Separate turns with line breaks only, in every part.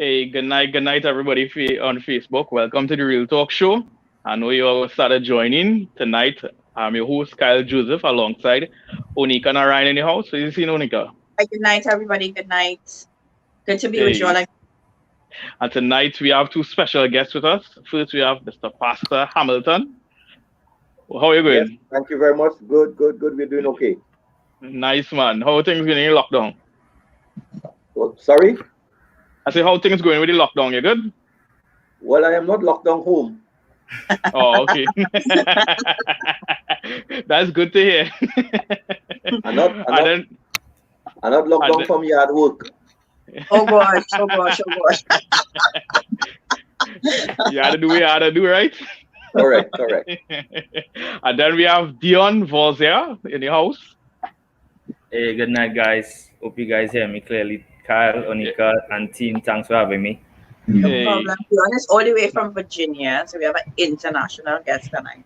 Hey, good night, everybody on Facebook. Welcome to the Real Talk Show. I know you all started joining tonight. I'm your host, Kyle Joseph, alongside Onika and Ryan in the house. So you seen Onika?
Hi, good night, everybody. Good night. Good to be with you all.
Hey, and tonight we have two special guests with us. First, we have Mr. Pastor Hamilton. How are you
Yes,
going?
thank you very much. Good, good, good. We're doing okay.
Nice, man. How are things going in lockdown?
Well, sorry?
I say, how things going with the lockdown? You good?
Well, I am not locked down home.
Oh, okay. That's good to hear.
I'm not, I'm
And
not,
then,
I'm not locked
and
down
then,
from yard work.
Oh gosh, oh gosh, oh gosh.
you had to do what you had to do, right?
Correct, correct.
And then we have Dion Volzia in the house.
Hey, good night, guys. Hope you guys hear me clearly. Kyle, Onika, and team, thanks for having me.
No
Hey.
problem. Dion is all the way from Virginia, so we have an international guest tonight.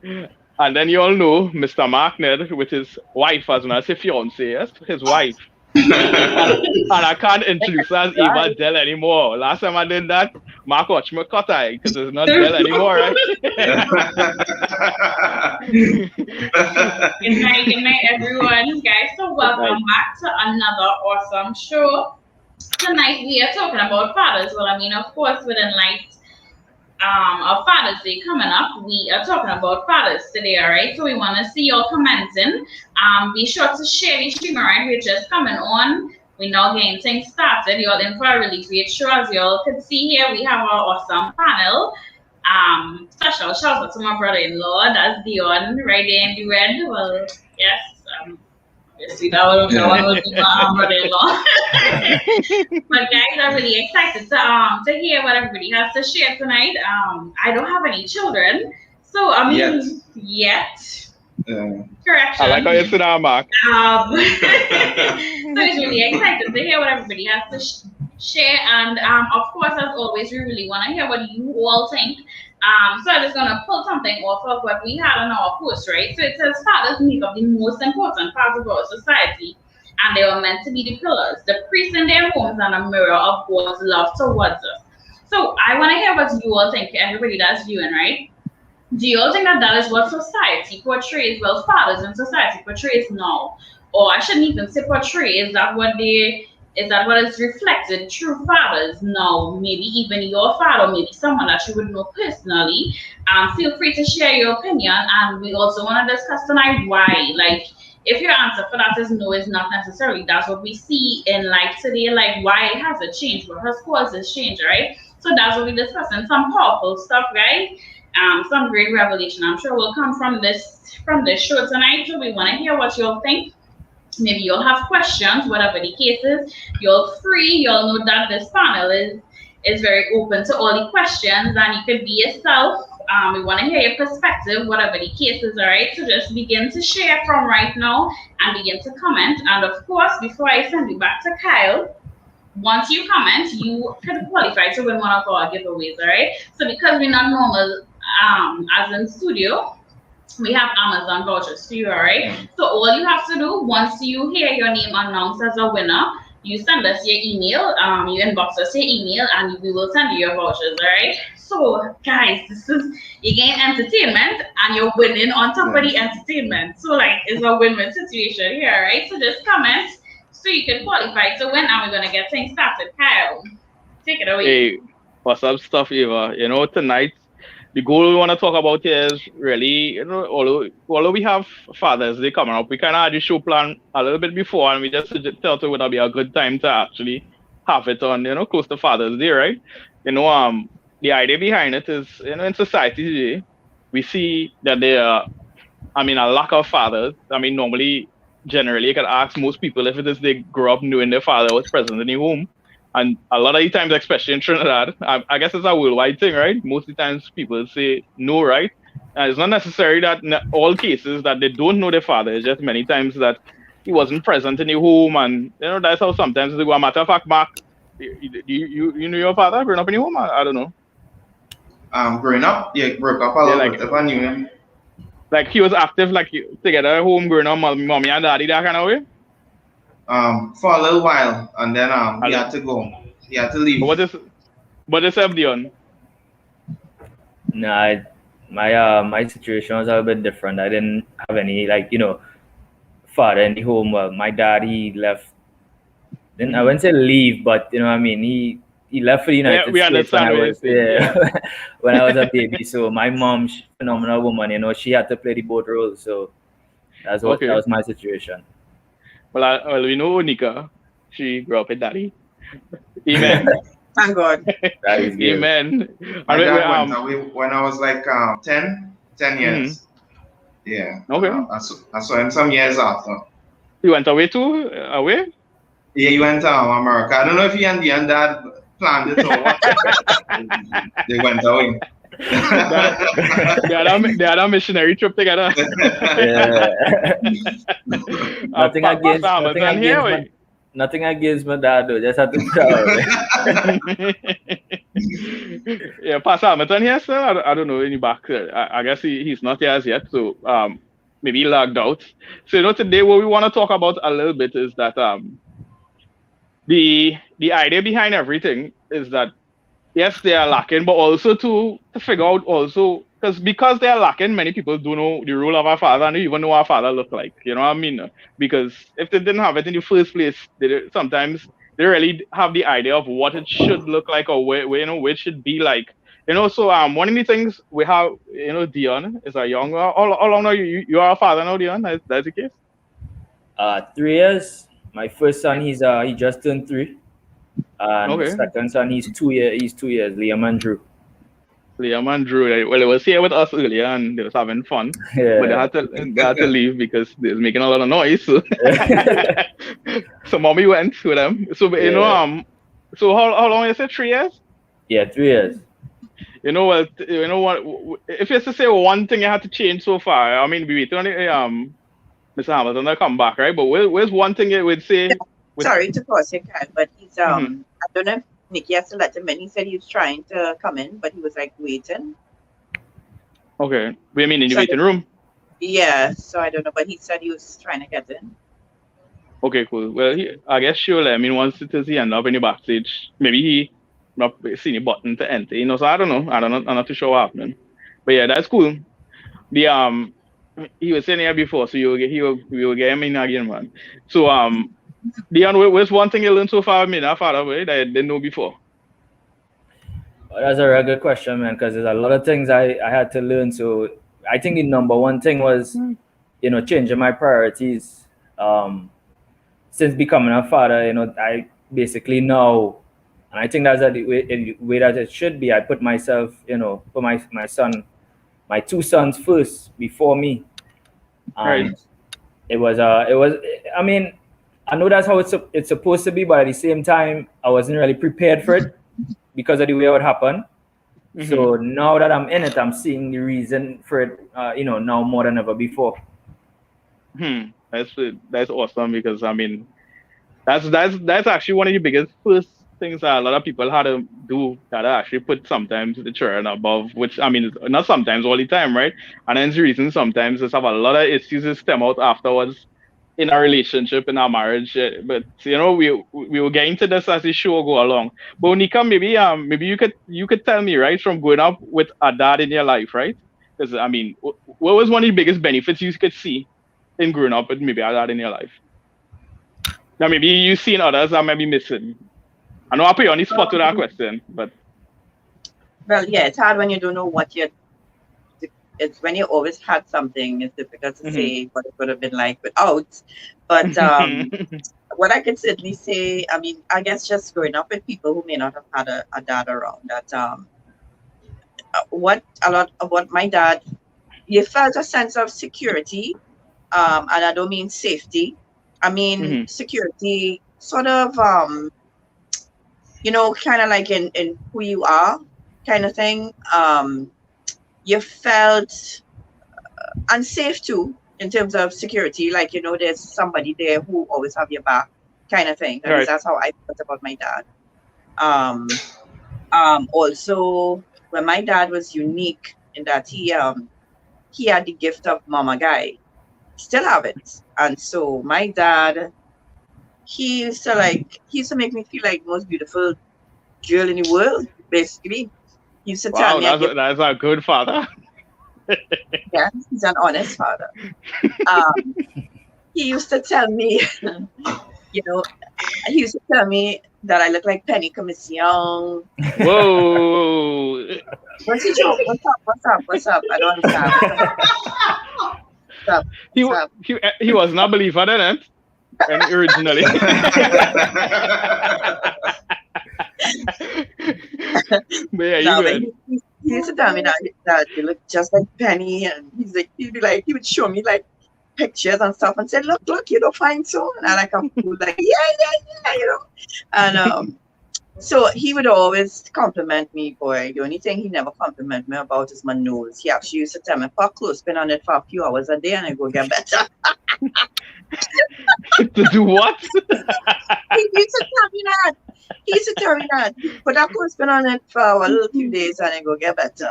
Okay.
And then you all know Mr. Mark Ned with his wife, as well as his fiance, yes, his wife. And I can't introduce her as Eva Dell anymore. Last time I did that, Mark watched me cut eye because it's not Dell anymore, right?
Good night, everyone, guys. So welcome back to another awesome show. Tonight we are talking about fathers. Well, I mean, of course, within light of Father's Day coming up, we are talking about fathers today, all right? So we want to see your comments in. Be sure to share the stream, all right? We're just coming on. We're now getting things started. You're in for a really great show. As you all can see here, we have our awesome panel. Special shout out to my brother-in-law, that's Dion, right there in the red. Well, yes, obviously that one would be my brother-in-law. But guys, I'm really excited to hear what everybody has to share tonight. I don't have any children, so I mean yet. Correction.
I like how you sit down, Mark.
So it's really excited to hear what everybody has to share, and of course, as always, we really want to hear what you all think. So I'm just gonna pull something off of what we had on our post, right? So it says fathers make up the most important part of our society, and they were meant to be the pillars, the priests in their homes, and a mirror of God's love towards us. So I want to hear what you all think, everybody that's viewing, right? Do you all think that is what society portrays? Well, fathers in society portrays now, or I shouldn't even say portray. Is that what is reflected? True fathers now, maybe even your father, maybe someone that you would know personally. Feel free to share your opinion, and we also want to discuss tonight why. Like, if your answer for that is no, is not necessarily that's what we see in life today. Like, why has it changed? What has caused this change, right? So that's what we're discussing. Some powerful stuff, right? Some great revelation, I'm sure, will come from this show tonight. So we want to hear what you'll think. Maybe you'll have questions, whatever the case is. You're free. You'll know that this panel is very open to all the questions, and you could be yourself. We want to hear your perspective, whatever the case is. All right. So just begin to share from right now and begin to comment. And of course, before I send you back to Kyle, once you comment, you can qualify to win one of our giveaways. All right. So because we're not normal. As in studio, we have Amazon vouchers for you, all right? So all you have to do, once you hear your name announced as a winner, you send us your email, you inbox us your email, and we will send you your vouchers, all right? So guys, this is, you gain entertainment and you're winning on top of the entertainment. So like, it's a win-win situation here, all right? So just comment so you can qualify to win, and we're gonna get things started. Kyle, take it away.
Hey, what's up, stuff, Eva? You know, tonight, the goal we want to talk about here is really, you know, although we have Father's Day coming up, we kind of had the show plan a little bit before, and we just thought it would be a good time to actually have it on, you know, close to Father's Day, right? You know, the idea behind it is, you know, in society today, we see that there are, a lack of fathers. Normally, generally, you can ask most people if it is they grew up knowing their father was present in the home. And a lot of the times, especially in Trinidad, I guess it's a worldwide thing, right? Most of the times people say no, right? And it's not necessary that in all cases that they don't know their father. It's just many times that he wasn't present in the home. And, you know, that's how sometimes they go. A matter of fact, Mark, you know your father growing up in the home? I don't know.
Growing up, yeah, broke up a little bit. If I knew him.
Like he was active, like together at home, growing up, mommy and daddy, that kind of way?
for a little while, and then he had to go. He had to leave.
What is Dion?
Nah, my situation was a little bit different. I didn't have any father in the home. Well, my dad, he left. Then I wouldn't say leave, but you know what I mean. He left for the United States when I was when I was a baby. So my mom, she's a phenomenal woman. You know, she had to play the both roles. So that was my situation.
Well, we know Nika. She grew up with daddy. Amen.
Thank God.
That is good.
Amen.
My dad went away when I was like 10 years. Yeah.
Okay.
I saw him some years after.
He went away too? Away?
Yeah, he went to America. I don't know if he and the dad planned it or what. They went away.
they had a missionary trip together.
Yeah. Nothing against my dad though. Just have to
yeah, Pastor Hamilton here, sir. I don't know any back. I guess he's not here as yet, so maybe he lagged out. So today what we want to talk about a little bit is that the idea behind everything is that yes, they are lacking, but also to figure out also because they are lacking, many people do know the role of our father and they even know what our father looked like. You know what I mean? Because if they didn't have it in the first place, sometimes they really have the idea of what it should look like or where it should be like. So one of the things we have, Dion is a young. How long are you are a father now, Dion? That's the case.
3 years. My first son, he just turned 3. And the second son, he's 2 years. He's 2 years. Liam and Drew.
Well, they was here with us earlier and they was having fun, but they had to leave because they was making a lot of noise. So, so mommy went with them. So so how long is it? 3 years?
Yeah, 3 years.
What? If you have to say one thing you had to change so far, I mean, we waited on Mr. Hamilton to come back, right? But where's one thing you would say?
Sorry to pause you, Kyle, but he's I don't know if Nicky has to let him in. He said he was trying to come in, but he was like waiting.
Okay. What do you mean in the waiting room?
Yeah, so I don't know, but he said he was trying to get in.
Okay, cool. Well, I guess surely, I mean, once it is he end up in the backstage, maybe he not seen the button to enter, so I don't know. I'm not too sure what happened. But yeah, that's cool. The he was saying here before, so we will get him in again, man. So Dion, what's one thing you learned so far, father, that I didn't know before?
Well, that's a real good question, man, because there's a lot of things I had to learn. So I think the number one thing was, changing my priorities. Since becoming a father, I basically know, and I think that's the way that it should be. I put myself, put my 2 sons first before me.
Right.
It was. I mean, I know that's how it's supposed to be, but at the same time, I wasn't really prepared for it because of the way it would happen. Mm-hmm. So now that I'm in it, I'm seeing the reason for it. Now more than ever before.
That's awesome because I mean, that's actually one of the biggest first things that a lot of people had to do. That actually put sometimes the children above, which I mean, not sometimes, all the time, right? And then the reason sometimes is have a lot of issues that stem out afterwards. In our relationship, in our marriage, but we will get into this as the show go along. But Nika, maybe you could tell me, right, from growing up with a dad in your life, right? Because I mean, what was one of the biggest benefits you could see in growing up with maybe a dad in your life? Now maybe you've seen others that might be missing. I know I put you on the spot to that question, but
well, yeah, it's hard when you don't know what you're. It's when you always had something, it's difficult to say what it would have been like without. But what I can certainly say, I mean, I guess just growing up with people who may not have had a dad around, that a lot of what my dad, you felt a sense of security, and I don't mean safety. I mean security, sort of, kind of like in who you are, kind of thing. You felt unsafe too in terms of security, like there's somebody there who always have your back, kind of thing. Right. That's how I felt about my dad. Also, when my dad was unique in that he had the gift of mama guy, still have it, and so my dad he used to make me feel like the most beautiful girl in the world, basically. He used to tell
Wow,
me I give,
that's a good father.
yeah, he's an honest father. Um, he used to tell me, you know, he used to tell me that I look like Penny Commission.
Whoa.
What's the joke? What's up? What's up? What's up? I don't understand. What's up?
He
What's up?
he was not a believer in it and originally. But yeah, you
No, but
good.
he used to tell me that you look just like Penny, and he would show me like pictures and stuff and say, look, you don't find so, and I like a fool, like yeah, and so he would always compliment me, boy. The only thing he never compliment me about is my nose. He actually used to tell me, "Put clothespin on it for a few hours a day, and it will get better."
To do what?
He used to tell me that. He used to tell me that. Put a clothespin on it for a little few days, and it will get better.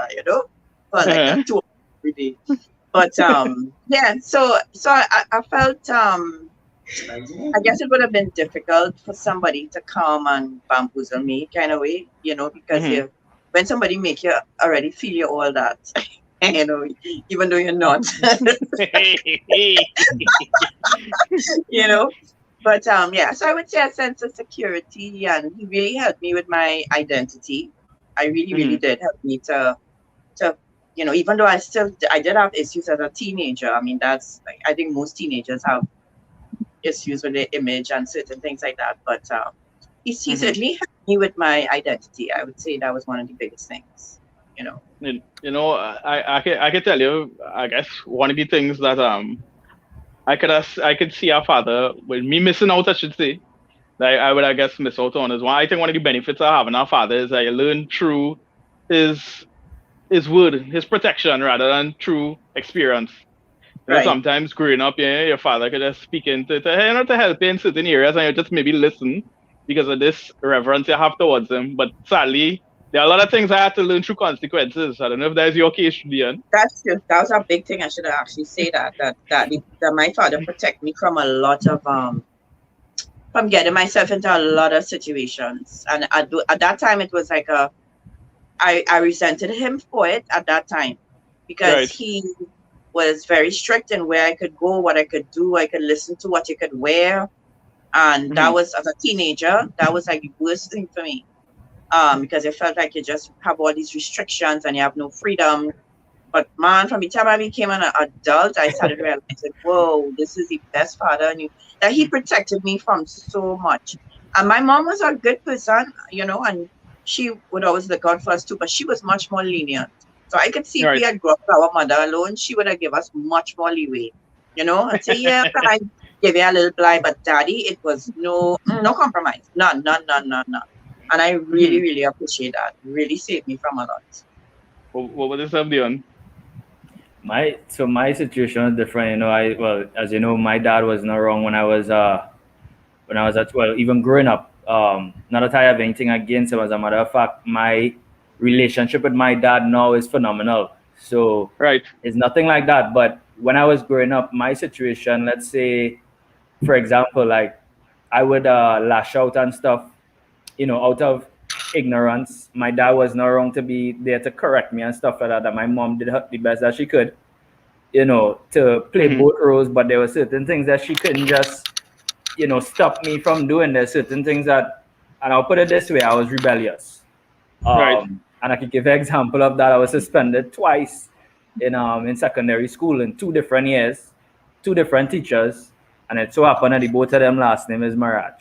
For like
Uh-huh.
a 2 every day. But yeah. So I felt I guess it would have been difficult for somebody to come and bamboozle me kind of way, because
Mhm.
when somebody make you already feel you all that, even though you're not, you know. But yeah, so I would say a sense of security, and he really helped me with my identity. I really, really
Mhm.
did help me to even though I did have issues as a teenager. I mean, that's like I think most teenagers have issues with their image and certain things like that. But he
Mhm.
certainly helped me with my identity. I would say that was one of the biggest things, you know.
I could tell you. I guess one of the things that I could see our father with me missing out. I should say that I would, I guess, miss out on is one. I think one of the benefits of having our father is that you learn through his his word, his protection, rather than through experience.
Right.
Sometimes growing up, yeah, your father could just speak into to help you in certain areas, and you just maybe listen because of this reverence you have towards him. But sadly, there are a lot of things I had to learn through consequences. I don't know if that's your case, Leon.
That's true. That was a big thing. I should have actually say that my father protect me from a lot of from getting myself into a lot of situations. And at that time it was like I resented him for it at that time because
Right.
he was very strict in where I could go, what I could do, I could listen to what you could wear. And that
Hmm.
was, as a teenager, that was like the worst thing for me. Because it felt like you just have all these restrictions and you have no freedom. But man, from the time I became an adult, I started realizing, whoa, this is the best father I knew. That he protected me from so much. And my mom was a good person, and she would always look out for us too, but she was much more lenient. So I could see if we
Right.
had grown up with our mother alone, she would have given us much more leeway, and say, yeah, I give you a little blind, but daddy, it was no compromise. None, none, none, none, none. And I really,
Hmm.
really appreciate that. Really saved me from a lot.
What was this, Leon?
My situation was different. As you know, my dad was not wrong when I was at, well, even growing up. Not that I have anything against him. As a matter of fact, my relationship with my dad now is phenomenal. So
Right.
it's nothing like that. But when I was growing up, my situation, let's say, for example, like I would lash out and stuff, out of ignorance. My dad was not wrong to be there to correct me and stuff like that. That my mom did the best that she could, to play
Hmm.
both roles. But there were certain things that she couldn't just, stop me from doing. There's certain things that, and I'll put it this way, I was rebellious.
Right.
And I could give an example of that. I was suspended twice in secondary school in 2 different years, 2 different teachers, and it so happened that the both of them last name is Maraj.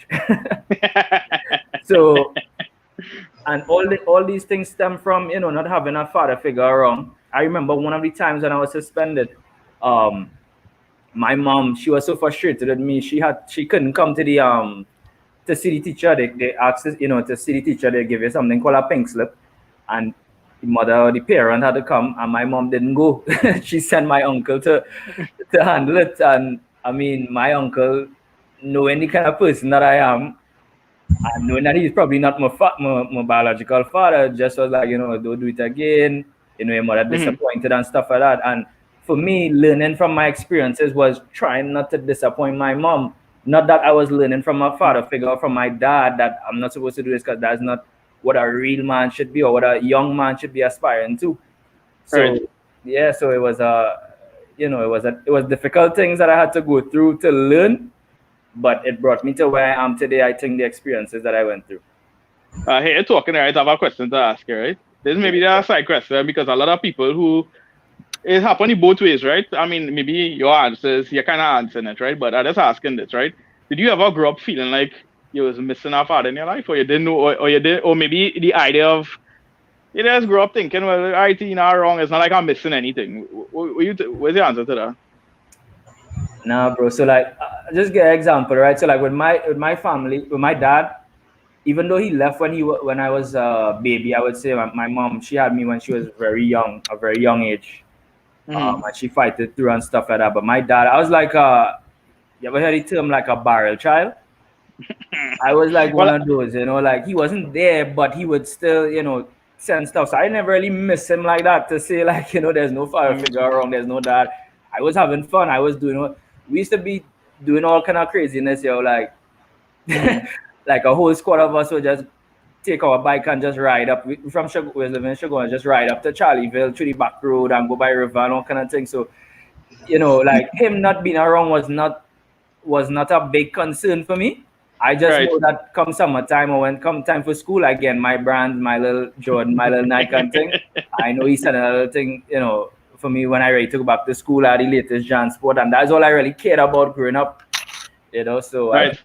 So, and all these things stem from not having a father figure around. I remember one of the times when I was suspended. Um, my mom, she was so frustrated with me. She couldn't come to see the teacher. They asked us, to see the teacher. They give you something called a pink slip, and the mother or the parent had to come, and my mom didn't go. She sent my uncle to handle it, and I mean, my uncle, knowing the kind of person that I am, and knowing that he's probably not my biological father, just was like, don't do it again. Your mother
Hmm.
disappointed and stuff like that. And for me, learning from my experiences was trying not to disappoint my mom. not that I was learning from my father figure or from my dad that I'm not supposed to do this because that's not what a real man should be or what a young man should be aspiring to. So
Right.
yeah, so it was it was difficult things that I had to go through to learn, but it brought me to where I am today. I think the experiences that I went through.
Hey, you're talking, right? I have a question to ask you, right? This maybe a side question because a lot of people who it happening both ways, right? I mean, maybe your answers, you're kind of answering it, right? But I'm just asking this, right? Did you ever grow up feeling like you was missing a father in your life, or you didn't know, or you did, or maybe the idea of you just grew up thinking, well, I think not wrong. It's not like I'm missing anything. What's the answer to that?
Nah, bro. So like, just get an example, right? So like with my family, with my dad, even though he left when I was a baby, I would say my mom, she had me when she was very young, a very young age, and she fight it through and stuff like that. But my dad, I was like, you ever heard the term like a barrel child? I was like one
Well,
of those, like he wasn't there, but he would still, send stuff. So I never really miss him like that to say like, there's no father figure around, there's no dad. I was having fun. I was doing we used to be doing all kind of craziness, like like a whole squad of us would just take our bike and just ride up. We from Sugar, we live in Sugar, and just ride up to Charlieville through the back road and go by river and all kind of things. So, like him not being around was not a big concern for me. I just
right.
know that come summertime or when come time for school again, my brand, my little Jordan, my little Nike and thing, I know he said another thing, for me when I ready to go back to school at the latest Jan Sport, and that's all I really cared about growing up. So
Right.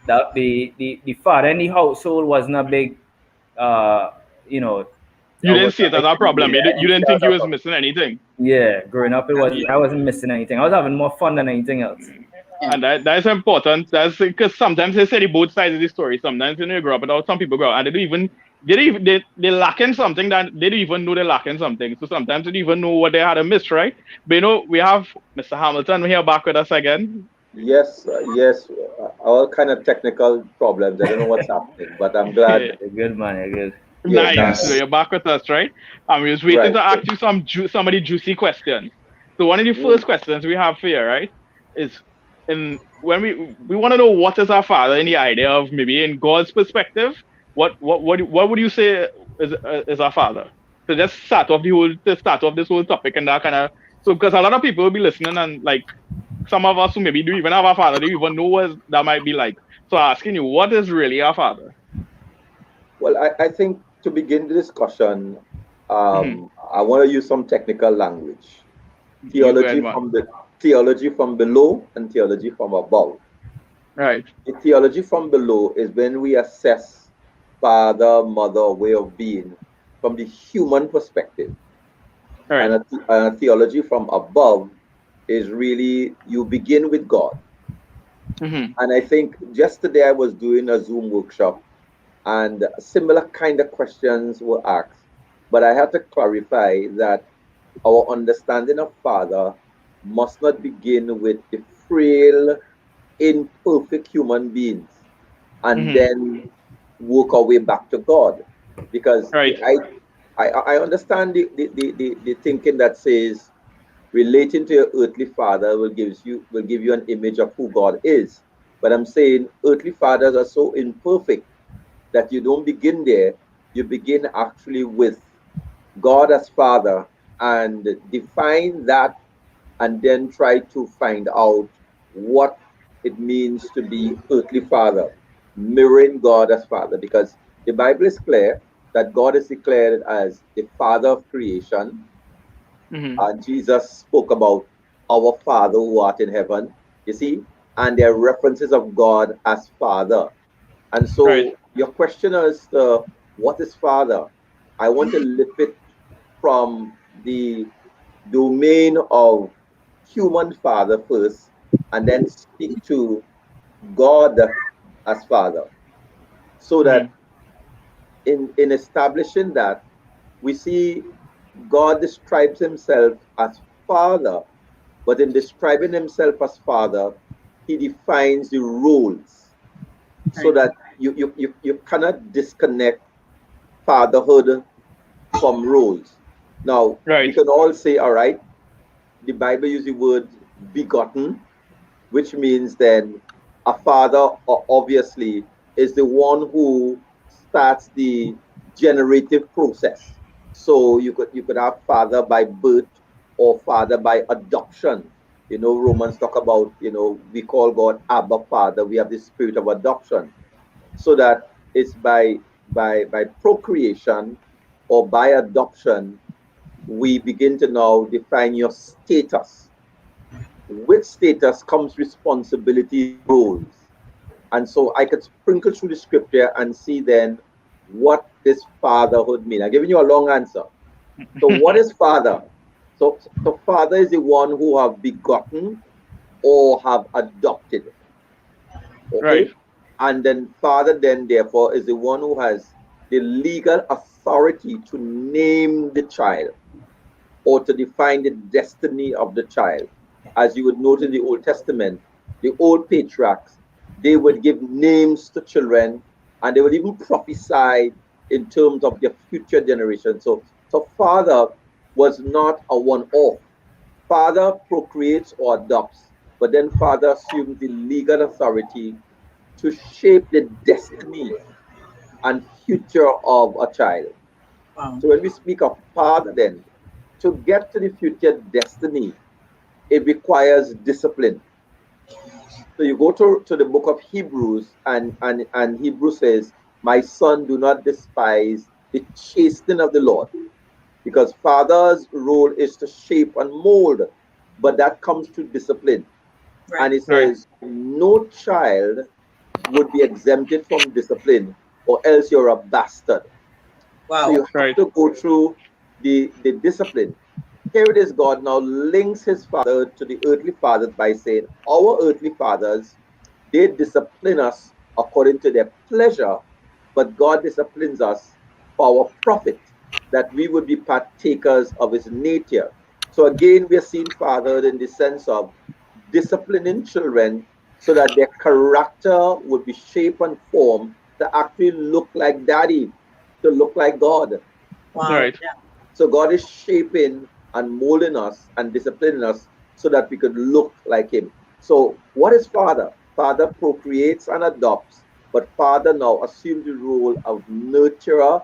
that the father in the household wasn't a big uh you know
You didn't see it as a problem. You didn't think you was missing anything.
yeah, growing up I wasn't missing anything. I was having more fun than anything else.
And that's important. That's because sometimes they say the both sides of the story. Sometimes when you grow up without some people grow up and they lacking something that they don't even know they're lacking something. So sometimes they don't even know what they had to miss, right? But we have Mr. Hamilton here back with us again.
Yes, yes. All kind of technical problems. I don't know what's happening, but I'm glad.
You're good, man. You're good.
Yeah,
Nice. So you're back with us, right? And we was waiting
right.
to ask you some of the juicy questions. So one of the first questions we have for you, right, is when we want to know what is our father in the idea of maybe in God's perspective, what would you say is our father? So just start off this whole topic and that kind of because a lot of people will be listening and like some of us who maybe do even have a father, do even know what that might be like. So asking you, what is really our father?
Well, I think to begin the discussion, I want to use some technical language. Theology from below and theology from above.
Right.
The theology from below is when we assess father, mother, way of being from the human perspective.
Right.
And a theology from above is really you begin with God. And I think just today I was doing a Zoom workshop and similar kind of questions were asked. But I had to clarify that our understanding of father must not begin with the frail, imperfect human beings and then work our way back to God. Because
right.
I understand the thinking that says relating to your earthly father will give you an image of who God is. But I'm saying earthly fathers are so imperfect that you don't begin there. You begin actually with God as father and define that and then try to find out what it means to be earthly father, mirroring God as father, because the Bible is clear that God is declared as the father of creation. And Jesus spoke about our Father who art in heaven, you see, and there are references of God as Father. And so your question is, what is Father? I want to lift it from the domain of human father first, and then speak to God as Father. So that in establishing that, we see God describes himself as Father, but in describing himself as Father, he defines the roles so that you cannot disconnect fatherhood from roles. Now, we can all say, all right, the Bible uses the word begotten, which means then a father obviously is the one who starts the generative process. So you could have father by birth or father by adoption. Romans talk about, we call God Abba Father. We have the spirit of adoption, so that it's by procreation or by adoption we begin to now define your status. With status comes responsibilities and roles. And so I could sprinkle through the scripture and see then what this fatherhood means. I'm giving you a long answer. So what is father? So father is the one who have begotten or have adopted. Okay?
Right.
And then father then therefore is the one who has the legal authority to name the child or to define the destiny of the child. As you would note in the Old Testament, the old patriarchs, they would give names to children and they would even prophesy in terms of their future generation. So father was not a one-off. Father procreates or adopts, but then father assumes the legal authority to shape the destiny and future of a child.
Wow.
So when we speak of father, then to get to the future destiny, it requires discipline. So you go to the book of Hebrews, and Hebrews says, "My son, do not despise the chastening of the Lord," because father's role is to shape and mold, but that comes through discipline. And
Right.
it
Right.
says, no child would be exempted from discipline, or else you're a bastard. So
Wow.
you have
Right.
to go through the discipline. Here it is, God now links his father to the earthly fathers by saying, our earthly fathers, they discipline us according to their pleasure, but God disciplines us for our profit, that we would be partakers of his nature. So again, we are seeing fathered in the sense of disciplining children so that their character would be shaped and formed to actually look like daddy, to look like God.
Wow.
Right.
Yeah.
So God is shaping and molding us and disciplining us so that we could look like him. So what is father? Father procreates and adopts, but father now assumes the role of nurturer,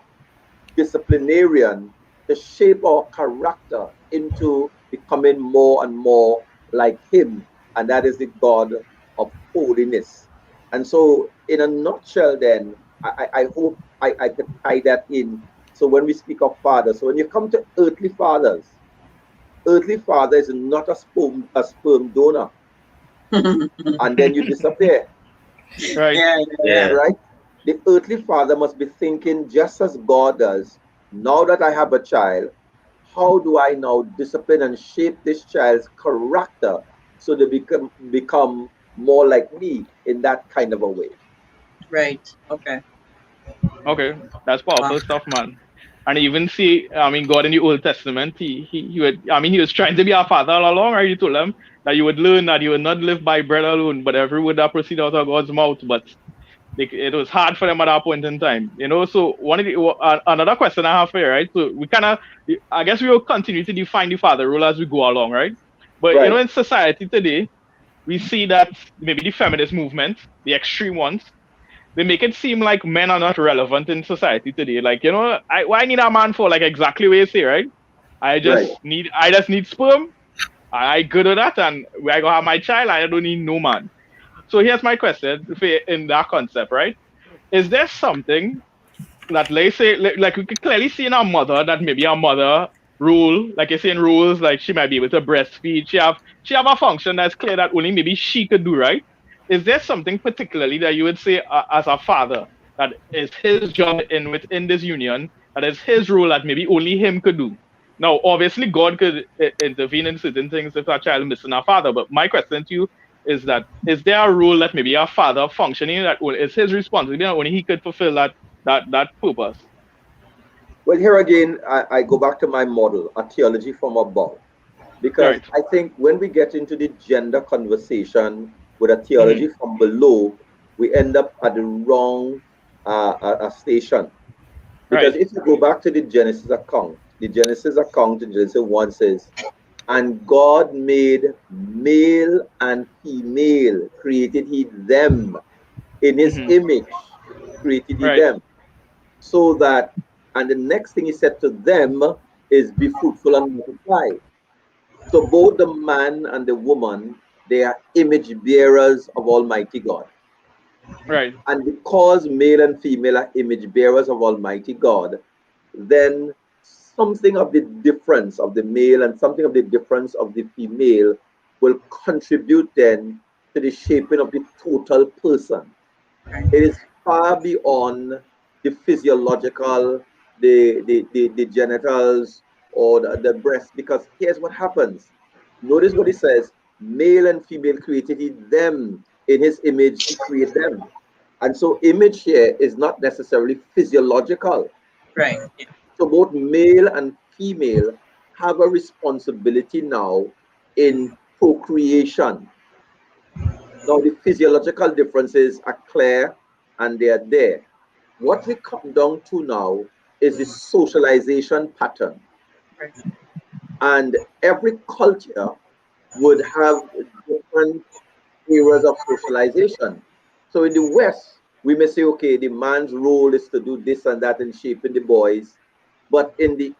disciplinarian, to shape our character into becoming more and more like him. And that is the God of holiness. And so, in a nutshell, then, I hope I could tie that in. So, when we speak of fathers, so when you come to earthly father is not a sperm donor, and then you disappear.
Right.
Yeah. Yeah.
Yeah.
Right? The earthly father must be thinking just as God does. Now that I have a child, how do I now discipline and shape this child's character so they become more like me in that kind of a way?
Right. Okay.
Okay. That's
Wow.
powerful stuff, man. And even see, I mean, God in the Old Testament, he would, I mean, he was trying to be our father all along, right? He told them that you would learn that you would not live by bread alone, but every word that proceed out of God's mouth. But it was hard for them at that point in time, So another question I have here, right? So we kind of, I guess we will continue to define the father role as we go along, right? But
Right.
in society today, we see that maybe the feminist movement, the extreme ones, they make it seem like men are not relevant in society today. Like, why I need a man for, like, exactly what you say, right?
Right.
I just need sperm. I good with that, and I go have my child. I don't need no man. So here's my question in that concept, right? Is there something that, let's say, like we could clearly see in our mother, that maybe our mother rule, like you're saying, rules, like she might be able to breastfeed, she have a function that's clear that only maybe she could do, right? Is there something particularly that you would say, as a father, that is his job within this union, that is his role, that maybe only him could do? Now, obviously, God could intervene in certain things if a child missing a father. But my question to you is that, is there a role that maybe a father functioning that is his responsibility and only he could fulfill that purpose?
Well, here again, I go back to my model, a theology from above. Because
Right.
I think when we get into the gender conversation with a
Hmm.
theology from below, we end up at the wrong station. Because
Right.
if you go back to the Genesis account in Genesis 1 says, And God made male and female, created he them in his image, created he
Right.
them. So that, and the next thing he said to them is be fruitful and multiply. So both the man and the woman, they are image bearers of Almighty God.
Right.
And because male and female are image bearers of Almighty God, then something of the difference of the male and something of the difference of the female will contribute then to the shaping of the total person. It is far beyond the physiological, the genitals or the breast, because here's what happens. Notice what it says, male and female created he them, in his image he created them. And so image here is not necessarily physiological.
Right.
So both male and female have a responsibility now in procreation. Now the physiological differences are clear and they are there. What we come down to now is the socialization pattern.
Right.
And every culture would have different areas of socialization. So in the West, we may say, okay, the man's role is to do this and that in shaping the boys. But in the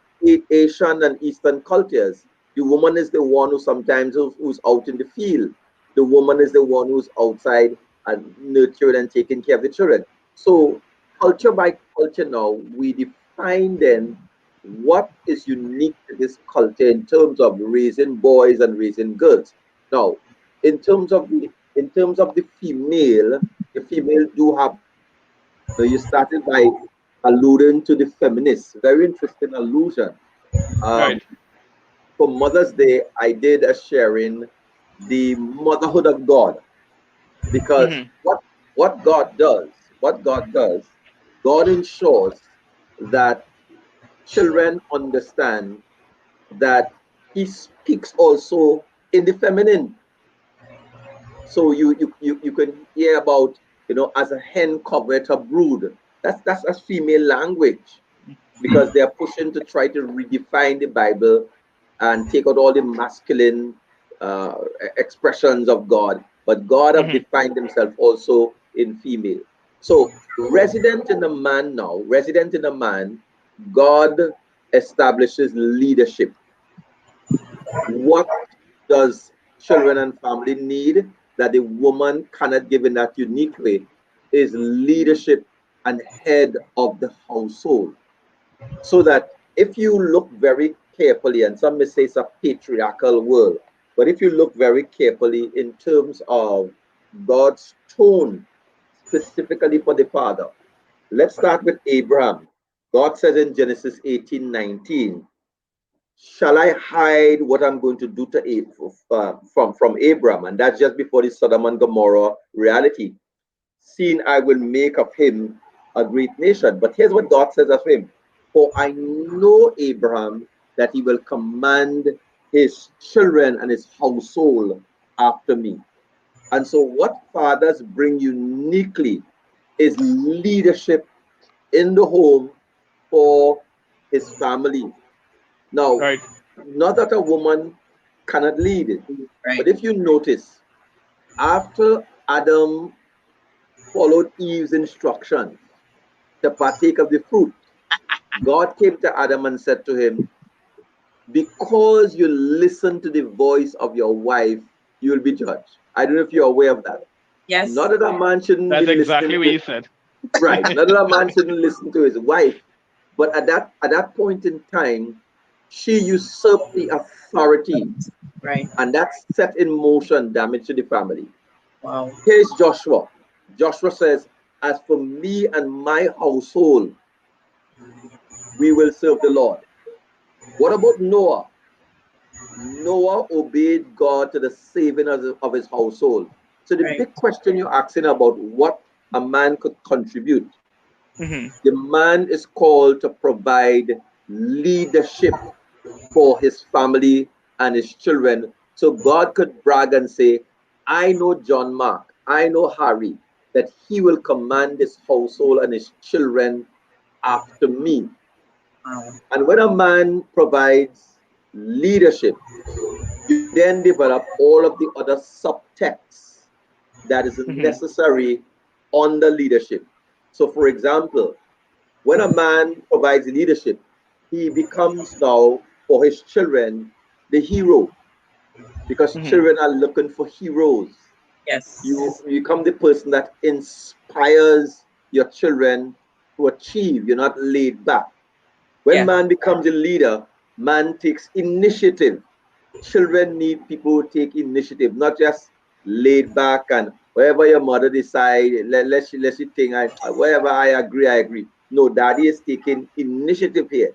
Asian and Eastern cultures, the woman is the one who sometimes who's out in the field. The woman is the one who's outside and nurturing and taking care of the children. So culture by culture now, we define then what is unique to this culture in terms of raising boys and raising girls. Now, in terms of the female, the female do have. So you started by alluding to the feminists. Very interesting allusion. Um,
Right.
for Mother's Day, I did a sharing the motherhood of God, because what God does, what God does, God ensures that children understand that He speaks also in the feminine. So you can hear about, as a hen covereth her brood. That's female language, because they are pushing to try to redefine the Bible and take out all the masculine uh, expressions of God. But God have defined himself also in female. So resident in a man now, resident in a man, God establishes leadership. What does children and family need that the woman cannot give in that unique way is leadership and head of the household. So that if you look very carefully, and some may say it's a patriarchal world, but if you look very carefully in terms of God's tone, specifically for the father, let's start with Abraham. God says in Genesis 18:19, shall I hide what I'm going to do to from Abraham? And that's just before the Sodom and Gomorrah reality. Seeing I will make of him a great nation. But here's what God says of him. For I know Abraham, that he will command his children and his household after me. And so what fathers bring uniquely is leadership in the home for his family. Now,
Right.
not that a woman cannot lead it,
Right.
but if you notice, after Adam followed Eve's instruction to partake of the fruit, God came to Adam and said to him, because you listen to the voice of your wife, you will be judged. I don't know if you're aware of that.
Yes.
Not that a man shouldn't be
That's exactly
listening
what
to,
he said.
right, not that a man shouldn't listen to his wife, but at that point in time, she usurped the authority,
Right.
and that set in motion damage to the family.
Wow.
Here's Joshua. Joshua says, as for me and my household, we will serve the Lord. What about Noah? Noah obeyed God to the saving of his household. So the
Right.
big question you're asking about what a man could contribute, the man is called to provide leadership for his family and his children. So God could brag and say, I know John Mark, I know Harry, that he will command his household and his children after me.
Wow.
And when a man provides leadership, then develop all of the other subtexts that is necessary under leadership. So, for example, when a man provides leadership, he becomes now for his children the hero, because children are looking for heroes.
Yes.
You become the person that inspires your children to achieve. You're not laid back. When man becomes a leader, man takes initiative. Children need people who take initiative, not just laid back and wherever your mother decide, let she think, wherever I agree. No, daddy is taking initiative here.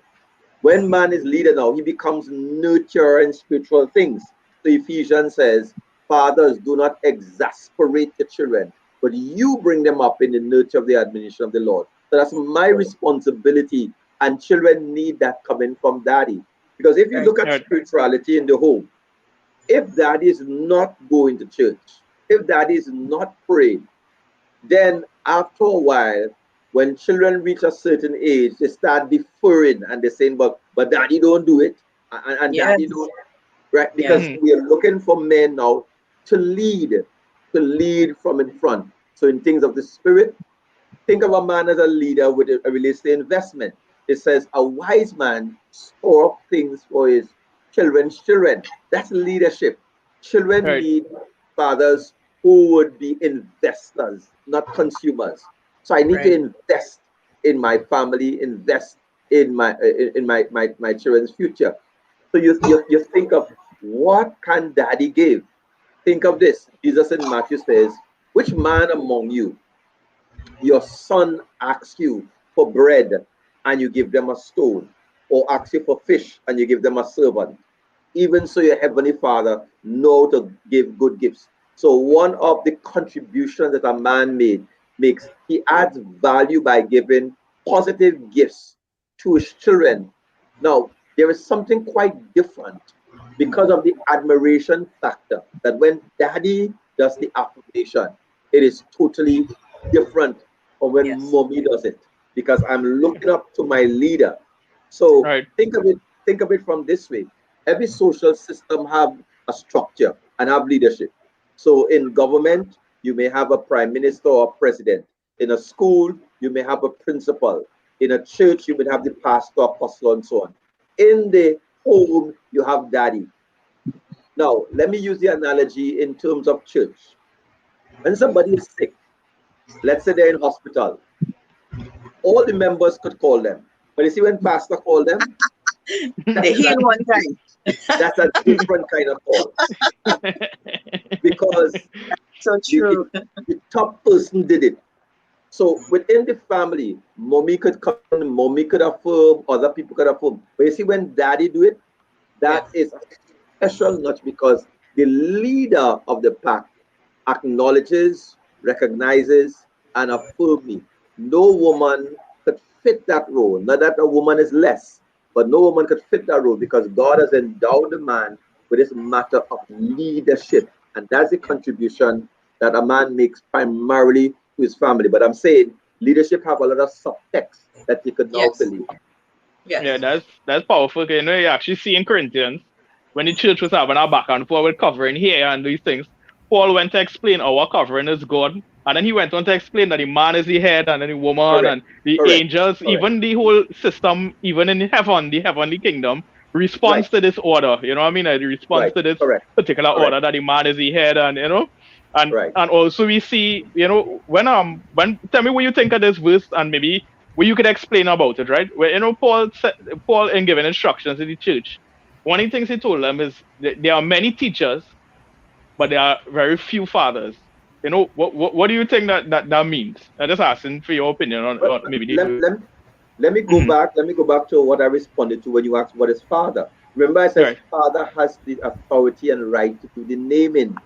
When man is leader now, he becomes nurturer in spiritual things. So Ephesians says, fathers, do not exasperate your children, but you bring them up in the nurture of the admonition of the Lord. So that's my responsibility, and children need that coming from daddy. Because if you look at spirituality in the home, if daddy is not going to church, if daddy is not praying, then after a while, when children reach a certain age, they start deferring and they're saying, but daddy don't do it, and daddy don't, right? Because we are looking for men now to lead from in front. So in things of the spirit, think of a man as a leader with a relates to investment. It says a wise man store up things for his children's children. That's leadership. Children need fathers who would be investors, not consumers. So I need to invest in my family, invest in my children's future. So you think of, what can daddy give? Think of this. Jesus in Matthew says, which man among you, your son asks you for bread and you give them a stone, or asks you for fish and you give them a servant? Even so your heavenly Father know to give good gifts. So one of the contributions that a man makes, he adds value by giving positive gifts to his children. Now, there is something quite different because of the admiration factor, that when daddy does the affirmation, it is totally different from when mommy does it, because I'm looking up to my leader. So think of it from this way. Every social system have a structure and have leadership. So in government, you may have a prime minister or president. In a school, you may have a principal. In a church, you would have the pastor, apostle, and so on. In the home, you have daddy. Now, let me use the analogy in terms of church. When somebody is sick, let's say they're in hospital, all the members could call them. But you see, when pastor called them,
they heal one time.
That's a different kind of call. Because
so true.
The top person did it. So within the family, mommy could come, mommy could affirm, other people could affirm. But you see, when daddy do it, that is a special notch, because the leader of the pack acknowledges, recognizes, and affirms me. No woman could fit that role. Not that a woman is less, but no woman could fit that role, because God has endowed the man with this matter of leadership. And that's the contribution that a man makes primarily to his family. But I'm saying leadership have a lot of subtext that you could now fill in.
Yeah, that's powerful. You know, you actually see in Corinthians, when the church was having a back and forth with covering here and these things, Paul went to explain our covering is God. And then he went on to explain that the man is the head, and then the woman and the angels, even the whole system, even in heaven, the heavenly kingdom, responds to this order. You know what I mean? It responds to this particular order that the man is the head, and you know. And also we see, you know, when tell me what you think of this verse, and maybe what you could explain about it, right? Where, you know, Paul in giving instructions to the church, one of the things he told them is that there are many teachers, but there are very few fathers. You know, what do you think that means? I'm just asking for your opinion on maybe
let me go back. Let me go back to what I responded to when you asked what is father. Remember, I said father has the authority and right to do the naming.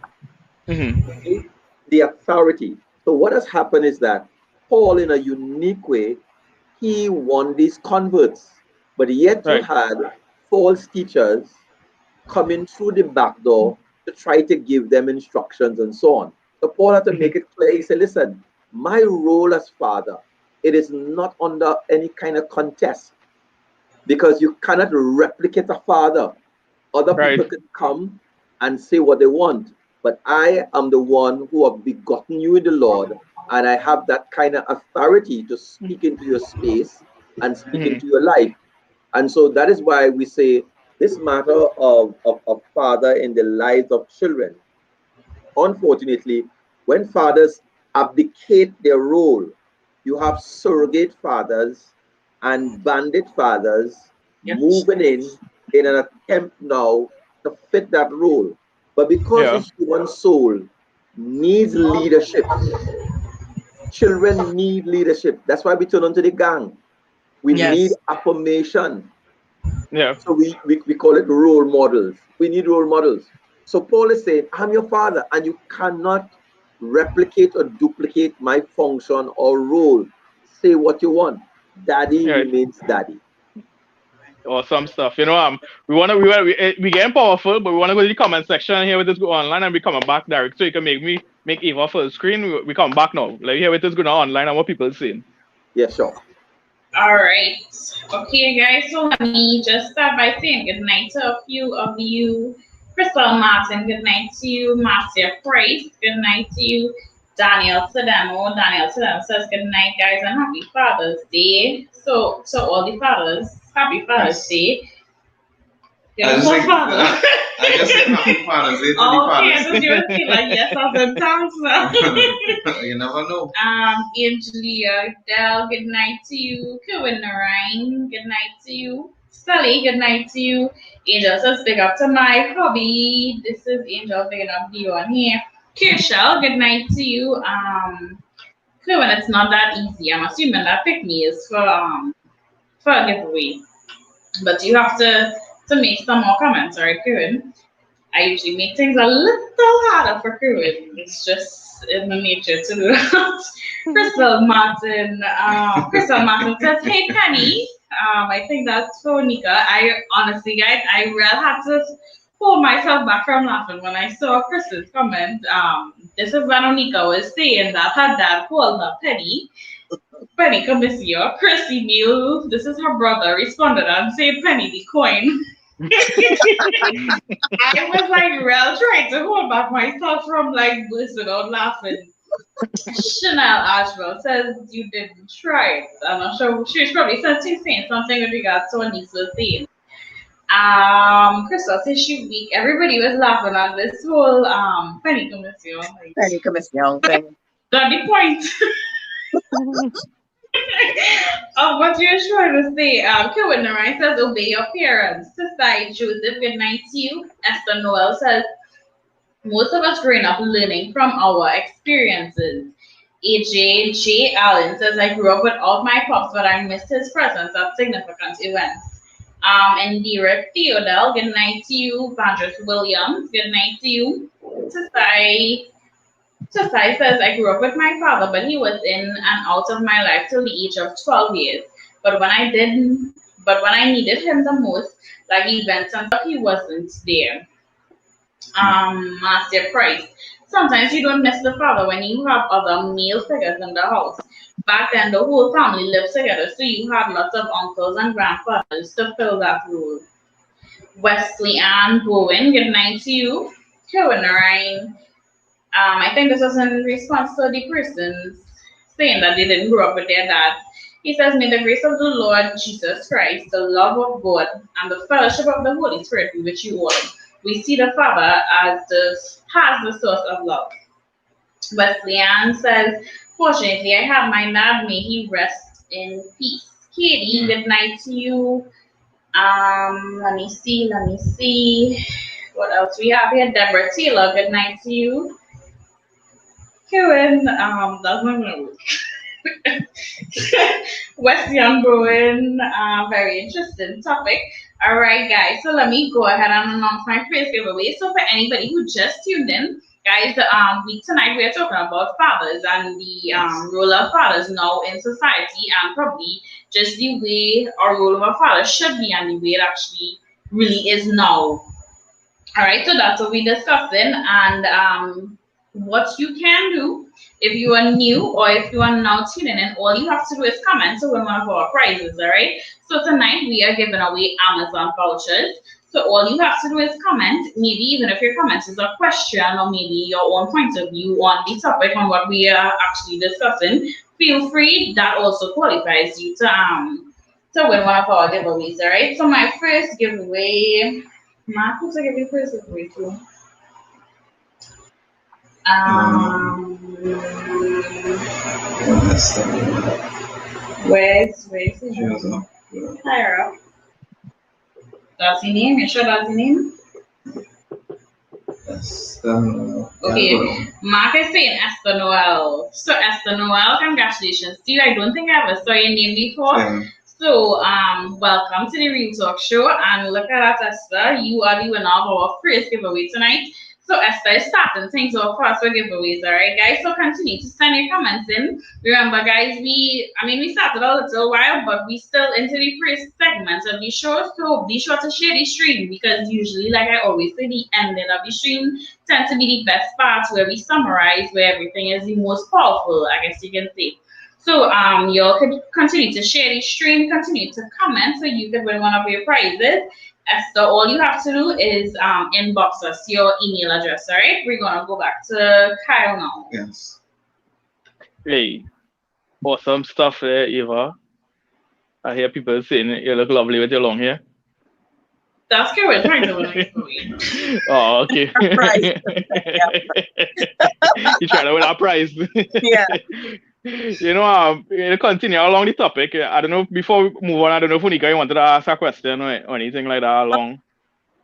The authority. So what has happened is that Paul, in a unique way, he won these converts, but yet you had false teachers coming through the back door to try to give them instructions and so on. So Paul had to make it clear. He said, listen, my role as father, it is not under any kind of contest, because you cannot replicate a father. Other people can come and say what they want. But I am the one who have begotten you in the Lord, and I have that kind of authority to speak into your space and speak into your life. And so that is why we say this matter of father in the lives of children. Unfortunately, when fathers abdicate their role, you have surrogate fathers and bandit fathers moving in an attempt now to fit that role. But because the human soul needs leadership, children need leadership. That's why we turn onto the gang. We need affirmation.
Yeah.
So we call it role models. We need role models. So Paul is saying, I'm your father, and you cannot replicate or duplicate my function or role. Say what you want. Daddy remains daddy.
Awesome stuff. You know, we getting powerful, but we want to go to the comment section here with this go online, and we coming back, Derek, so you can make Eva full screen. We come back now. Let me hear what is going on online and what people are saying.
Yeah, sure.
All right. Okay, guys. So let me just start by saying good night to a few of you. Crystal Martin, good night to you. Marcia Price, good night to you. Daniel Sedano. Daniel Sedano says good night, guys, and happy Father's Day. So all the fathers, happy Father's Day.
I just said happy Father's Day to the fathers.
Okay, so you're saying like yes, I've been now.
You never know.
Angelia Dell, good night to you. Kevin Narine, good night to you. Sally, good night to you. Angel says big up to my hobby. This is Angel big up you on here. Kirshel, good night to you. Kevin, it's not that easy. I'm assuming that pick me is for a giveaway. But you have to make some more comments, alright, Kevin? I usually make things a little harder for Kevin. It's just in the nature to do that. Crystal Martin says, hey Penny. I think that's for Nika. I honestly, guys, I really had to hold myself back from laughing when I saw Chris's comment. This is when Onika was saying that her dad called her Penny. Penny, come see you. Chrissy Neal, this is her brother, responded and said Penny the coin. I was like real trying to hold back myself from like bursting out laughing. Chanel Ashwell says you didn't try it. I'm not sure. She's probably saying something with regards to what Niece was saying. Crystal says she weak. Everybody was laughing at this whole Penny Commission.
Penny Commission thing.
That's the point. What you're trying to say, Kevin Narai says, obey your parents. Sister Joseph, good night to you. Esther Noel says, most of us growing up learning from our experiences. AJ J. Allen says, I grew up without my pops, but I missed his presence at significant events. And Indira Theodore, good night to you. Vandrus Williams, good night to you. Sasai says, I grew up with my father, but he was in and out of my life till the age of 12 years. But when I needed him the most, like events and stuff, he wasn't there. Master Price. Sometimes you don't miss the father when you have other male figures in the house. Back then, the whole family lived together, so you had lots of uncles and grandfathers to fill that role. Wesley Ann Bowen, good night to you. Kevin Ryan. I think this was in response to the person saying that they didn't grow up with their dad. He says, may the grace of the Lord Jesus Christ, the love of God, and the fellowship of the Holy Spirit be with you all. We see the Father as the source of love. Wesley Ann says, fortunately, I have my dad. May he rest in peace. Katie, good night to you. Let me see. What else we have here? Deborah Taylor, good night to you. Kevin, that's not gonna work. West Young Bowen, very interesting topic. All right, guys, so let me go ahead and announce my first giveaway. So for anybody who just tuned in, guys, tonight we are talking about fathers and the role of fathers now in society, and probably just the way our role of a father should be and the way it actually really is now. All right, so that's what we're discussing, and what you can do if you are new or if you are now tuning in, all you have to do is comment to win one of our prizes. All right, so tonight we are giving away Amazon vouchers. So all you have to do is comment, maybe even if your comment is a question or maybe your own point of view on the topic on what we are actually discussing. Feel free. That also qualifies you to win one of our giveaways. All right. So my first giveaway, Marcus, I give you first giveaway too. Where's the higher up? That's the name. You sure that's the name? Okay, Mark is saying Esther Noel. So Esther Noel, congratulations to you. I don't think I ever saw your name before. Yeah. So welcome to the Real Talk Show. And look at that, Esther. You are the winner of our first giveaway tonight. So Esther is starting things off for us for giveaways, all right, guys? So continue to send your comments in. Remember, guys, we started a little while, but we still into the first segment of the show. So be sure to share the stream because usually, like I always say, the ending of the stream tends to be the best part where we summarize where everything is the most powerful, I guess you can say. So y'all can continue to share the stream, continue to comment so you can win one of your prizes. Esther, all you have to do is inbox us your email address, all right? We're going to go back to Kyle now.
Yes.
Hey, awesome stuff there, Eva. I hear people saying you look lovely with your long hair.
That's good. We're trying to win a giveaway.
Oh, okay. You're trying to win a prize.
Yeah.
You know, continue along the topic. I don't know, before we move on, I don't know if Unika, you wanted to ask a question or anything like that along.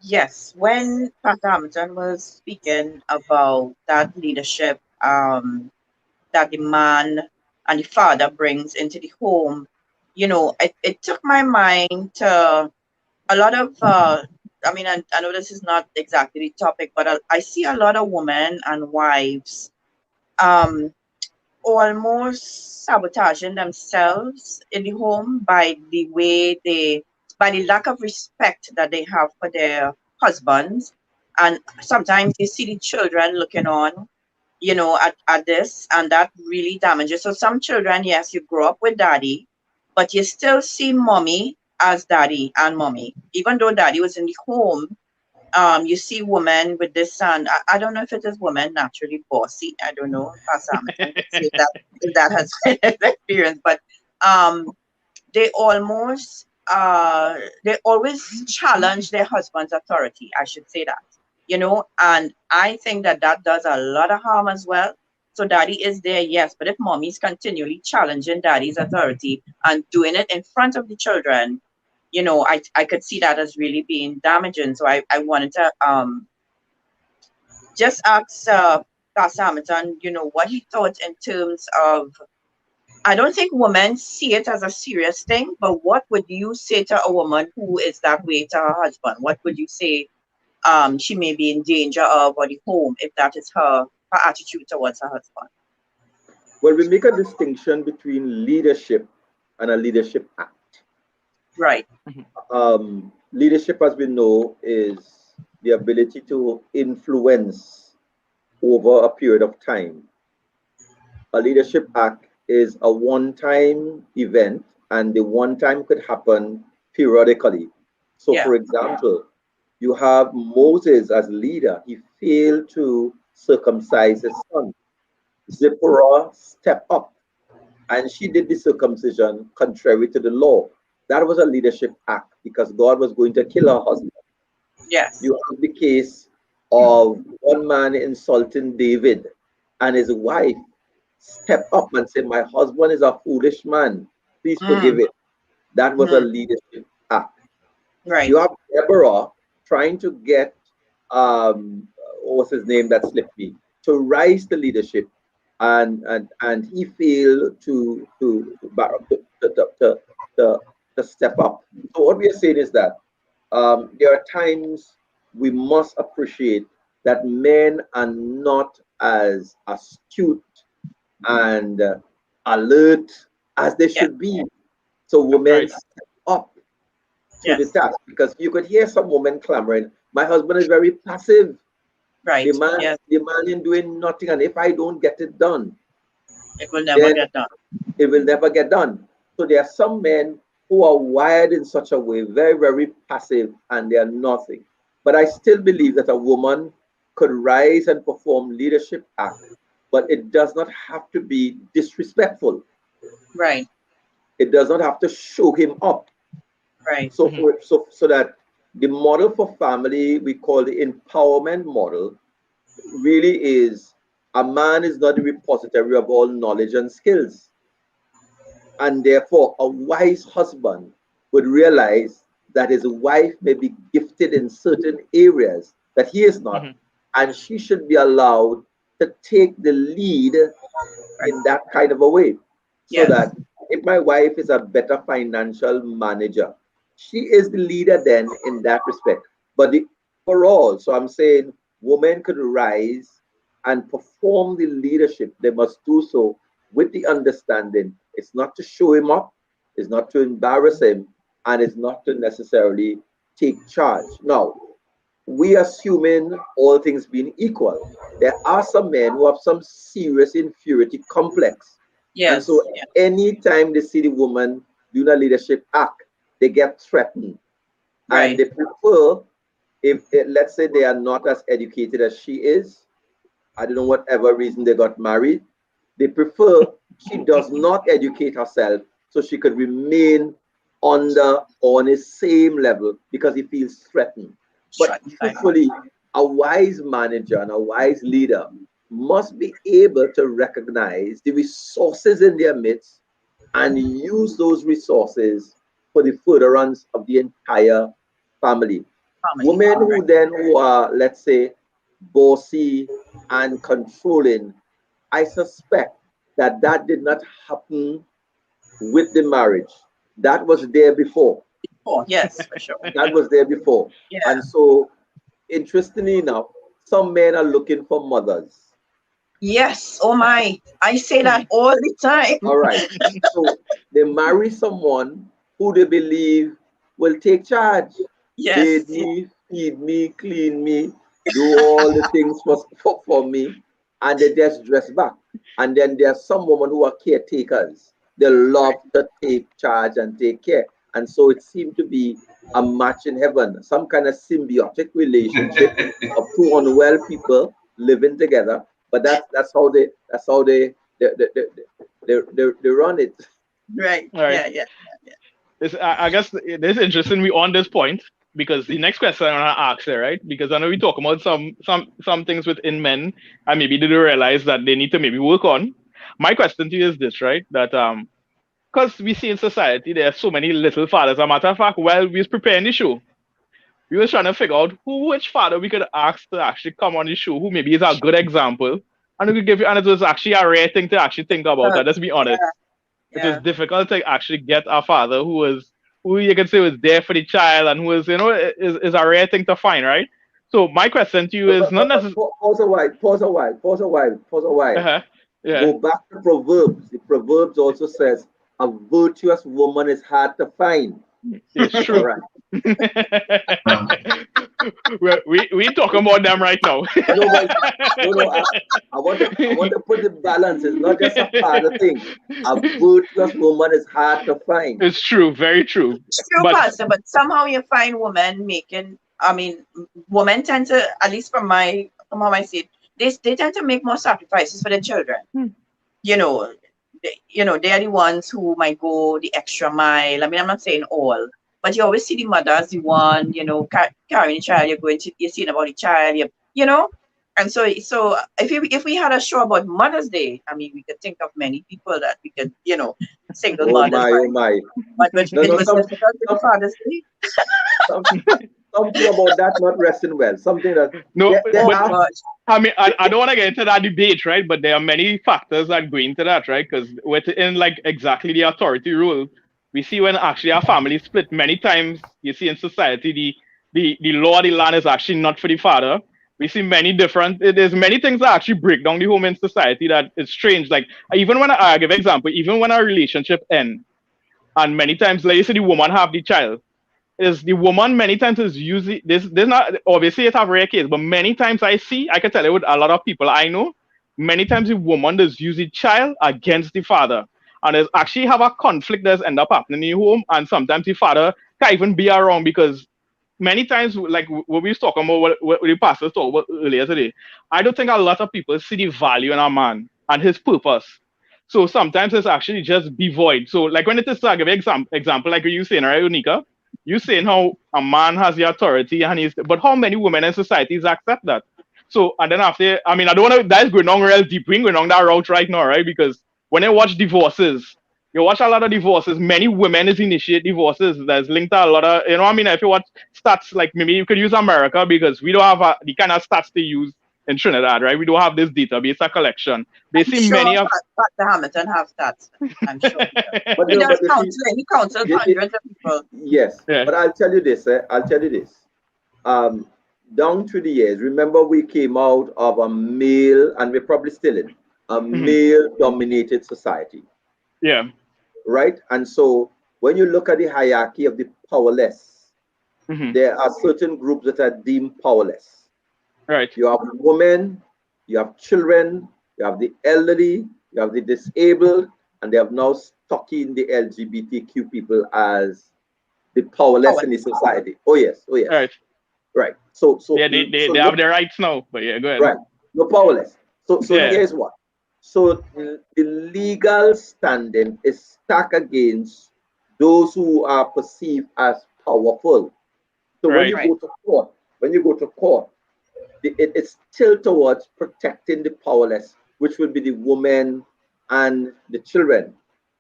Yes, when Pastor Hamilton was speaking about that leadership that the man and the father brings into the home, you know, it took my mind to a lot of, I know this is not exactly the topic, but I see a lot of women and wives almost sabotaging themselves in the home by the lack of respect that they have for their husbands. And sometimes you see the children looking on, you know, at this, and that really damages. So some children, yes, you grow up with daddy, but you still see mommy as daddy and mommy. Even though daddy was in the home, you see women with this son. I don't know if it is women naturally bossy. I don't know. If that has been an experience, but they always challenge their husband's authority. I should say that, you know, and I think that does a lot of harm as well. So daddy is there, yes, but if mommy's continually challenging daddy's authority and doing it in front of the children, you know, I could see that as really being damaging. So I wanted to just ask Pastor Hamilton, you know, what he thought in terms of, I don't think women see it as a serious thing, but what would you say to a woman who is that way to her husband? What would you say she may be in danger of or the home if that is her attitude towards her husband?
Well, we make a distinction between leadership and a leadership act.
Right.
Leadership, as we know, is the ability to influence over a period of time. A leadership act is a one-time event, and the one time could happen periodically. So, yeah. For example, you have Moses as leader. He failed to circumcise his son. Zipporah stepped up, and she did the circumcision contrary to the law. That was a leadership act because God was going to kill her husband.
Yes.
You have the case of one man insulting David, and his wife stepped up and said, "My husband is a foolish man. Please forgive it." That was a leadership act.
Right.
You have Deborah trying to get what's his name that slipped me, to rise to leadership, and he failed to step up. So what we are saying is that there are times we must appreciate that men are not as astute and alert as they should be. So women step up to the task, because you could hear some women clamoring, "My husband is very passive.
Right.
The man is doing nothing, and if I don't get it done,
it will never get done.
It will never get done." So there are some men who are wired in such a way, very, very passive, and they are nothing. But I still believe that a woman could rise and perform leadership act, but it does not have to be disrespectful.
Right.
It does not have to show him up.
Right.
So, so that the model for family we call the empowerment model really is a man is not the repository of all knowledge and skills. And therefore, a wise husband would realize that his wife may be gifted in certain areas that he is not, and she should be allowed to take the lead in that kind of a way. So
Yes.
that if my wife is a better financial manager, she is the leader then in that respect. But the overall, so I'm saying women could rise and perform the leadership. They must do so with the understanding it's not to show him up, it's not to embarrass him, and it's not to necessarily take charge. Now, we assuming all things being equal, there are some men who have some serious inferiority complex. And
Yes.
so
Yeah.
anytime they see the woman doing a leadership act, they get threatened. And
Right.
they prefer, if let's say they are not as educated as she is, I don't know whatever reason they got married, they prefer she does not educate herself so she could remain under or on the same level because he feels threatened. But
Shut time.
truthfully, a wise manager and a wise leader must be able to recognize the resources in their midst and use those resources for the furtherance of the entire family.
Family.
Women
Right.
who are, let's say, bossy and controlling, I suspect that that did not happen with the marriage. That was there before.
Oh, yes, for sure.
That was there before.
Yeah.
And so, interestingly enough, some men are looking for mothers.
Yes. Oh my. I say that all the time.
All right. So they marry someone who they believe will take charge.
Yes.
Bathe me, feed me, clean me, do all the things for me, and they just dress back. And then there's some women who are caretakers. They love to take charge and take care. And so it seemed to be a match in heaven, some kind of symbiotic relationship of two unwell people living together. But that's how they run it.
Right.
All right.
Yeah. Yeah.
I guess this is interesting. We on this point because the next question I want to ask there, right? Because I know we talk about some things within men, and maybe they don't realize that they need to maybe work on. My question to you is this, right? That because we see in society there are so many little fathers. As a matter of fact, while we was preparing the show, we was trying to figure out which father we could ask to actually come on the show, who maybe is a good example, and we could give you. And it was actually a rare thing to actually think about. That. Let's be honest. It was
Yeah.
difficult to actually get a father who you can say was there for the child and who was is a rare thing to find, right? So my question to you is not necessarily.
Pause a while, pause a while, pause a while, pause a while.
Yeah,
Go back to Proverbs. The Proverbs also says a virtuous woman is hard to find.
it's
All
true.
right.
we talking about them right now.
No, but no, I want to put the balance. It's not just a father thing. A virtuous woman is hard to find.
It's true, very true.
It's true,
But
Pastor, but somehow you find women making, I mean, women tend to, at least from how I see it, they tend to make more sacrifices for their children. You know, they're the ones who might go the extra mile. I mean, I'm not saying all, but you always see the mother as the one, carrying the child, you're seeing about the child, and so if we had a show about Mother's Day, I mean, we could think of many people that we could, single
Oh
mothers,
my, oh my.
but
No,
it
no,
was difficult with Father's Day.
something about that not resting well. Something that
no,
there
but
are
Gosh.
I mean, I don't want to get into that debate, right? But there are many factors that go into that, right? Because within like exactly the authority rule, we see when actually our family split many times. You see in society, the law of the land is actually not for the father. We see many different. There's many things that actually break down the home in society that is strange. Like even when I give example, even when a relationship ends, and many times, like you say, the woman have the child is the woman many times is usually this not obviously it's a rare case, but many times I can tell you with a lot of people I know, many times the woman is using child against the father. and there's actually have a conflict that's end up happening in your home, and sometimes the father can't even be around because many times, like what we was talking about, what the pastors talked about earlier today, I don't think a lot of people see the value in a man and his purpose. So sometimes it's actually just devoid. So like when it is, I'll give you example, like you saying, right, Unika? You saying how a man has the authority and he's, but how many women in societies accept that? So, and then after, I mean, I don't want to, that's going on real deep, we're going on that route right now, right? Because when I watch divorces, you watch a lot of divorces, many women is initiate divorces. That's linked to a lot of, you know what I mean? If you watch stats, like maybe you could use America because we don't have the kind of stats they use in Trinidad, right? We don't have this database, a collection. They
I'm
see
sure
many of.
Dr. Hamilton have stats. I'm sure.
But
He
no,
does
but you see,
counseling. He counsels hundreds of people.
yes.
Yeah.
But I'll tell you this. I'll tell you this. Down through the years, remember we came out of a male, and we're probably still in a male-dominated society,
Yeah.
right? And so when you look at the hierarchy of the powerless, there are certain groups that are deemed powerless.
Right.
You have women, you have children, you have the elderly, you have the disabled, and they have now stuck in the LGBTQ people as the powerless in the society. Oh yes, oh yes.
Right.
Right. So
Yeah, they have their rights now. But yeah, go ahead.
right. You're powerless. So
Yeah.
here's what. So the legal standing is stacked against those who are perceived as powerful. So when
Right.
you go to court, it's tilted towards protecting the powerless, which will be the women and the children.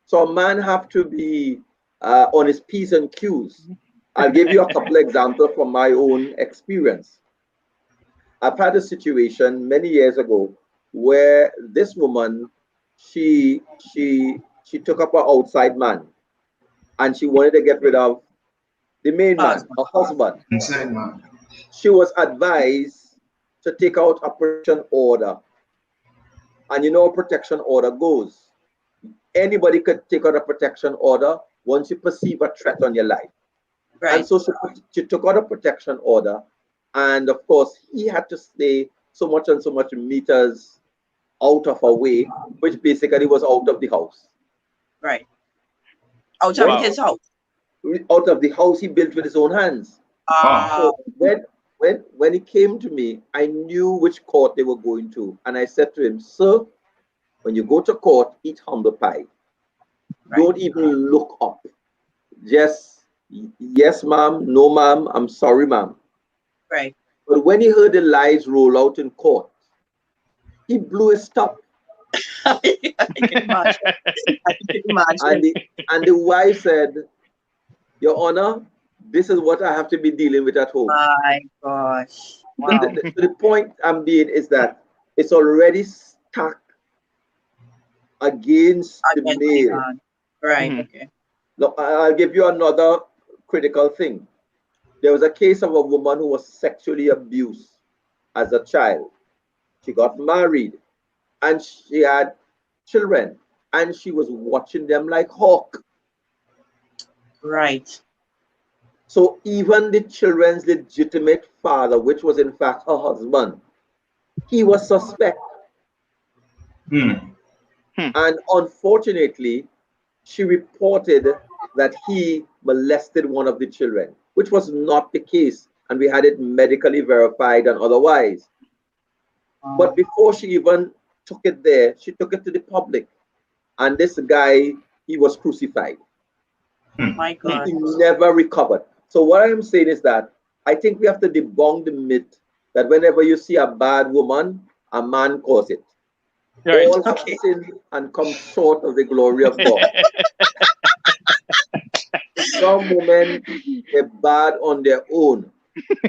So a man have to be on his P's and Q's. I'll give you a couple of examples from my own experience. I've had a situation many years ago where this woman, she took up an outside man, and she wanted to get rid of the main man, her husband.
Inside man.
She was advised to take out a protection order. And you know how protection order goes. Anybody could take out a protection order once you perceive a threat on your life.
Right.
And so she took out a protection order. And of course, he had to stay so much and so much meters out of her way, which basically was out of the house.
Right. Out of his house.
Out of the house he built with his own hands. So when he came to me, I knew which court they were going to. And I said to him, sir, when you go to court, eat humble pie. Right. Don't even look up. Just, yes, ma'am, no, ma'am, I'm sorry, ma'am.
Right.
But when he heard the lies roll out in court, he blew his top.
I can imagine.
And the wife said, Your Honor, this is what I have to be dealing with at home.
My gosh. Wow.
The point I'm being is that it's already stuck against the male.
Right, okay.
Look, I'll give you another critical thing. There was a case of a woman who was sexually abused as a child. She got married and she had children and she was watching them like hawk.
Right.
So even the children's legitimate father, which was in fact her husband, he was suspect. And unfortunately, she reported that he molested one of the children, which was not the case. And we had it medically verified and otherwise. But before she even took it there, she took it to the public. And this guy, he was crucified.
My God.
He never recovered. So what I'm saying is that I think we have to debunk the myth that whenever you see a bad woman, a man caused it.
Right.
All have sinned and come short of the glory of God. Some women are bad on their own.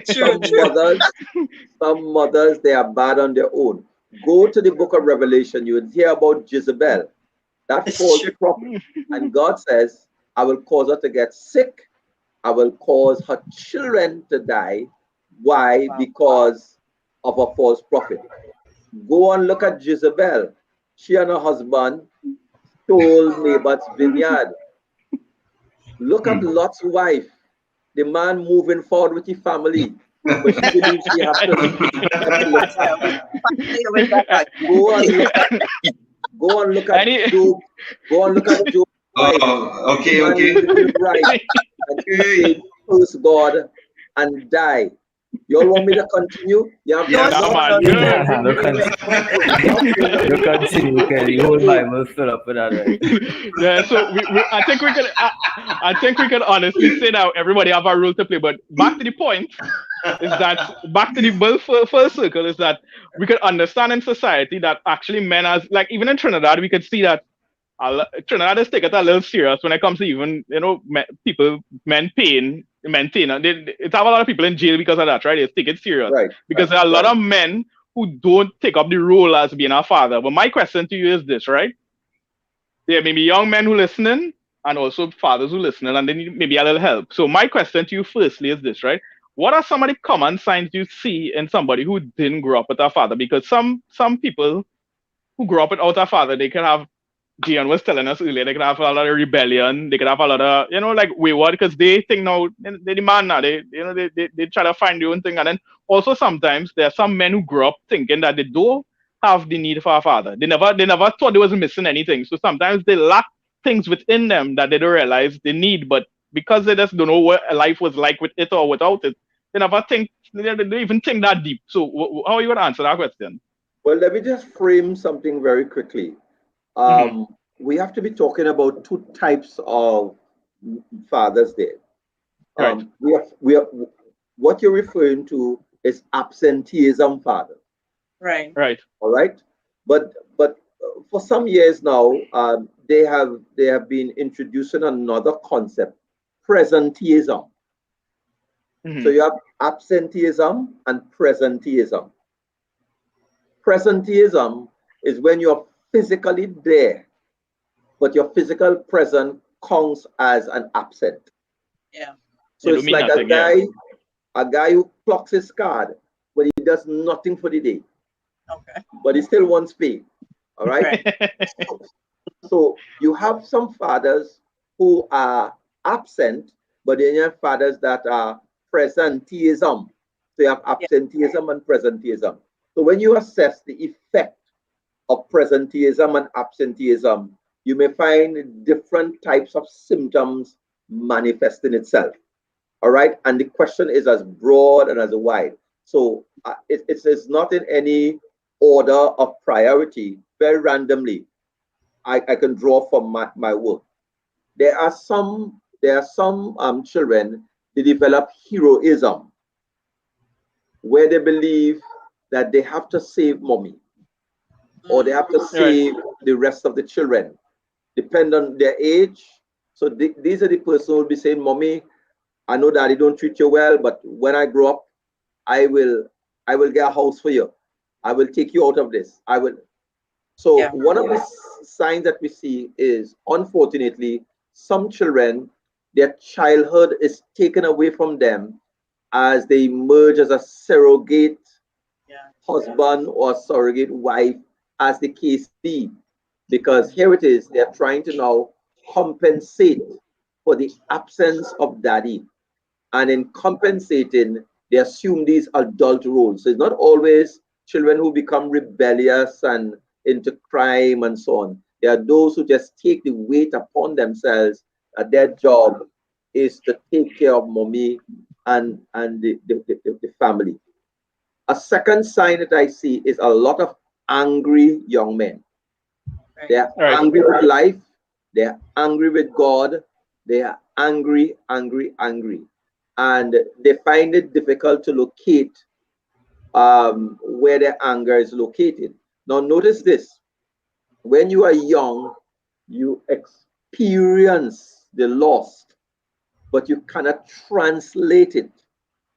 Some mothers, they are bad on their own. Go to the book of Revelation, you will hear about Jezebel, that false prophet. And God says, I will cause her to get sick. I will cause her children to die. Why? Because of a false prophet. Go and look at Jezebel. She and her husband stole Naboth's vineyard. Look at Lot's wife. The man moving forward with the family. But she believes she has to Go and look at
Any-
Job. Go and look at Job.
Oh, okay,
Man
okay.
living right and saying, curse God and die. You all want me to continue? You have
Yes.
Nah,
not
man,
finished.
good.
Look at
Not finished.
you continue, Kelly. The whole Bible fill up with that, right?
Yeah, so I think we can I think we can honestly say now everybody have a role to play. But back to the point is that back to the first circle is that we could understand in society that actually men as like even in Trinidad we could see that Trinidad is taken a little serious when it comes to even people men paying maintain and it's have a lot of people in jail because of that, right? They take it serious
Right.
because there are a lot of men who don't take up the role as being a father. But my question to you is this, right? There may be young men who listening and also fathers who listening and they need maybe a little help. So my question to you firstly is this, right? What are some of the common signs you see in somebody who didn't grow up with a father? Because some people who grew up without a father, they can have Gian was telling us earlier, they can have a lot of rebellion, they can have a lot of, like wayward because they think now they demand now. They try to find their own thing. And then also sometimes there are some men who grow up thinking that they don't have the need for a father. They never thought they was missing anything. So sometimes they lack things within them that they don't realize they need, but because they just don't know what life was like with it or without it, they never think they don't even think that deep. So how are you gonna answer that question?
Well, let me just frame something very quickly.
Hmm.
We have to be talking about two types of fathers there.
Right.
We have what you're referring to is absenteeism father.
Right.
Right.
All right, but for some years now, they have been introducing another concept, presenteeism. So
Hmm.
you have absenteeism and presenteeism. Presenteeism is when you're physically there, but your physical presence counts as an absent.
Yeah.
They
So
don't
it's
mean
like
nothing, yeah.
a guy who clocks his card, but he does nothing for the day,
Okay.
but he still wants pay. All right.
Right.
So, so you have some fathers who are absent, but then you have fathers that are presenteeism. So you have
Yeah.
absenteeism and presenteeism. So when you assess the effect of presenteeism and absenteeism, you may find different types of symptoms manifesting itself. All right. And the question is as broad and as wide. So it's not in any order of priority, very randomly. I can draw from my work. There are some children, they develop heroism where they believe that they have to save mommy or they have to
Right.
save the rest of the children, depend on their age. So these are the person who will be saying, mommy, I know daddy don't treat you well, but when I grow up, I will I will get a house for you. I will take you out of this. I will. So
Yeah.
one of the signs that we see is, unfortunately, some children, their childhood is taken away from them as they emerge as a surrogate
Yeah.
husband or surrogate wife, as the case be. Because here it is, they're trying to now compensate for the absence of daddy. And in compensating, they assume these adult roles. So it's not always children who become rebellious and into crime and so on. There are those who just take the weight upon themselves that their job is to take care of mommy and the family. A second sign that I see is a lot of angry young men.
Right.
They are
Right.
angry with life, they are angry with God, they are angry, angry, angry. And they find it difficult to locate where their anger is located. Now, notice this, when you are young, you experience the loss, but you cannot translate it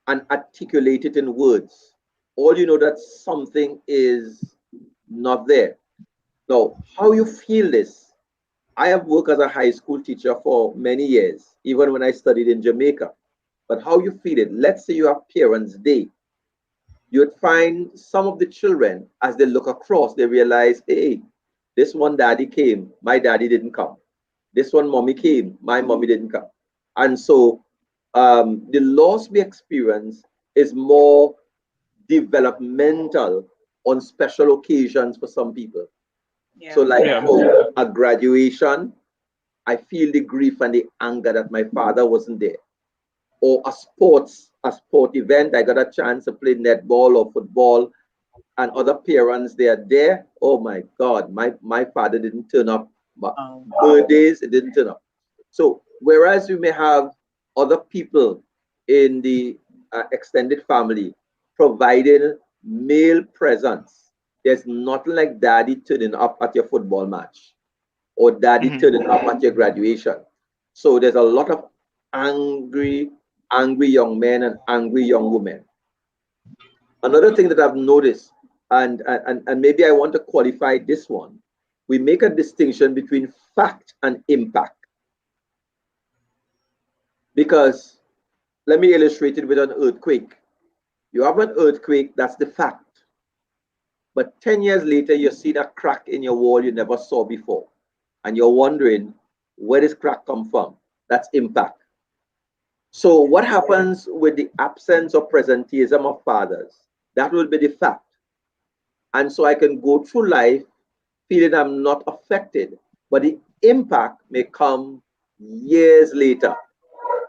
and articulate it in words. All you know that something is not there. Now, how you feel this? I have worked as a high school teacher for many years, even when I studied in Jamaica. But how you feel it? Let's say you have Parents' Day. You'd find some of the children, as they look across, they realize, hey, this one daddy came, my daddy didn't come. This one mommy came, my mommy didn't come. And so the loss we experience is more developmental on special occasions for some people. So,
Yeah.
like
Yeah.
for a graduation, I feel the grief and the anger that my father wasn't there. Or a sport event, I got a chance to play netball or football, and other parents they are there. Oh my God, my father didn't turn up. But
Oh.
birthdays, it didn't turn up. So whereas you may have other people in the extended family providing male presence, there's nothing like daddy turning up at your football match or daddy
Hmm.
turning up at your graduation. So there's a lot of angry, angry young men and angry young women. Another thing that I've noticed, and maybe I want to qualify this one, we make a distinction between fact and impact. Because let me illustrate it with an earthquake. You have an earthquake, that's the fact. But 10 years later, you've seen a crack in your wall you never saw before. And you're wondering, where does crack come from? That's impact. So, what happens with the absence or presenteeism of fathers? That will be the fact. And so I can go through life feeling I'm not affected, but the impact may come years later.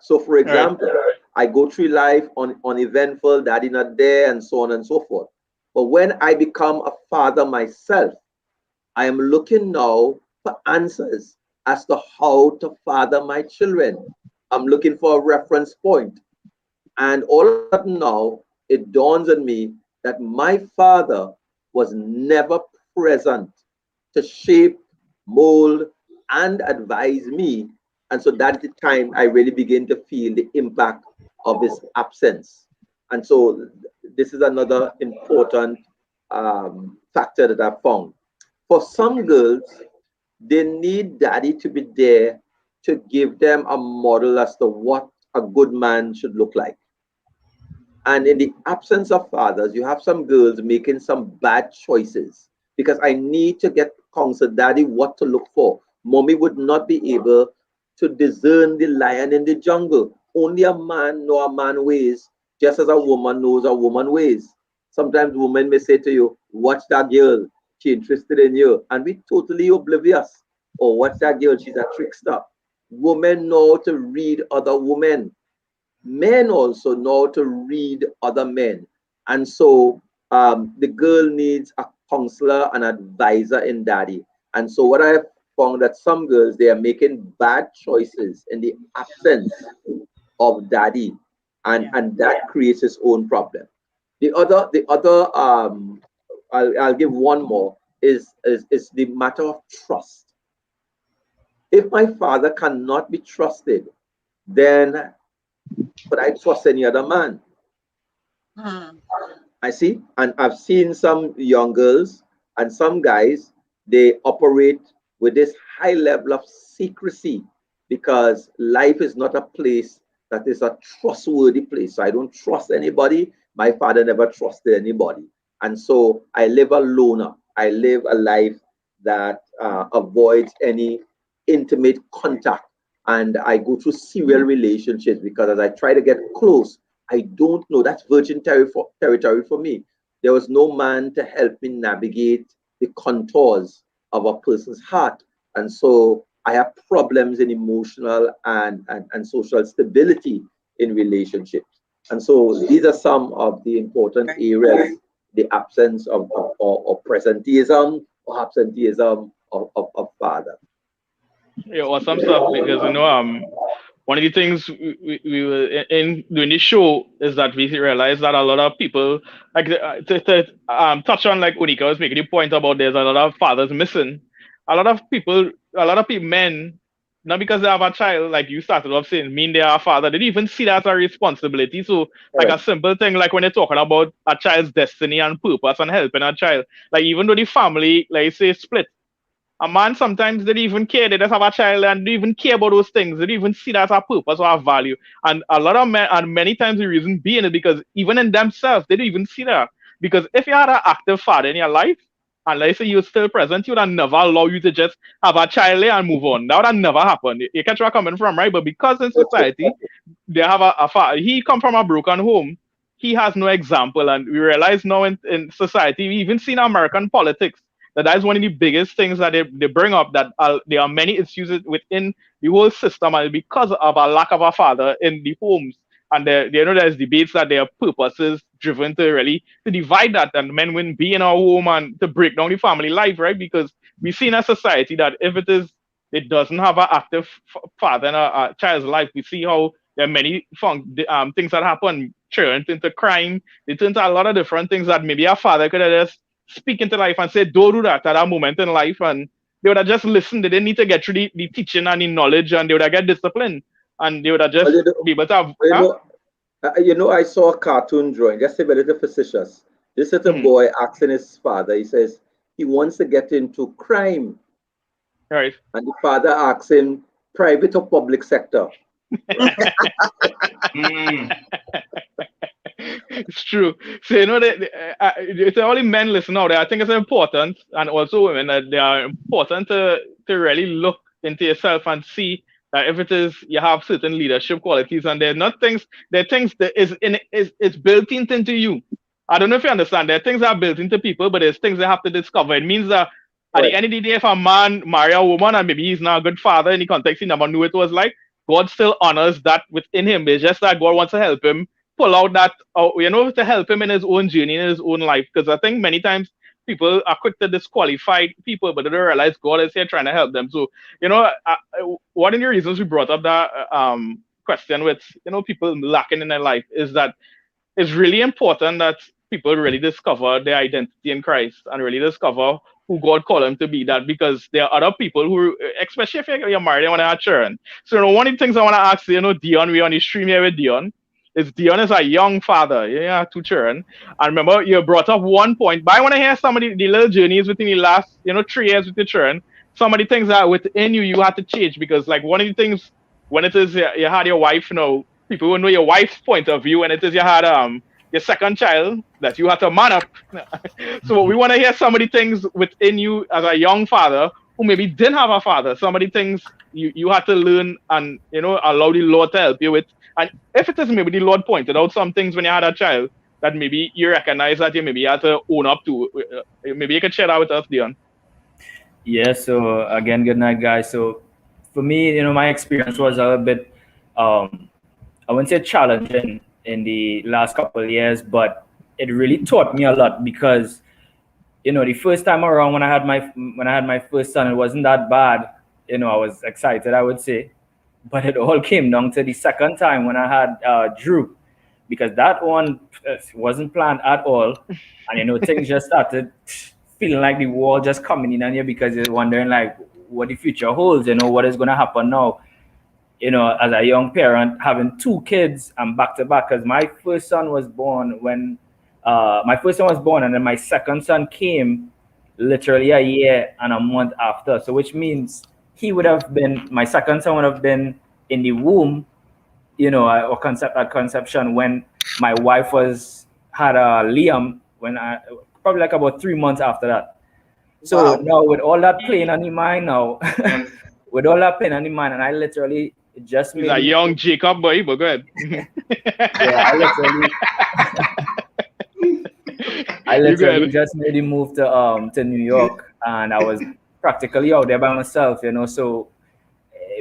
So, for
Right.
example, I go through life on uneventful, daddy not there, and so on and so forth. But when I become a father myself, I am looking now for answers as to how to father my children. I'm looking for a reference point. And all of a sudden now, it dawns on me that my father was never present to shape, mold, and advise me. And so that's the time I really begin to feel the impact of his absence. And so this is another important factor that I found. For some girls, they need daddy to be there to give them a model as to what a good man should look like. And in the absence of fathers, you have some girls making some bad choices because I need to get counsel, daddy, what to look for. Mommy would not be able to discern the lion in the jungle. Only a man know a man ways, just as a woman knows a woman ways. Sometimes women may say to you, watch that girl, she interested in you. And we totally oblivious. Or watch that girl, she's a trickster. Women know to read other women. Men also know to read other men. And so the girl needs a counselor, an advisor in daddy. And so what I have found that some girls, they are making bad choices in the absence of daddy.
Yeah.
And that creates its own problem. The other, I'll give one more, is the matter of trust. If my father cannot be trusted, then could I trust any other man?
Hmm.
I see, and I've seen some young girls and some guys, they operate with this high level of secrecy because life is not a place that is a trustworthy place. So I don't trust anybody. My father never trusted anybody. And so I live a loner. I live a life that avoids any intimate contact. And I go through serial relationships because as I try to get close, I don't know. That's territory for me. There was no man to help me navigate the contours of a person's heart. And so I have problems in emotional and social stability in relationships. And so these are some of the important
Right.
areas, the absence of presenteeism or absenteeism of father.
Yeah, awesome stuff because one of the things we were in doing this show is that we realized that a lot of people like to touch on like Unika was making the point about there's a lot of fathers missing. A lot of people, men, not because they have a child, like you started off saying, mean they are a father. They don't even see that as a responsibility. So like a
Correct.
simple thing like when they're talking about a child's destiny and purpose and helping a child, like even though the family, like say, split. A man sometimes they don't even care. They just have a child and don't even care about those things. They don't even see that as a purpose or a value. And a lot of men, and many times the reason being is because even in themselves, they don't even see that. Because if you had an active father in your life, and let's say you're still present, you would never allow you to just have a child there and move on. That would have never happened. You catch where I'm coming from, right? But because in society, they have a father, he come from a broken home. He has no example. And we realize now in society, we even see in American politics, that is one of the biggest things that they bring up, that there are many issues within the whole system, and because of a lack of a father in the homes. And there's debates that their purpose is driven to really to divide that, and men wouldn't be in our home and to break down the family life, right? Because we see in a society that if it doesn't have an active father in a child's life, we see how there are many things that happen, turn into crime, they turn to a lot of different things that maybe a father could have just speak into life and say, don't do that at that moment in life. And they would have just listened. They didn't need to get through the teaching and the knowledge, and they would have get discipline. And they would have just be able to have.
I saw a cartoon drawing, just a little facetious. This little boy asking his father, he says he wants to get into crime.
Right.
And the father asks him, private or public sector?
It's true. So it's only men listen out there. I think it's important, and also women, that they are important to really look into yourself and see that if it is you have certain leadership qualities, and they're things that is built into you. I don't know if you understand. There are things that are built into people, but there's things they have to discover. It means that at the end of the day, if a man marry a woman and maybe he's not a good father in the context, he never knew it was like, God still honors that within him. It's just that God wants to help him pull out that, to help him in his own journey, in his own life. Because I think many times people are quick to disqualify people, but they don't realize God is here trying to help them. So, one of the reasons we brought up that question with, people lacking in their life is that it's really important that people really discover their identity in Christ and really discover who God called them to be. That because there are other people who, especially if you're married and want to have children. So, one of the things I want to ask, Dion, we're on the stream here with Dion. Dion is a young father. Yeah, 2 children. And remember, you brought up one point, but I want to hear some of the little journeys within the last, 3 years with the children. Some of the things that within you had to change, because like one of the things when it is you had your wife, people will know your wife's point of view, and it is you had your second child that you had to man up. So we want to hear some of the things within you as a young father who maybe didn't have a father. Some of the things you had to learn and allow the Lord to help you with. And if it is maybe the Lord pointed out some things when you had a child that maybe you recognize that you maybe had to own up to, maybe you could share that with us, Dion.
Yeah. So again, good night, guys. So for me, my experience was a little bit, I wouldn't say challenging in the last couple of years, but it really taught me a lot because, the first time around when I had my first son, it wasn't that bad. I was excited, I would say, but it all came down to the second time when I had Drew, because that one wasn't planned at all, and things just started feeling like the wall just coming in on you because you're wondering like what the future holds, what is going to happen now. As a young parent, having 2 kids and back to back, because my first son was born and then my second son came literally a year and a month after. So which means my second son would have been in the womb, or conception when my wife had Liam probably like about 3 months after that. So now with all that playing on the mind now, with all that playing on the mind, and I literally just
made a young Jacob boy, but go ahead.
I literally just made the move to New York, and I was practically out there by myself, so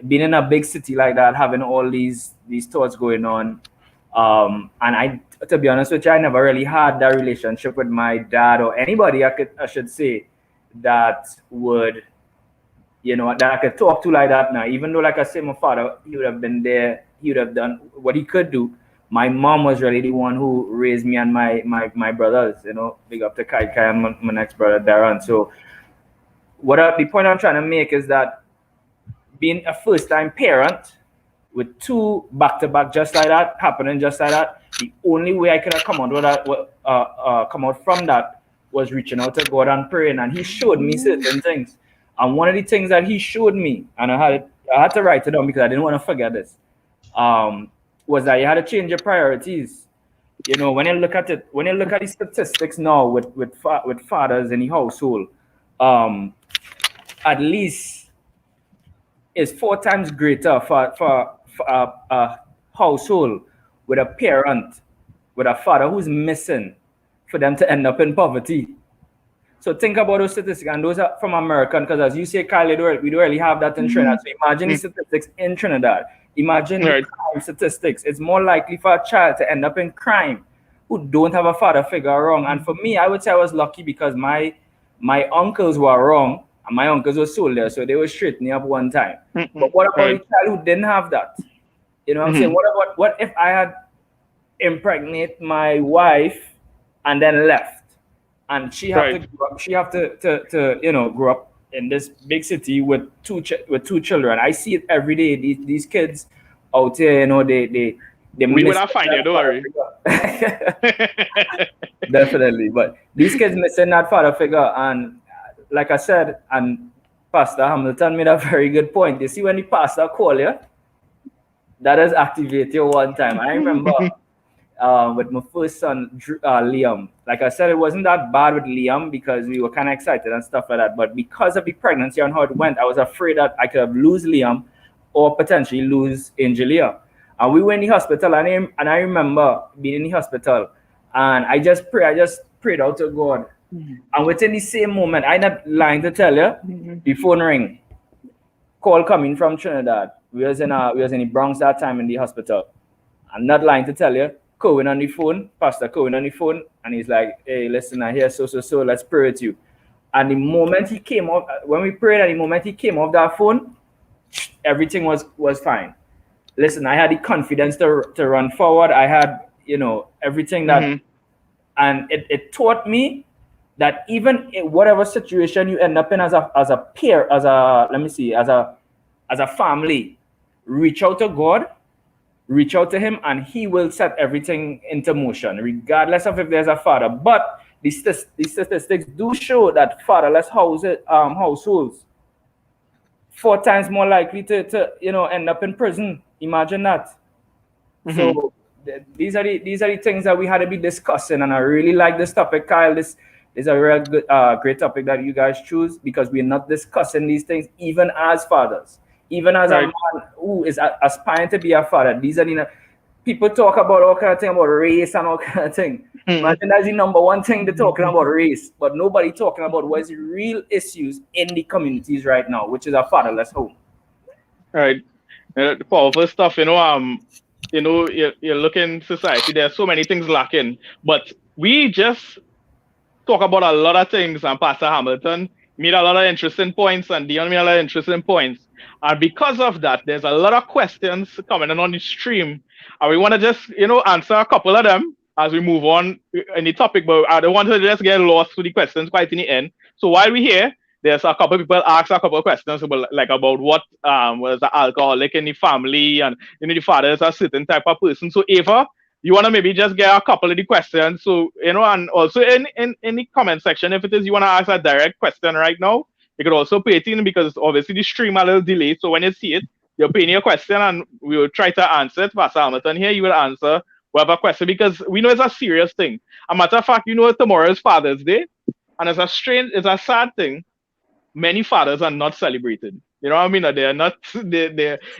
being in a big city like that, having all these thoughts going on, and I, to be honest with you, I never really had that relationship with my dad or anybody I should say that would that I could talk to like that now. Even though, like I said, my father, he would have been there, he would have done what he could do. My mom was really the one who raised me and my brothers, big up to Kai and my next brother Darren. So the point I'm trying to make is that being a first-time parent with 2 back-to-back just like that, happening just like that, the only way I could have come out from that was reaching out to God and praying, and he showed me certain things. And one of the things that he showed me, and I had to write it down because I didn't want to forget this, was that you had to change your priorities. When you look at the statistics now with fathers in the household, at least it's 4 times greater for a household with a parent, with a father who's missing, for them to end up in poverty. So think about those statistics, and those are from American, because as you say, Kyle, we don't really have that in Trinidad. So imagine the statistics in Trinidad. Imagine the crime statistics. It's more likely for a child to end up in crime who don't have a father figure wrong. And for me, I would say I was lucky because my uncles were wrong, and my uncles were soldiers, so they were straightening up one time. But what about the child who didn't have that? You know what I'm saying? What if I had impregnate my wife and then left? And she have to grow up, grow up in this big city with two children. I see it every day. These kids out here, they
we would have find it, don't worry.
Definitely, but these kids missing that father figure, and like I said, and Pastor Hamilton made a very good point. You see, when the pastor call you, that has activated you one time. I remember. With my first son, Liam. Like I said, it wasn't that bad with Liam because we were kind of excited and stuff like that. But because of the pregnancy and how it went, I was afraid that I could have lose Liam or potentially lose Angelia. And we were in the hospital, and I remember being in the hospital, and I just prayed out to God. And within the same moment, I not lying to tell you, the phone ring. Call coming from Trinidad. We was in the Bronx that time in the hospital. I'm not lying to tell you. Cohen on the phone, Pastor Cohen on the phone, and he's like, hey, listen, I hear so, let's pray with you. And the moment he came off, when we prayed, and the moment he came off that phone, everything was fine. Listen, I had the confidence to run forward. I had, everything that, and it taught me that even in whatever situation you end up in as a peer, as a family, reach out to God. Reach out to him, and he will set everything into motion, regardless of if there's a father. But the statistics do show that fatherless households 4 times more likely to end up in prison. Imagine that. So these are the things that we had to be discussing, and I really like this topic, Kyle. This is a real good, great topic that you guys choose, because we're not discussing these things even as fathers. Even as a man who is aspiring to be a father, these are people talk about all kind of thing about race and all kind of thing. Imagine that's the number one thing they're talking about, race, but nobody talking about what is the real issues in the communities right now, which is a fatherless home.
Right, powerful stuff. You look in society. There are so many things lacking, but we just talk about a lot of things, and Pastor Hamilton made a lot of interesting points, and Dion made a lot of interesting points. And because of that, there's a lot of questions coming in on the stream. And we want to just, answer a couple of them as we move on in the topic. But I don't want to just get lost with the questions quite in the end. So while we're here, there's a couple of people ask a couple of questions about what was the alcoholic in the family, and the father is a certain type of person. So Ava, you want to maybe just get a couple of the questions. So, and also in the comment section, if it is you want to ask a direct question right now, you could also pay it in, because obviously the stream a little delayed. So when you see it, you're paying your question, and we will try to answer it. Pastor Hamilton here, you will answer whatever question, because we know it's a serious thing. A matter of fact, tomorrow is Father's Day, and it's a sad thing. Many fathers are not celebrated. You know what I mean? They are not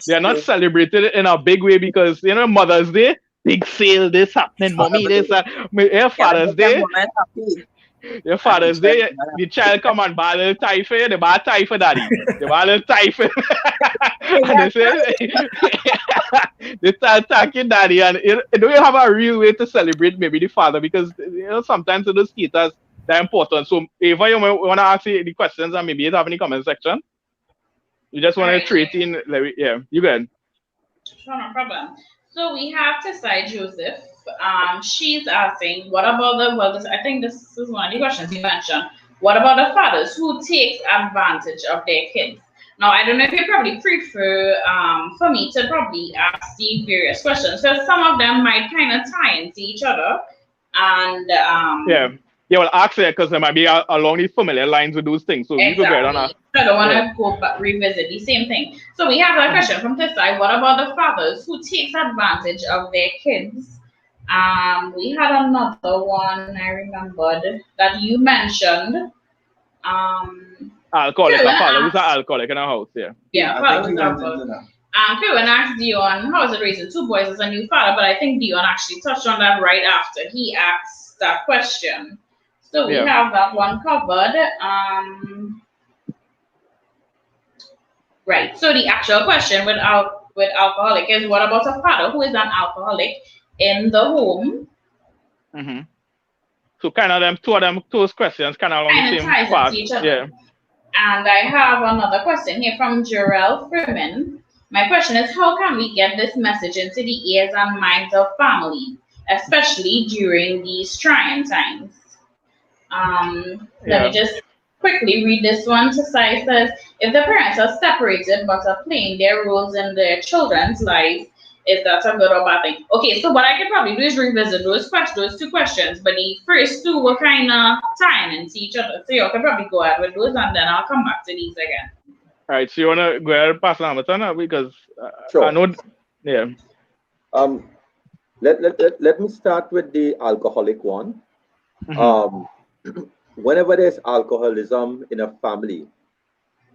not celebrated in a big way, because Mother's Day, big sale, this happening, mommy, this, Father's Day. Your Father's Day, the child come and buy a little tie for you, they buy a tie for daddy. They buy a little tie for and they say, they start attacking daddy. And don't you have a real way to celebrate maybe the father? Because sometimes those status they're important. So Ava, you want to ask the questions, and maybe you have any comment section? You just want to treat in, yeah, you go ahead.
Sure, no problem. So we have Tessai Joseph. She's asking, what about I think this is one of the questions you mentioned. What about the fathers who take advantage of their kids? Now, I don't know if you probably prefer for me to probably ask the various questions, because some of them might kind of tie into each other. And
yeah, well, ask it, because there might be along these familiar lines with those things. So
exactly.
You go ahead and ask.
I don't want to go back, revisit the same thing. So we have a question from Tessai. What about the fathers who takes advantage of their kids? We had another one I remembered that you mentioned.
Alcoholic, a father who's an alcoholic in a house, yeah.
Yeah, father who's alcoholic. Kevin asked Dion, how is it raising 2 boys as a new father? But I think Dion actually touched on that right after he asked that question. So we have that one covered. Right. So the actual question with alcoholic is, what about a father who is an alcoholic in the home?
So kind of those questions kind of on the
Kind of
same
ties
part.
into each other.
Yeah.
And I have another question here from Jarrell Freeman. My question is, how can we get this message into the ears and minds of family, especially during these trying times? Let me just quickly read this one. Society says, if the parents are separated but are playing their roles in their children's lives, is that a good or bad thing? Okay, so what I could probably do is revisit those two questions, but the first two were kind of tying into each other. So you can probably go ahead with those, and then I'll come back to these again.
All right, so you want to go ahead and pass on the baton because
Sure.
I know, yeah.
Let me start with the alcoholic one. Whenever there's alcoholism in a family,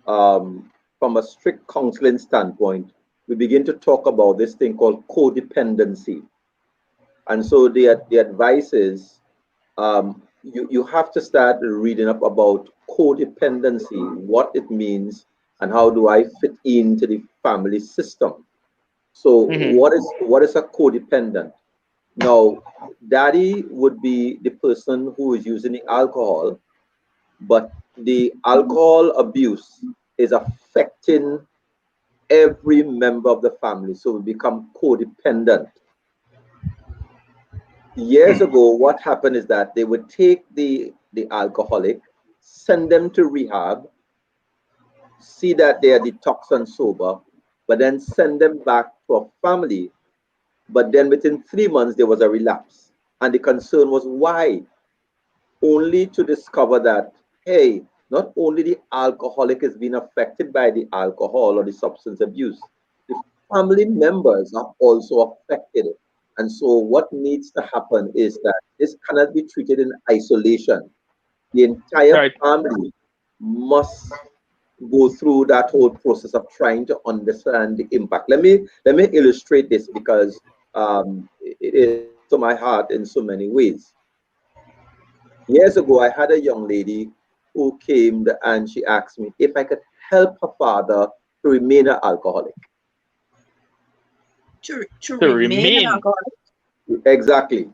from a strict counseling standpoint, we begin to talk about this thing called codependency. And so the advice is you have to start reading up about codependency, what it means, and how do I fit into the family system. So what is a codependent? Now, daddy would be the person who is using the alcohol, but the alcohol abuse is affecting every member of the family. So we become codependent. Years ago, what happened is that they would take the alcoholic, send them to rehab, see that they are detox and sober, but then send them back to a family. But then within 3 months, there was a relapse. And the concern was why? Only to discover that, hey, not only the alcoholic is being affected by the alcohol or the substance abuse, the family members are also affected. And so what needs to happen is that this cannot be treated in isolation. The entire family must go through that whole process of trying to understand the impact. Let me illustrate this because it is to my heart in so many ways. Years ago, I had a young lady who came and she asked me if I could help her father to remain an alcoholic.
To remain an alcoholic?
Exactly.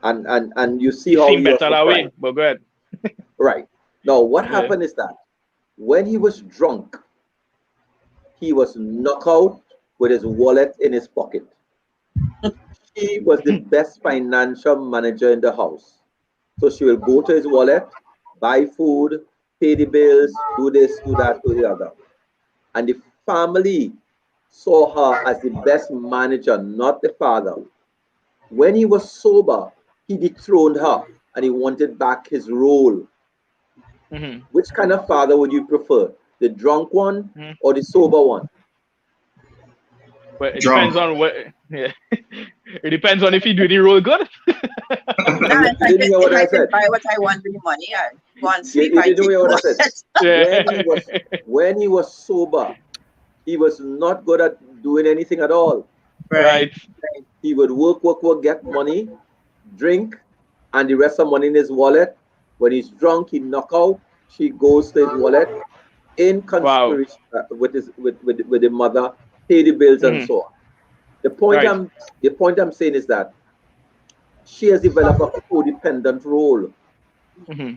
And you see
You
how
seem
he
better
was
that way, but go ahead.
Right. Now, what happened is that when he was drunk, he was knocked out with his wallet in his pocket. She was the best financial manager in the house. So she will go to his wallet, buy food, pay the bills, do this, do that, do the other. And the family saw her as the best manager, not the father. When he was sober, he dethroned her and he wanted back his role. Which kind of father would you prefer? The drunk one or the sober one?
But it depends on what. Yeah, it depends on if you do the role good.
If I can buy what I want with the money, I want sleep.
You didn't hear what I said. When he was sober, he was not good at doing anything at all.
Right.
He would work, get money, drink, and the rest of money in his wallet. When he's drunk, he knock out. She goes to his wallet in conspiracy with the mother, pay the bills and so on. The point I'm saying is that she has developed a codependent role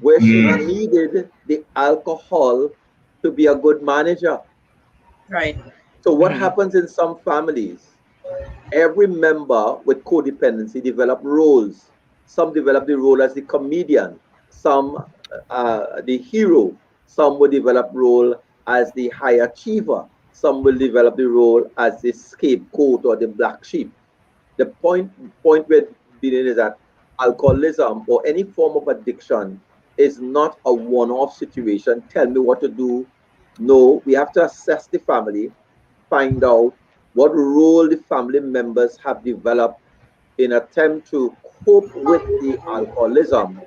where she needed the alcohol to be a good manager.
Right.
So what happens in some families? Every member with codependency develop roles. Some develop the role as the comedian, some the hero, some will develop role as the high achiever, some will develop the role as the scapegoat or the black sheep. The point we're dealing is that alcoholism or any form of addiction is not a one-off situation. Tell me what to do. No, we have to assess the family, find out what role the family members have developed in attempt to cope with the alcoholism.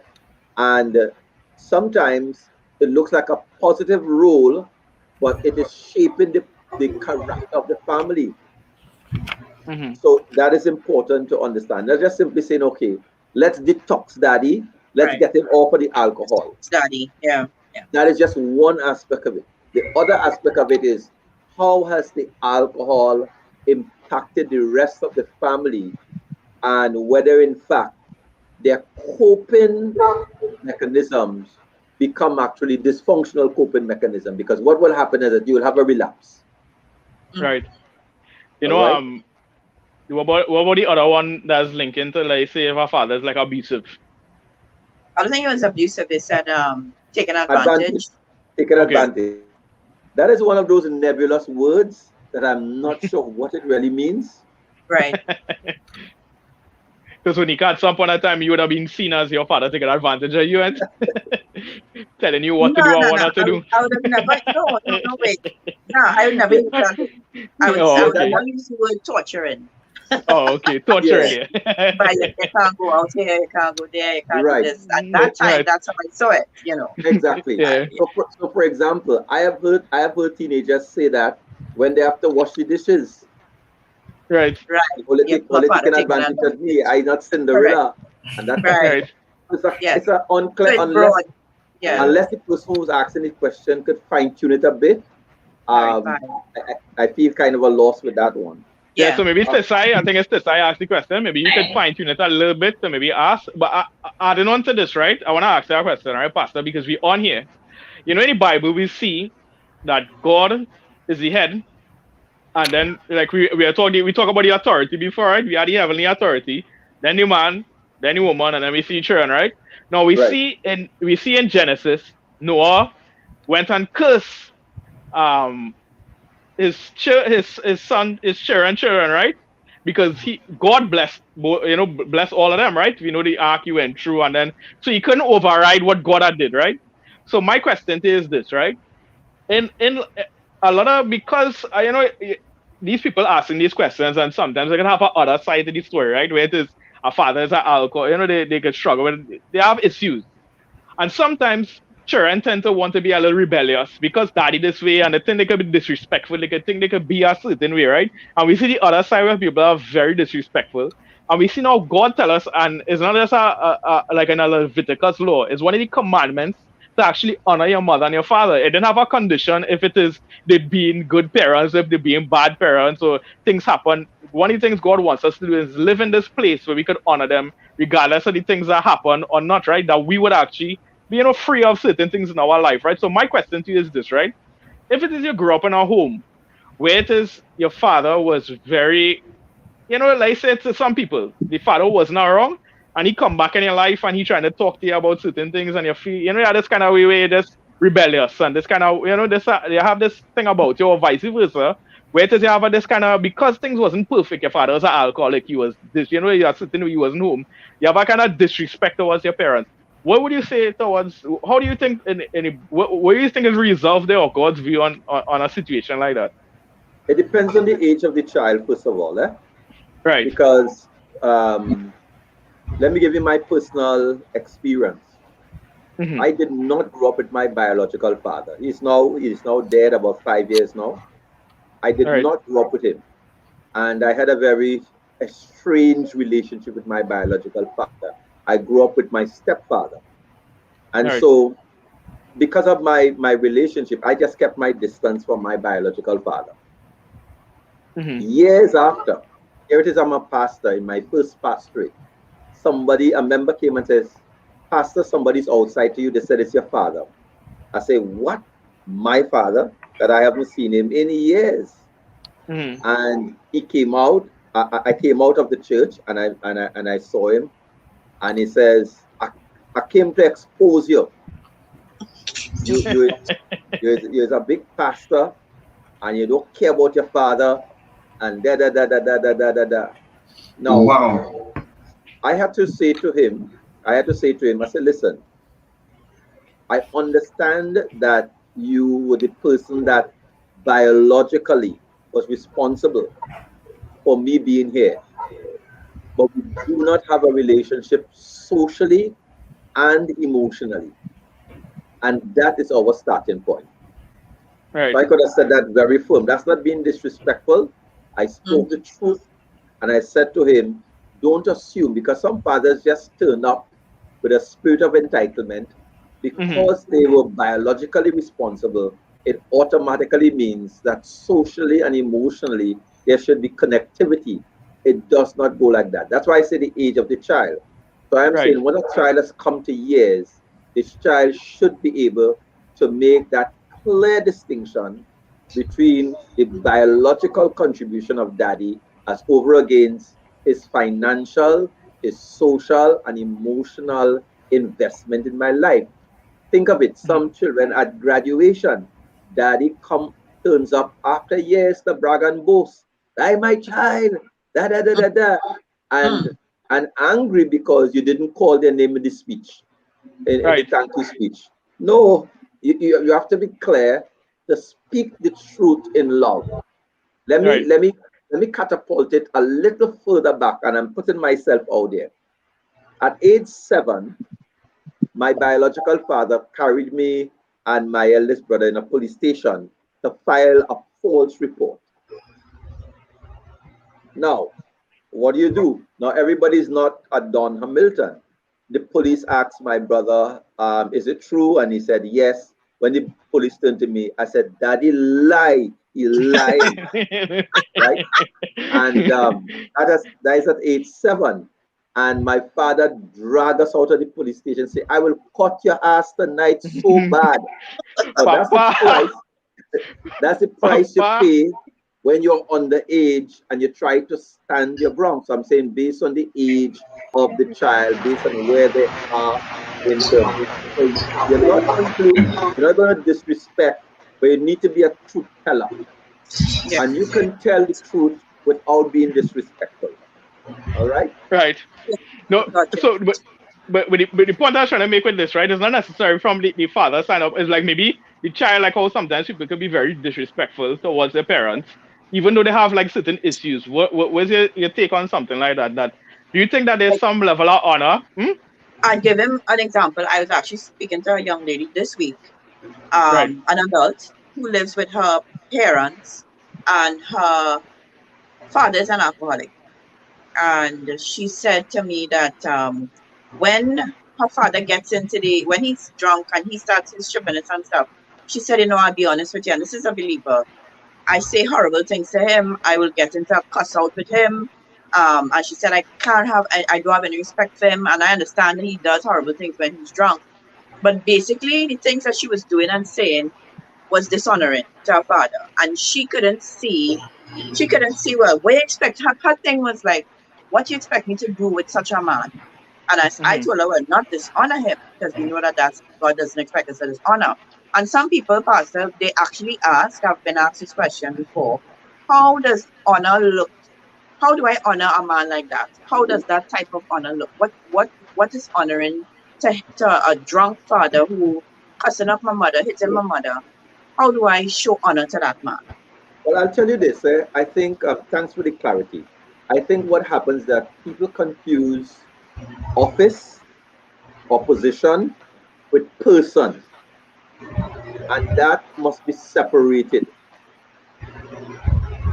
And sometimes it looks like a positive role, but it is shaping the character of the family. So that is important to understand. Not just simply saying, okay, let's detox daddy, let's
Right.
get him off of the alcohol.
Daddy. Yeah. Yeah.
That is just one aspect of it. The other aspect of it is, how has the alcohol impacted the rest of the family, and whether in fact their coping mechanisms become actually dysfunctional coping mechanism. Because what will happen is that you will have a relapse.
Right. You
All
know,
right.
what about the other one that's linking to, like, say, if a father is like abusive?
I don't think it was abusive. They said taking
Advantage,
advantage.
taken
Okay.
advantage. That is one of those nebulous words that I'm not sure what it really means.
Right.
Because when you at some point in time, you would have been seen as your father taking advantage of you and telling you what to
No,
do and
no,
what
no.
not to do.
I would have never. No, no, no. Wait. No, I would never use that. I would.
Oh,
I would
okay.
never use the word torturing.
Oh, okay. Torturing
Yeah,
you.
But you can't go out here. You can't go there. You can't do
right.
this. At that time,
Right.
that's how I saw it. You know.
Exactly.
Yeah.
So for example, I have heard teenagers say that when they have to wash the dishes,
Right.
Right. Your
only
father
taking
taking
advantage of me.
advantage.
I not
Correct.
Cinderella, and that's
Right.
Right.
Yes.
it's a
So
unclear,
it's broad. Yeah.
unless the person who's asking the question could fine tune it a bit.
Very
Um,
fine.
I feel kind of a loss with that one.
Yeah,
Yeah.
so maybe Sisai, I think it's Sisai asked the question. Maybe you could fine tune it a little bit to maybe ask. But adding on to this, right? I want to ask you a question, right, Pastor? Because we on here. You know, in the Bible, we see that God is the head. And then, like, we talk about the authority before, right? We had the heavenly authority, then the man, then the woman, and then we see children, right? Now
Right.
we see in Genesis, Noah went and cursed um his son, his children, right? Because God blessed, blessed all of them, right? We know the ark he went through, and then so he couldn't override what God had did, right? So my question to you is this, right? In a lot of, because these people asking these questions, and sometimes they can have a other side to the story, right? Where it is a father is an alcohol, they could struggle with, they have issues. And sometimes children tend to want to be a little rebellious because daddy this way, and they think they could be disrespectful. They could think they could be a certain way, right? And we see the other side where people are very disrespectful. And we see now God tell us, and it's not just like in a Leviticus law, it's one of the commandments to actually honor your mother and your father. It didn't have a condition if it is they being good parents, if they being bad parents, or things happen. One of the things God wants us to do is live in this place where we could honor them regardless of the things that happen or not, right? That we would actually be, free of certain things in our life, right? So my question to you is this, right? If it is you grew up in a home where it is your father was very, like I said to some people, the father was not wrong, and he come back in your life and he trying to talk to you about certain things, and you feel, yeah, this kind of way where you're just rebellious, and this kind of, this you have this thing about you, or vice versa, where it is you have this kind of, because things wasn't perfect, your father was an alcoholic, he was this, you are certain way he wasn't home, you have a kind of disrespect towards your parents. What would you say towards? How do you think? What do you think is resolved there, or God's view on a situation like that?
It depends on the age of the child, first of all,
Right.
because let me give you my personal experience.
Mm-hmm.
I did not grow up with my biological father. He's now dead, about 5 years now. I did
Right.
not grow up with him, and I had a strange relationship with my biological father. I grew up with my stepfather, and
Right.
so because of my relationship, I just kept my distance from my biological father.
Mm-hmm.
Years after, here it is, I'm a pastor in my first pastorate. A member came and says, "Pastor, somebody's outside to you. They said it's your father." I say, "What? My father? That I haven't seen him in years."
Mm-hmm.
And he came out. I came out of the church, and I saw him, and he says, I came to expose you. You're a big pastor, and you don't care about your father, and da da da da da da da da da." Now,
Wow.
I had to say to him, I said, "Listen, I understand that you were the person that biologically was responsible for me being here, but we do not have a relationship socially and emotionally. And that is our starting point."
Right.
So I could have said that very firm. That's not being disrespectful. I spoke the truth, and I said to him, don't assume, because some fathers just turn up with a spirit of entitlement because they were biologically responsible. It automatically means that socially and emotionally there should be connectivity. It does not go like that. That's why I say the age of the child. So I'm
Right.
saying when a child has come to years, this child should be able to make that clear distinction between the biological contribution of daddy as over against his financial, his social, and emotional investment in my life. Think of it, some children at graduation, daddy turns up after years to brag and boast. Hey, my child, da da da da da. And and angry because you didn't call their name in the speech, in the
Right.
thank you speech. No, you have to be clear to speak the truth in love. Let me
Right.
let me let me catapult it a little further back, and I'm putting myself out there. At age 7, my biological father carried me and my eldest brother in a police station to file a false report. Now, what do you do? Now, everybody's not a Don Hamilton. The police asked my brother, is it true? And he said, yes. When the police turned to me, I said, Daddy lied. He lied, right? And that is at age 7. And my father dragged us out of the police station and said, I will cut your ass tonight so bad. But that's the
Papa.
price. That's the price you
Papa.
pay when you're underage and you try to stand your ground. So I'm saying based on the age of the child, based on where they are in terms. So you're not going to disrespect, but you need to be a truth teller.
Yeah.
And you can tell the truth without being disrespectful. All right?
Right. No.
Gotcha.
So, but the point I was trying to make with this, right, is not necessary from the father side up. It's like maybe the child, like how sometimes people could be very disrespectful towards their parents, even though they have like certain issues. What's your take on something like that? That do you think that there's
Like,
some level of honor? Hmm?
I'll give him an example. I was actually speaking to a young lady this week,
Right.
an adult who lives with her parents, and her father is an alcoholic. And she said to me that when her father gets when he's drunk and he starts his shenanigans and stuff, she said, I'll be honest with you, and this is a believer. I say horrible things to him. I will get into a cuss out with him. And she said, I don't have any respect for him. And I understand that he does horrible things when he's drunk. But basically, the things that she was doing and saying was dishonoring to her father. And she couldn't see, well, what you expect. Her thing was like, what you expect me to do with such a man? And I
Hmm.
told her, well, not dishonor him, because we know that God doesn't expect us to dishonor. And some people, Pastor, they actually ask, I've been asked this question before, how does honor look? How do I honor a man like that? How does that type of honor look? What is honoring to a drunk father who cussing up my mother, hitting my mother? How do I show honor to that man?
Well, I'll tell you this. I think, thanks for the clarity. I think what happens that people confuse office or position with person, and that must be separated.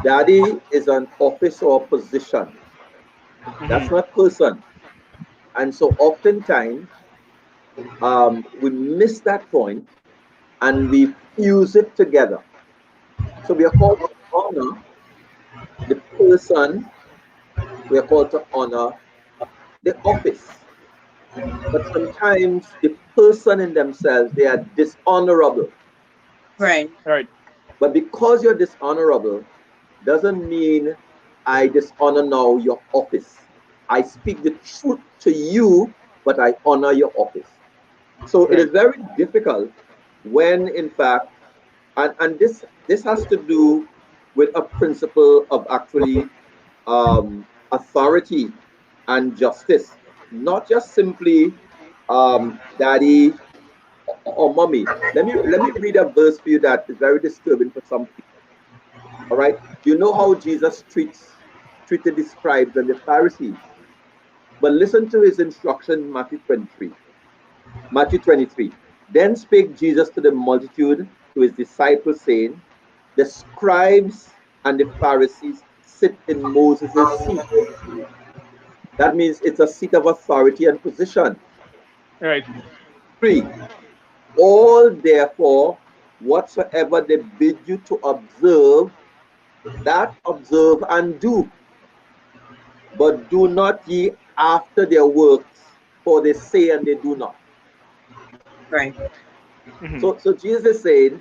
Daddy is an office or position.
Hmm.
That's not person. And so oftentimes we miss that point and we fuse it together. So we are called to honor the person, we are called to honor the office. But sometimes the person in themselves, they are dishonorable.
Right.
Right.
But because you're dishonorable, doesn't mean I dishonor now your office. I speak the truth to you, but I honor your office. So it is
Right.
very difficult when, in fact, and this has to do with a principle of actually authority and justice, not just simply daddy or mommy. Let me read a verse for you that is very disturbing for some people. All right, you know how Jesus treated the scribes and the Pharisees, but listen to his instruction in Matthew 23. Matthew 23. Then spake Jesus to the multitude, to his disciples, saying, the scribes and the Pharisees sit in Moses' seat. That means it's a seat of authority and position.
Right.
3, all therefore whatsoever they bid you to observe, that observe and do. But do not ye after their works, for they say and they do not.
Right.
Mm-hmm.
So Jesus is saying,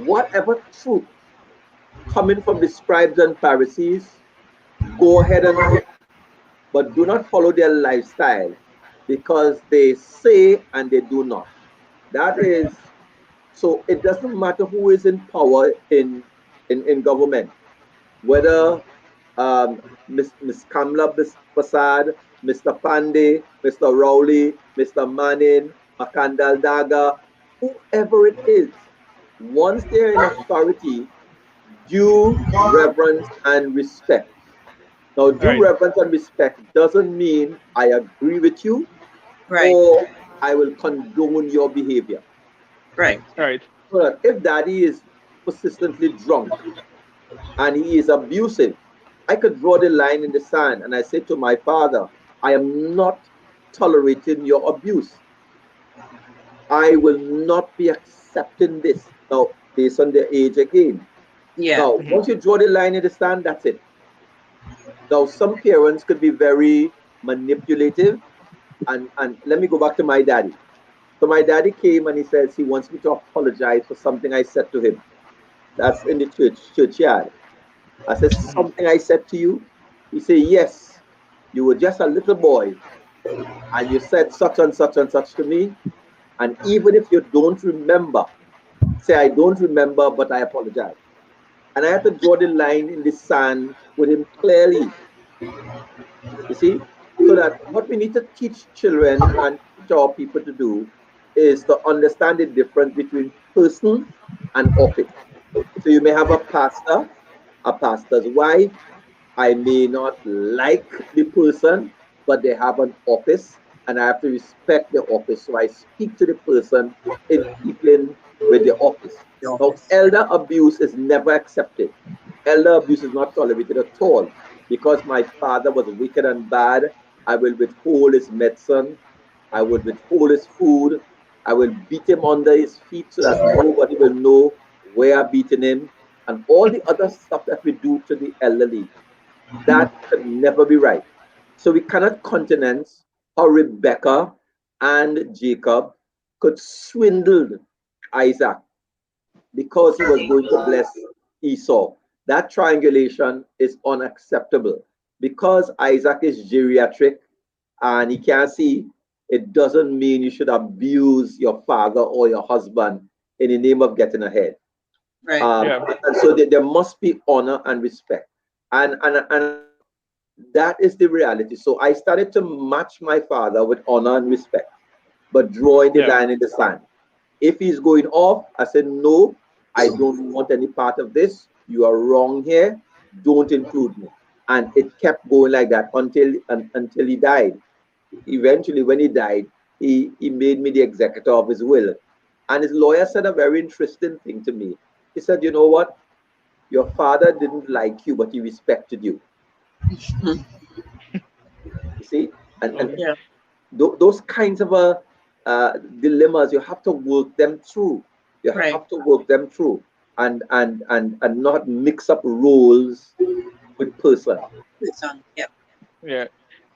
whatever truth coming from the scribes and Pharisees, go ahead and do it. But do not follow their lifestyle because they say and they do not. That is, so it doesn't matter who is in power in government, whether Miss Kamla Prasad, Mr. Pandey, Mr. Rowley, Mr. Manning, Makandal Daga, whoever it is, once they're in authority, due reverence and respect. Now, due
Right.
reverence and respect doesn't mean I agree with you
Right.
or I will condone your behavior.
Right.
Right.
So that if daddy is persistently drunk and he is abusive, I could draw the line in the sand and I say to my father, I am not tolerating your abuse. I will not be accepting this. Now, based on their age again.
Yeah.
Now,
Mm-hmm.
once you draw the line in the sand, that's it. Now, some parents could be very manipulative. And let me go back to my daddy. So my daddy came and he says he wants me to apologize for something I said to him. That's in the churchyard. I said,
Mm-hmm.
something I said to you? He said, yes. You were just a little boy and you said such and such and such to me. And even if you don't remember, say, I don't remember, but I apologize. And I had to draw the line in the sand with him clearly, you see, so that what we need to teach children and teach our people to do is to understand the difference between person and office. So you may have a pastor's wife. I may not like the person, but they have an office and I have to respect the office. So I speak to the person in keeping with the office.
The
Now,
office.
elder abuse is never accepted. Elder abuse is not tolerated at all. Because my father was wicked and bad, I will withhold his medicine. I would withhold his food. I will beat him under his feet so that nobody will know where I'm beating him. And all the other stuff that we do to the elderly, that could never be right. So we cannot countenance how Rebecca and Jacob could swindle Isaac because he was going to bless Esau. That triangulation is unacceptable. Because Isaac is geriatric and he can't see, it doesn't mean you should abuse your father or your husband in the name of getting ahead.
Right.
Yeah.
And so there must be honor and respect. And that is the reality. So I started to match my father with honor and respect, but drawing the
Yeah.
line in the sand. If he's going off, I said, no, I don't want any part of this. You are wrong here. Don't include me. And it kept going like that until he died. Eventually, when he died, he made me the executor of his will. And his lawyer said a very interesting thing to me. He said, you know what? Your father didn't like you, but he respected you. You see? And
Okay.
Yeah.
those kinds of dilemmas, you have to work them through. You
Right.
have to work them through and not mix up roles with person.
Listen. Yeah.
Yeah.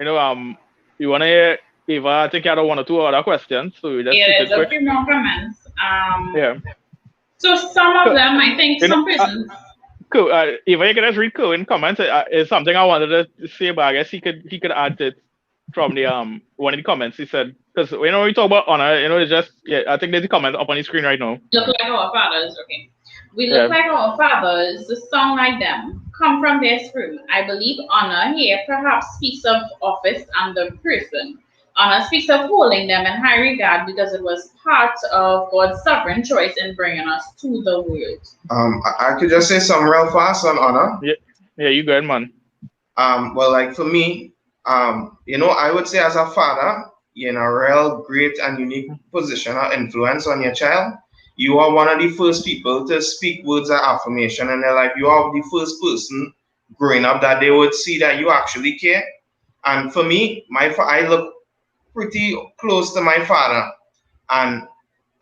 You know, you wanna hear Eva, I think you had one or two other questions, so we just
Yeah,
shoot
there's
it
a
quick.
few more comments.
Yeah.
So some of
So,
them, I think
you know,
some persons.
cool. Eva, you can just read cool in comments. It's something I wanted to say, but I guess he could add it from the one of the comments. He said because when we talk about honor, it's just yeah. I think there's a comment up on the screen right now.
Look like our fathers, okay. We look
Yeah.
like our fathers, the song like them, come from their spirit. I believe honor here perhaps speaks of office and the person. Honor speaks of holding them in high regard because it was part of God's sovereign choice in bringing us to the world.
I could just say something real fast on honor.
Yeah. Yeah. You good, man.
Well, like for me, I would say as a father, you're in a real great and unique position or influence on your child. You are one of the first people to speak words of affirmation in their life. You are the first person growing up that they would see that you actually care And for me, I look pretty close to my father, and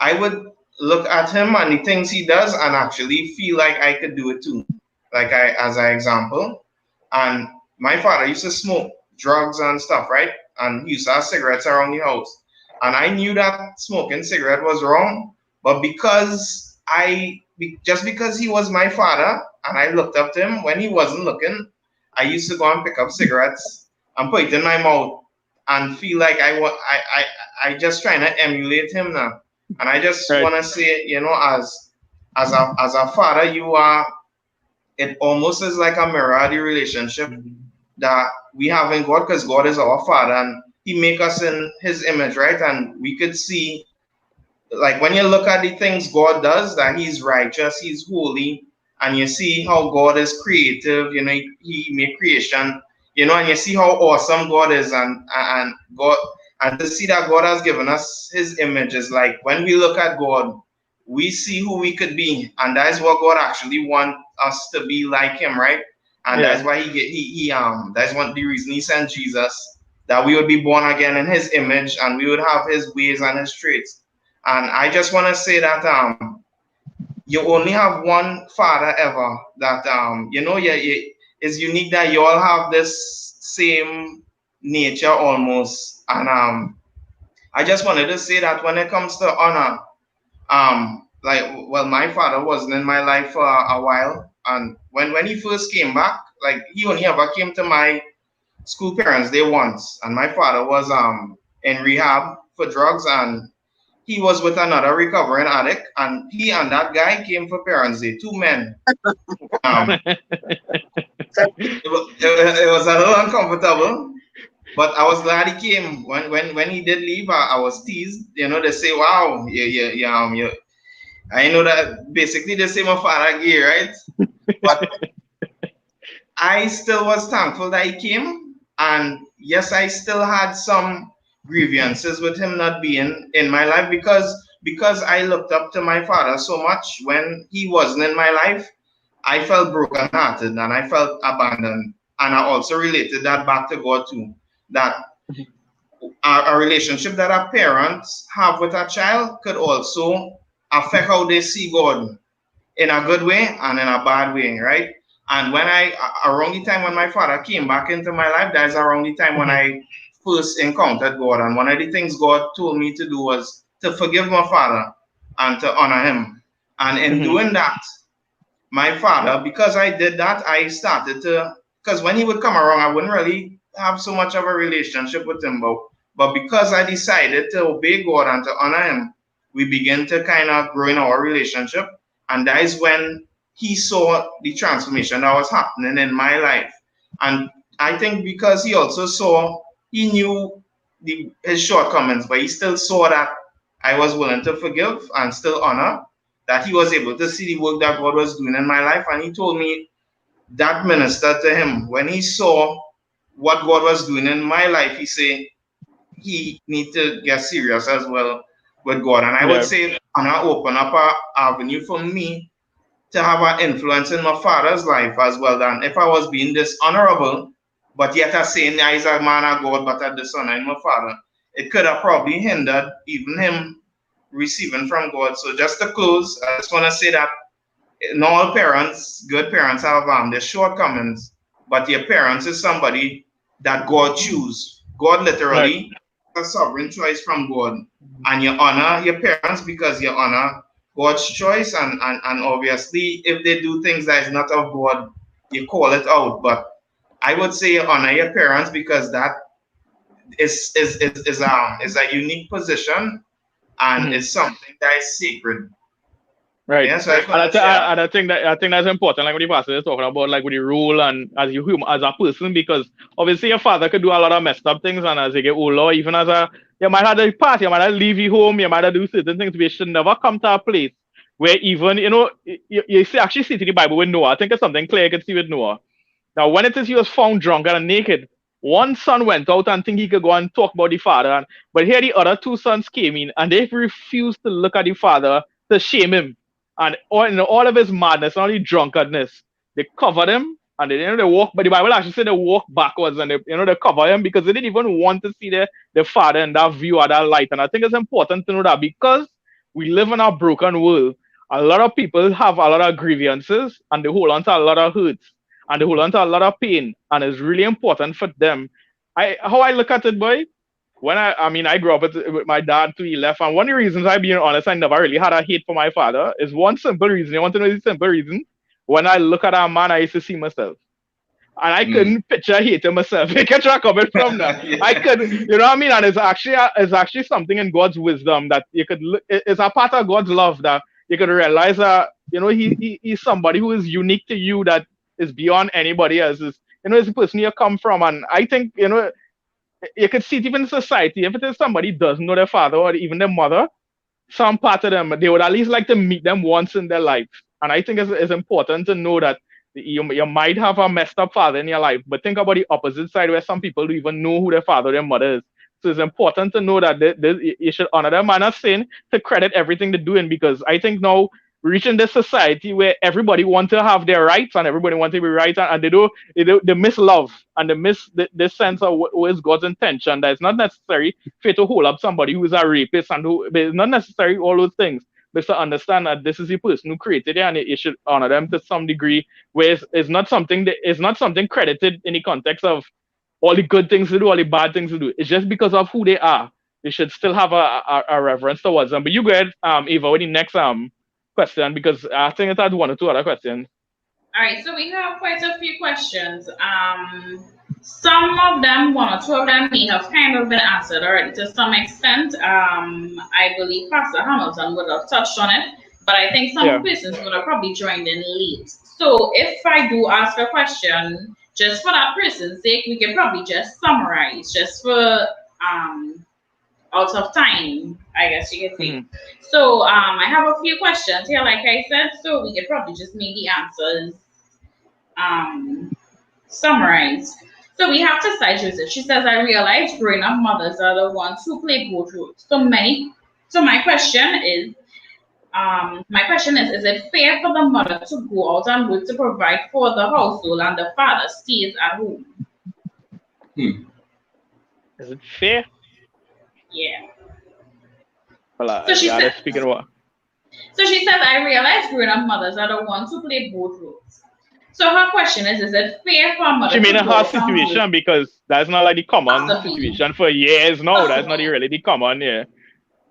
I would look at him and the things he does and actually feel like I could do it too. Like as an example, and my father used to smoke drugs and stuff, right? And he used to have cigarettes around the house. And I knew that smoking cigarette was wrong, but just because he was my father and I looked up to him when he wasn't looking, I used to go and pick up cigarettes and put it in my mouth and feel like I just trying to emulate him now. And I just
Right.
want to say, as a father, you are. It almost is like a mirror of the relationship that we have in God, because God is our Father and He make us in His image, right? And we could see, like when you look at the things God does, that He's righteous, He's holy, and you see how God is creative. He made creation. And you see how awesome God is, and God, and to see that God has given us His image is like when we look at God, we see who we could be, and that is what God actually wants us to be like Him, right? And
Yeah.
that's why that's one the reason He sent Jesus, that we would be born again in His image, and we would have His ways and His traits. And I just want to say that you only have one father ever. That it's unique that you all have this same nature almost. And I just wanted to say that when it comes to honor, my father wasn't in my life for a while, and when he first came back, like he only ever came to my school parents day once, and my father was in rehab for drugs, and he was with another recovering addict, and he and that guy came for Parents Day, two men. It was a little uncomfortable, but I was glad he came. When he did leave, I was teased. They say, "Wow, I know that basically they say my father gay, right?" But I still was thankful that he came, and yes, I still had some grievances with him not being in my life, because I looked up to my father so much. When he wasn't in my life, I felt brokenhearted and I felt abandoned, and I also related that back to God too. That a relationship that a parents have with a child could also affect how they see God, in a good way and in a bad way, right? And around the time when my father came back into my life, that's around the time when I first encountered God. And one of the things God told me to do was to forgive my father and to honor him. And in doing that, my father, because I did that, I started to, because when he would come around, I wouldn't really have so much of a relationship with him. But because I decided to obey God and to honor him, we began to kind of grow in our relationship. And that is when he saw the transformation that was happening in my life. And I think because he knew his shortcomings, but he still saw that I was willing to forgive and still honor, that he was able to see the work that God was doing in my life. And he told me that ministered to him. When he saw what God was doing in my life, he said he need to get serious as well with God. And I would
Yeah.
say, and I open up an avenue for me to have an influence in my father's life as well. Than if I was being dishonorable, but yet I saying I is a man of God, but I dishonoring my father, it could have probably hindered even him receiving from God. So just to close, I just want to say that in all parents, good parents have their shortcomings, but your parents is somebody that God choose. God
Right.
literally a sovereign choice from God, and you honor your parents because you honor God's choice, and obviously if they do things that is not of God, you call it out. But I would say you honor your parents because that is a unique position, and it's something that is sacred.
Right.
Yeah, so I just
And
want to share that.
I think that's important, like what the pastor is talking about, like with the rule and as a person, because obviously your father could do a lot of messed up things, and as you get older, even as you might have to pass, you might have to leave you home, you might have to do certain things, we should never come to a place where even you see, actually see it in the Bible with Noah. I think it's something clear you can see with Noah. Now, when it is he was found drunk and naked, one son went out and think he could go and talk about the father, but here the other two sons came in and they refused to look at the father to shame him. And all of his madness, not only drunkenness, they covered him and they walk, but the Bible actually said they walk backwards and they cover him because they didn't even want to see the father in that view or that light. And I think it's important to know that because we live in a broken world, a lot of people have a lot of grievances and they hold on to a lot of hurts and they hold on to a lot of pain. And it's really important for them. How I look at it, boy, when I grew up with my dad till he left, and one of the reasons I being honest, I never really had a hate for my father is one simple reason. You want to know the simple reason? When I look at that man, I used to see myself. And I couldn't picture hating myself. You catch where I'm coming from now.
Yeah.
I could, you know what I mean? And it's actually something in God's wisdom that you could. It's a part of God's love that you could realize that he's somebody who is unique to you that is beyond anybody else's. It's the person you come from, and I think you could see it even in society. If it is somebody who doesn't know their father or even their mother, some part of them, they would at least like to meet them once in their life. And I think it's important to know that you might have a messed up father in your life, but think about the opposite side where some people don't even know who their father or their mother is. So it's important to know that you should honor them. I'm not saying to credit everything they're doing, because I think now reaching this society where everybody wants to have their rights and everybody wants to be right, and they miss love and they miss this sense of what is God's intention. That it's not necessary for you to hold up somebody who is a rapist and who it's not necessary all those things. But to understand that this is the person who created it, and you should honor them to some degree, where it's not something credited in the context of all the good things to do, all the bad things to do. It's just because of who they are. You should still have a reverence towards them. But you go ahead, Eva, with the next question, because I think it had one or two other questions.
All right, so we have quite a few questions. Some of them, one or two of them, may have kind of been answered already to some extent. I believe Pastor Hamilton would have touched on it, but I think some persons would have probably joined in late. So if I do ask a question, just for that person's sake, we can probably just summarize, just for out of time, I guess you could say. Mm-hmm. So I have a few questions here, like I said, so we could probably just make the answers summarized. So we have to cite Joseph. She says, I realize growing up mothers are the ones who play both roles. So my question is, is it fair for the mother to go out and work to provide for the household and the father stays at home?
Is it fair?
Yeah.
Well,
so she said,
speaking what?
So she says, I realize grown up mothers are the ones who play both roles. So her question is it fair for a mother?
She mean in her situation, because that's not like the common situation for years. No, that's not really the common, yeah.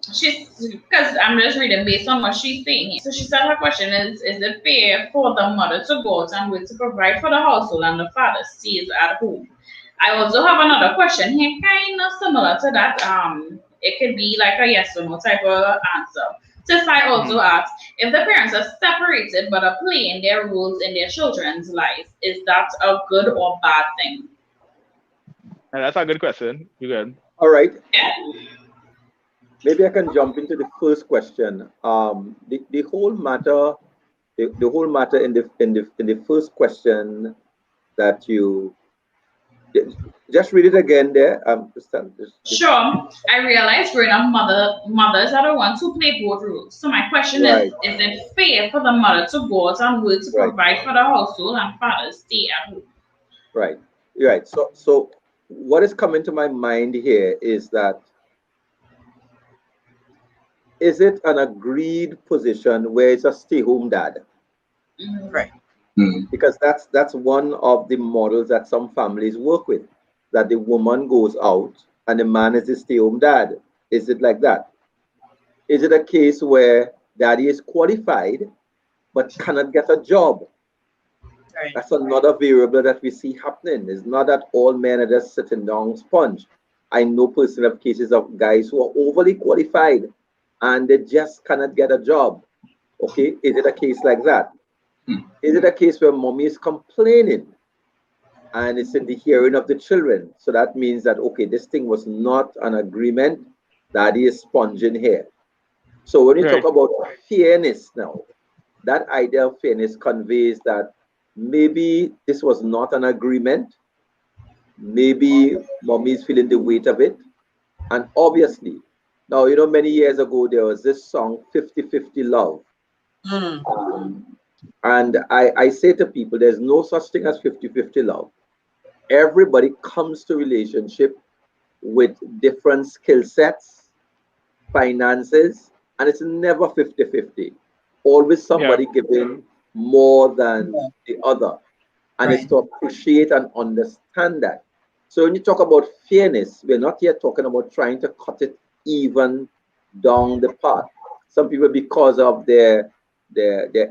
Because I'm just reading based on what she's saying here. So she said her question is it fair for the mother to go out and work to provide for the household and the father stays at home? I also have another question here, kind of similar to that. It could be like a yes or no type of answer. Since I also asked, if the parents are separated but are playing their roles in their children's life, is that a good or bad thing?
That's a good question. You good?
All right.
Yeah.
Maybe I can jump into the first question. The whole matter in the first question that you just read it again there.
Sure. I realize growing up mothers are the ones who play both roles. So my question is it fair for the mother to go out and work to provide for the household and father stay at home?
Right. Right. So what is coming to my mind here is that, is it an agreed position where it's a stay-home dad?
Right.
Because that's one of the models that some families work with, that the woman goes out and the man is the stay-home dad. Is it like that? Is it a case where daddy is qualified but cannot get a job? Right. That's another variable that we see happening. It's not that all men are just sitting down sponge. I know personal cases of guys who are overly qualified and they just cannot get a job. Okay, is it a case like that? Is it a case where mommy is complaining and it's in the hearing of the children? So that means that, okay, this thing was not an agreement. Daddy is sponging here. So when you talk about fairness now, that idea of fairness conveys that maybe this was not an agreement. Maybe mommy is feeling the weight of it. And obviously, now, many years ago, there was this song, 50-50 Love. And I say to people, there's no such thing as 50-50 love. Everybody comes to relationship with different skill sets, finances, and it's never 50-50. Always
Yeah.
somebody giving more than
Yeah.
the other. And it's
Right.
to appreciate and understand that. So when you talk about fairness, we're not here talking about trying to cut it even down the path. Some people, because of their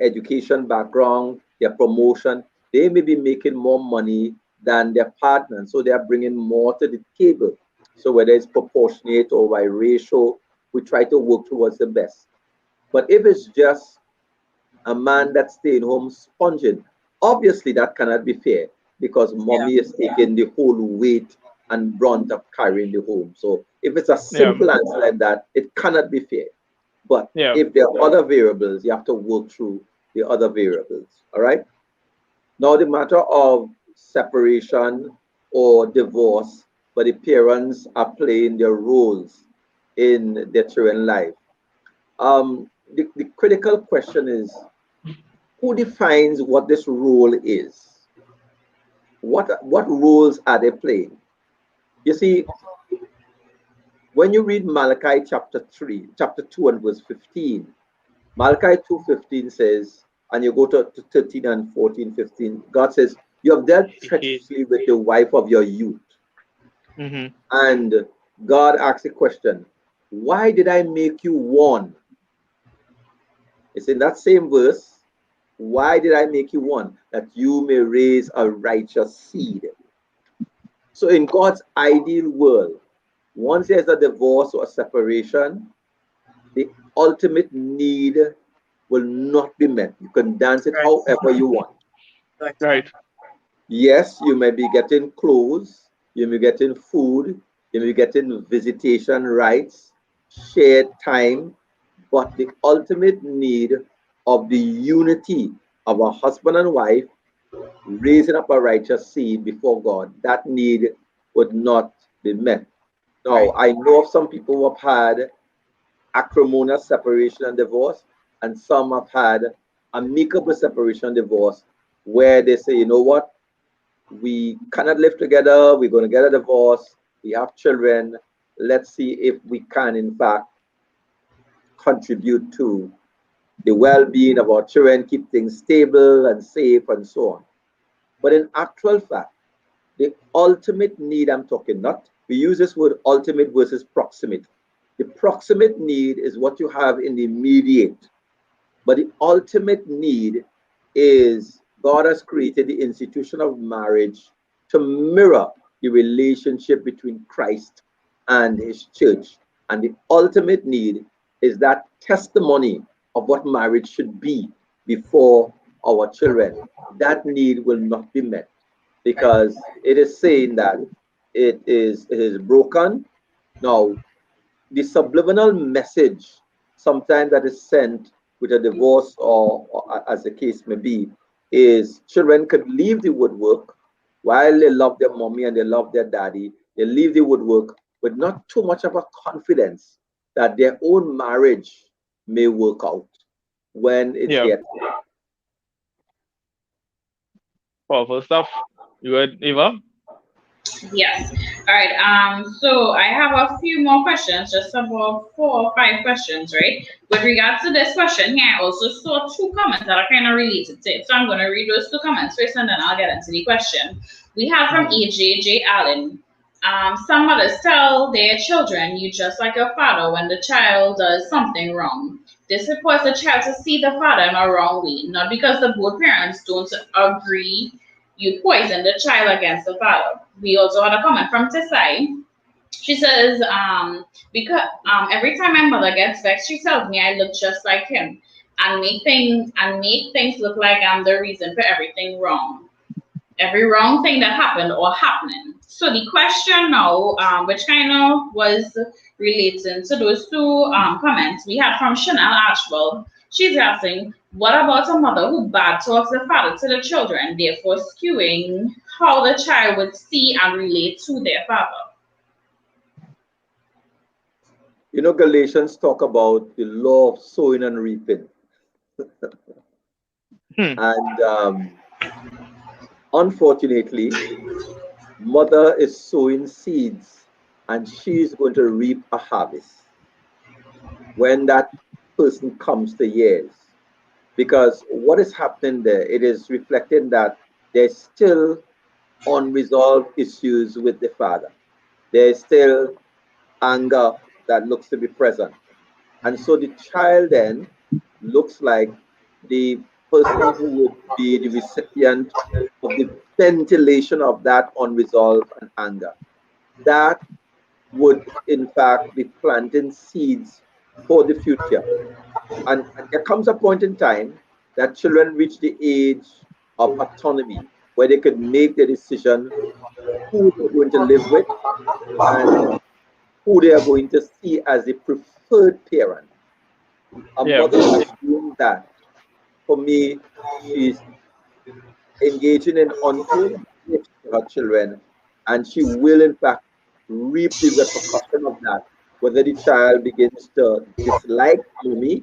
education background, their promotion, they may be making more money than their partner, and so they are bringing more to the table. So whether it's proportionate or by ratio, we try to work towards the best. But if it's just a man that's staying home sponging, obviously that cannot be fair because
Yeah.
mommy is taking the whole weight and brunt of carrying the home. So if it's a
Yeah.
simple answer like that, it cannot be fair. But
Yeah.
if there are other variables, you have to work through the other variables. All right. Now the matter of separation or divorce, but the parents are playing their roles in their children's life. The critical question is who defines what this role is? What roles are they playing? You see, when you read Malachi chapter 2 and verse 15, Malachi 2:15 says, and you go to 13 and 14, 15, God says, you have dealt
He.
treacherously with the wife of your youth.
Mm-hmm.
And God asks a question, why did I make you one? It's in that same verse. Why did I make you one? That you may raise a righteous seed. So in God's ideal world, once there's a divorce or a separation, the ultimate need will not be met. You can dance it
Right.
however you want.
Right.
Right.
Yes, you may be getting clothes, you may be getting food, you may be getting visitation rights, shared time, but the ultimate need of the unity of a husband and wife raising up a righteous seed before God, that need would not be met. Now,
Right.
I know of some people who have had acrimonious separation and divorce, and some have had amicable separation and divorce, where they say, you know what, we cannot live together, we're going to get a divorce, we have children, let's see if we can, in fact, contribute to the well being of our children, keep things stable and safe, and so on. But in actual fact, the ultimate need I'm talking, not, we use this word ultimate versus proximate. The proximate need is what you have in the immediate, but the ultimate need is God has created the institution of marriage to mirror the relationship between Christ and his church. And the ultimate need is that testimony of what marriage should be before our children. That need will not be met because it is saying that it is broken. Now, the subliminal message sometimes that is sent with a divorce or as the case may be is children could leave the woodwork while they love their mommy and they love their daddy. They leave the woodwork with not too much of a confidence that their own marriage may work out when it's
Yeah.
there.
Powerful stuff. You good, Eva?
Yes. All right. So I have a few more questions, just about 4 or 5 questions, right? With regards to this question here, I also saw two comments that are kind of related to it. So I'm going to read those two comments first, and then I'll get into the question. We have from AJJ Allen. Some mothers tell their children, you just like your father when the child does something wrong. This requires the child to see the father in a wrong way, not because the both parents don't agree you poison the child against the father. We also had a comment from Tesai. She says, because every time my mother gets vexed, she tells me I look just like him and make things look like I'm the reason for everything wrong. Every wrong thing that happened or happening. So the question now, which kind of was relating to those two comments we had from Chanel Ashwell, she's asking, what about a mother who bad talks the father to the children, therefore skewing how the child would see and relate to their father?
You know, Galatians talk about the law of sowing and reaping. And unfortunately, mother is sowing seeds and she's going to reap a harvest when that person comes to years. Because what is happening there, it is reflecting that there's still unresolved issues with the father. There's still anger that looks to be present. And so the child then looks like the person who would be the recipient of the ventilation of that unresolved and anger. That would, in fact, be planting seeds for the future. And there comes a point in time that children reach the age of autonomy where they could make the decision who they're going to live with and who they are going to see as the preferred parent. A
Yeah.
mother who is doing that, for me, she's engaging in untold gifts to her children, and she will, in fact, reap the repercussion of that, whether the child begins to dislike mommy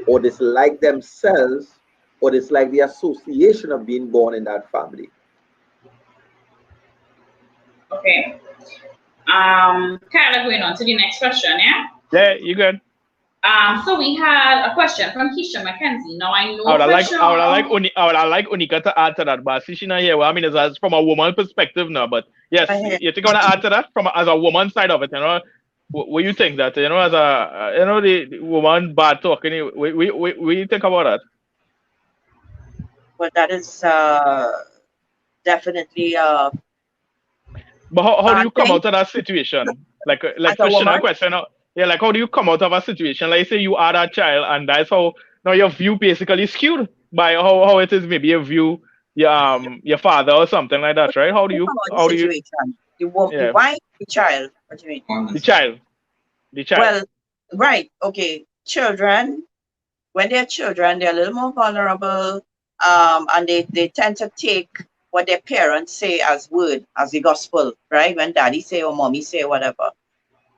or dislike themselves or dislike the association of being born in that family.
Okay. Kind of going on to the next question, yeah?
Yeah, you good.
So we had a question from Keisha Mackenzie. Now I know
I would
for
like
sure.
I would like Unika to add to that, but since she's not here, well, I mean, it's from a woman perspective now. But yes, you think I want to add to that from as a woman side of it, you know? What you think that as a the woman bad talking? What you think about that?
But that is definitely
But how do
bad
you come
thing
out of that situation?
as
Like
a
question
woman.
and question. Yeah, like how do you come out of a situation? Like say you are that child, and that's how now your view basically skewed by how it is maybe a view your father or something like that, right?
Think about the
how do you
situation. The
yeah
wife, the child. What do you mean?
the child the child.
Well, right. Okay. Children, when they're children, they're a little more vulnerable, and they tend to take what their parents say as word, as the gospel, right? When daddy say or mommy say whatever.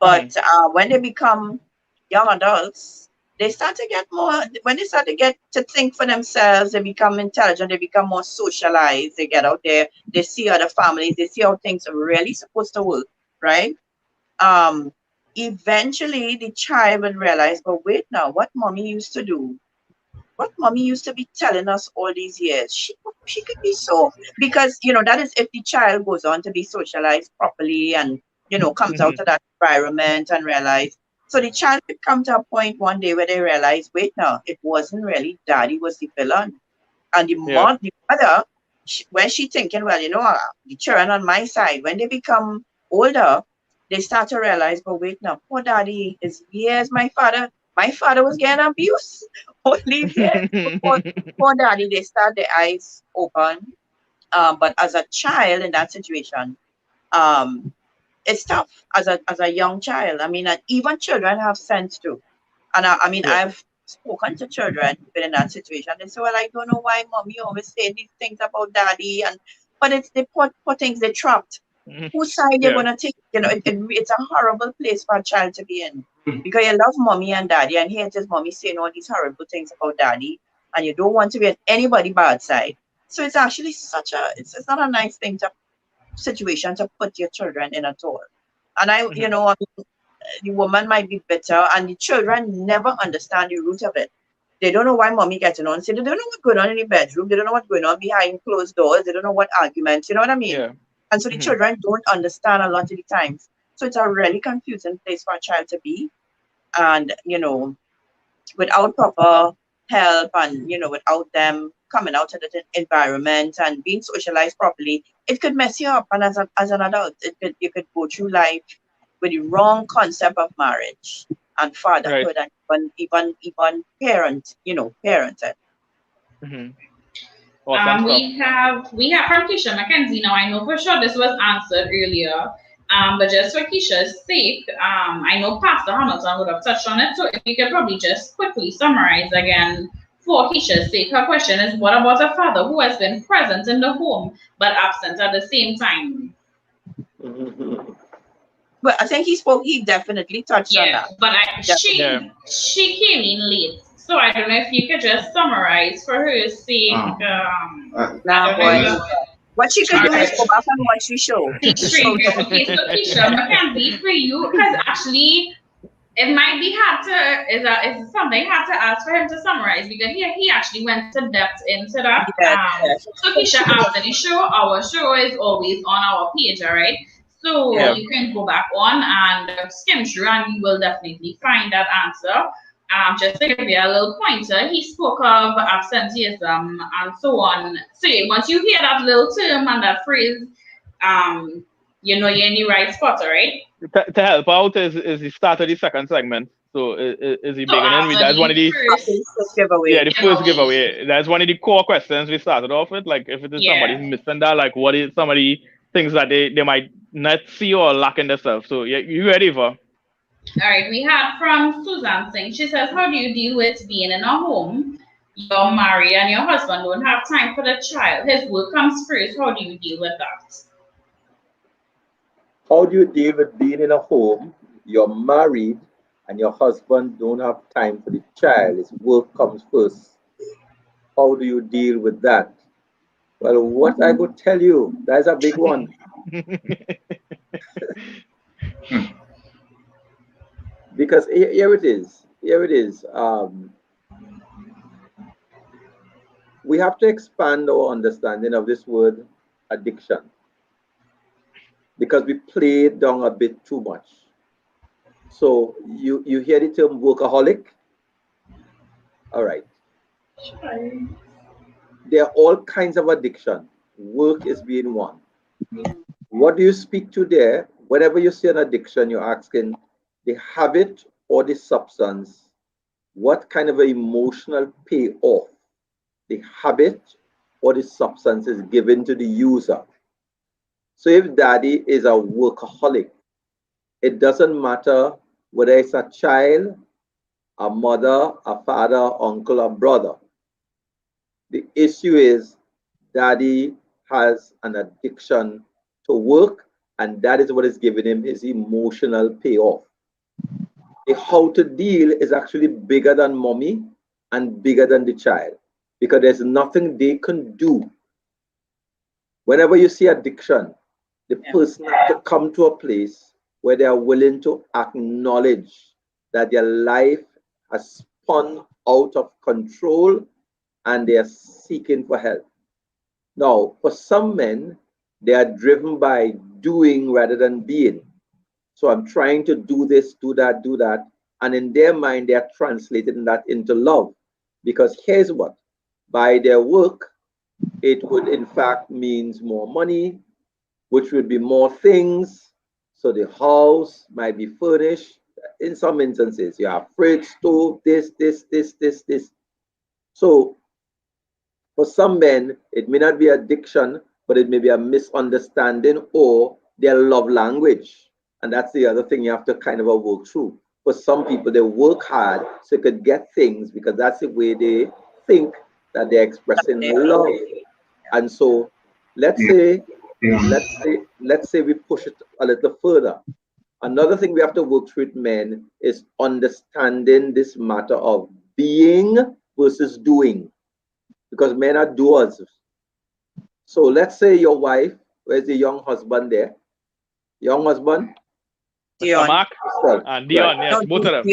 But when they become young adults, they start to get more, when they start to get to think for themselves, they become intelligent, they become more socialized, they get out there, they see other families, they see how things are really supposed to work, right? Um, Eventually the child will realize, but wait now, what mommy used to do, what mommy used to be telling us all these years, she could be so, because that is if the child goes on to be socialized properly and comes out of that environment and realize. So the child could come to a point one day where they realize, wait now, it wasn't really daddy was the villain, and
Yeah.
the mother, when she thinking, well, the children on my side, when they become older, they start to realize, but wait now, poor daddy is years my father. My father was getting abused all these years. Poor daddy, they start their eyes open. But as a child in that situation, um, it's tough as a young child. I mean, even children have sense too. And I mean,
Yeah.
I've spoken to children been in that situation. They say, well, I don't know why mommy always say these things about daddy. But it's the poor things they trapped. Whose side you're
Yeah.
gonna take? It's a horrible place for a child to be in. Because you love mommy and daddy, and here it is mommy saying all these horrible things about daddy, and you don't want to be on anybody bad side. So it's actually it's not a nice situation to put your children in at all. And I mean, the woman might be bitter, and the children never understand the root of it. They don't know why mommy getting on. So they don't know what's going on in the bedroom. They don't know what's going on behind closed doors. They don't know what arguments. You know what I mean?
Yeah.
And so the children don't understand a lot of the times. So it's a really confusing place for a child to be. And without proper help and without them coming out of the environment and being socialized properly, it could mess you up. And as an adult, you could go through life with the wrong concept of marriage and
Right.
fatherhood and even parenting.
Mm-hmm. Awesome stuff.
We have from Keisha Mackenzie. Now I know for sure this was answered earlier. But just for Keisha's sake, I know Pastor Hamilton would have touched on it. So if you could probably just quickly summarize again for Keisha's sake. Her question is, what about a father who has been present in the home but absent at the same time?
But I think he definitely touched on
Yeah,
that.
but
Yeah.
she came in late. So I don't know if you could just summarize for her sake.
Nah, boy. What she could do is go back and watch the show.
Please, stranger. Okay, so Keisha, Mackenzie, for you, because actually it might be hard to is something hard to ask for him to summarize because he actually went to depth into that.
Yes.
So Keisha, after the show, our show is always on our page, all right? So you can go back on and skim through, and you will definitely find that answer. Just to give you a little pointer, he spoke of absenteeism and so on. So once you hear that little term and that phrase, you know you're in the right spot, all right?
To help out is the start of the second segment. So is the
So
beginning. That's one of the
giveaway.
the first giveaway. That's one of the core questions we started off with. Like if it is somebody's missing that, like what is some of the things that they might not see or lack in themselves. So yeah, you ready for?
All right, we have from Susan Singh. She says, how do you deal with being in a home? You're married and your husband don't have time for the child. His work comes first. How do you deal with that?
How do you deal with being in a home? You're married and your husband don't have time for the child. His work comes first. How do you deal with that? Well, what I could tell you, that's a big one. Because here it is. Here it is. We have to expand our understanding of this word addiction because we play it down a bit too much. So you hear the term workaholic? All right. There are all kinds of addiction. Work is being one. What do you speak to there? Whenever you see an addiction, you're asking the habit or the substance, what kind of an emotional payoff the habit or the substance is given to the user. So if daddy is a workaholic, it doesn't matter whether it's a child, a mother, a father, uncle, or brother. The issue is daddy has an addiction to work, and that is what is giving him his emotional payoff. The how to deal is actually bigger than mommy and bigger than the child because there's nothing they can do. Whenever you see addiction, the person has to come to a place where they are willing to acknowledge that their life has spun out of control and they are seeking for help. Now, for some men, they are driven by doing rather than being. So I'm trying to do this, do that, do that. And in their mind, they are translating that into love. Because here's what, by their work, it would in fact means more money, which would be more things. So the house might be furnished. In some instances, you have fridge, stove, this. So for some men, it may not be addiction, but it may be a misunderstanding or their love language. And that's the other thing you have to kind of work through. For some people, they work hard so they could get things because that's the way they think that they're expressing love. And so let's say we push it a little further. Another thing we have to work through with men is understanding this matter of being versus doing, because men are doers. So let's say your wife, where's the young husband there? Young husband?
Dion. Mark and Dion, yes, both of them.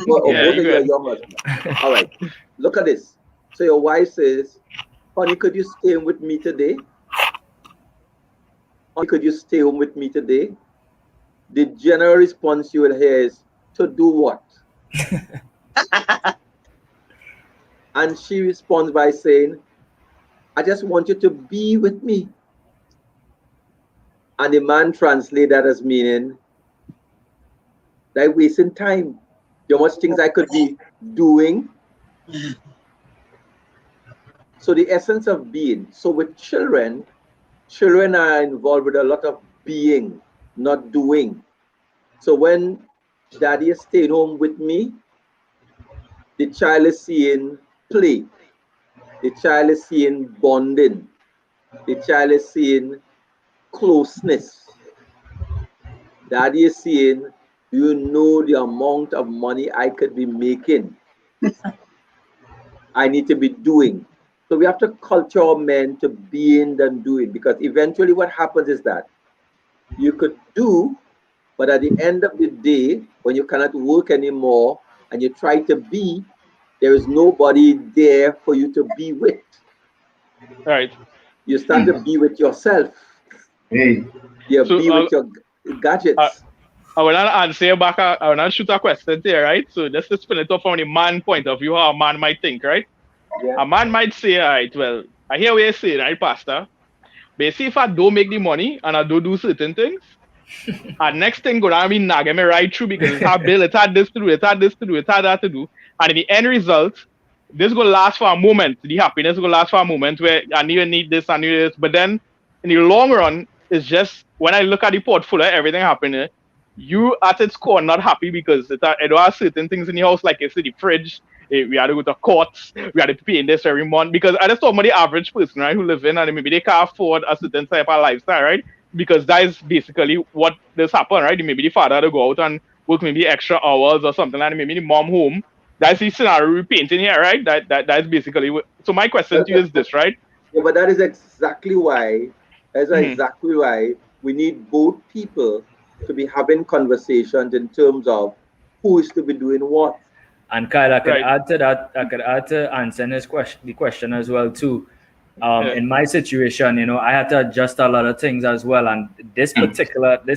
Both of you are young husband. All right, look at this. So your wife says, honey, could you stay home with me today? Honey, could you stay home with me today? The general response you will hear is, to do what? And she responds by saying, I just want you to be with me. And the man translates that as meaning, like wasting time. There are much things I could be doing. So the essence of being. So with children are involved with a lot of being, not doing. So when daddy is staying home with me, the child is seeing play. The child is seeing bonding. The child is seeing closeness. Daddy is saying, do you know the amount of money I could be making? I need to be doing. So we have to culture our men to being and doing, because eventually what happens is that you could do, but at the end of the day, when you cannot work anymore and you try to be, there is nobody there for you to be with.
Right.
You start to be with yourself.
Hey.
You
So
be with your gadgets.
I will not answer you back. I will not shoot a question there, right? So just to spin it up from the man point of view, how a man might think, right?
Yeah.
A man might say, all right, well, I hear what you're saying, right, Pastor? But you see, if I don't make the money and I don't do certain things, and next thing gonna be nagging me right through because it's had bill, it's had this to do, it's had this to do, it's had that to do. And in the end result, this gonna last for a moment. The happiness gonna last for a moment where I need this, I need this. But then in the long run, it's just when I look at the portfolio, everything happening, you at its core not happy because there are certain things in the house, like it's in the fridge. We had to go to courts, we had to pay in this every month. Because I just talk about the average person, right, who live in and maybe they can't afford a certain type of lifestyle, right? Because that is basically what this happen, right? Maybe the father had to go out and work maybe extra hours or something, and maybe the mom home. That's the scenario we're painting here, right? That's basically so my question to you is this, right?
Yeah, but that is exactly why, exactly why we need both people to be having conversations in terms of who is to be doing what.
And Kyle, I could
Right.
add to that. I could add to answering the question as well too.
Yeah.
In my situation, I had to adjust a lot of things as well. And this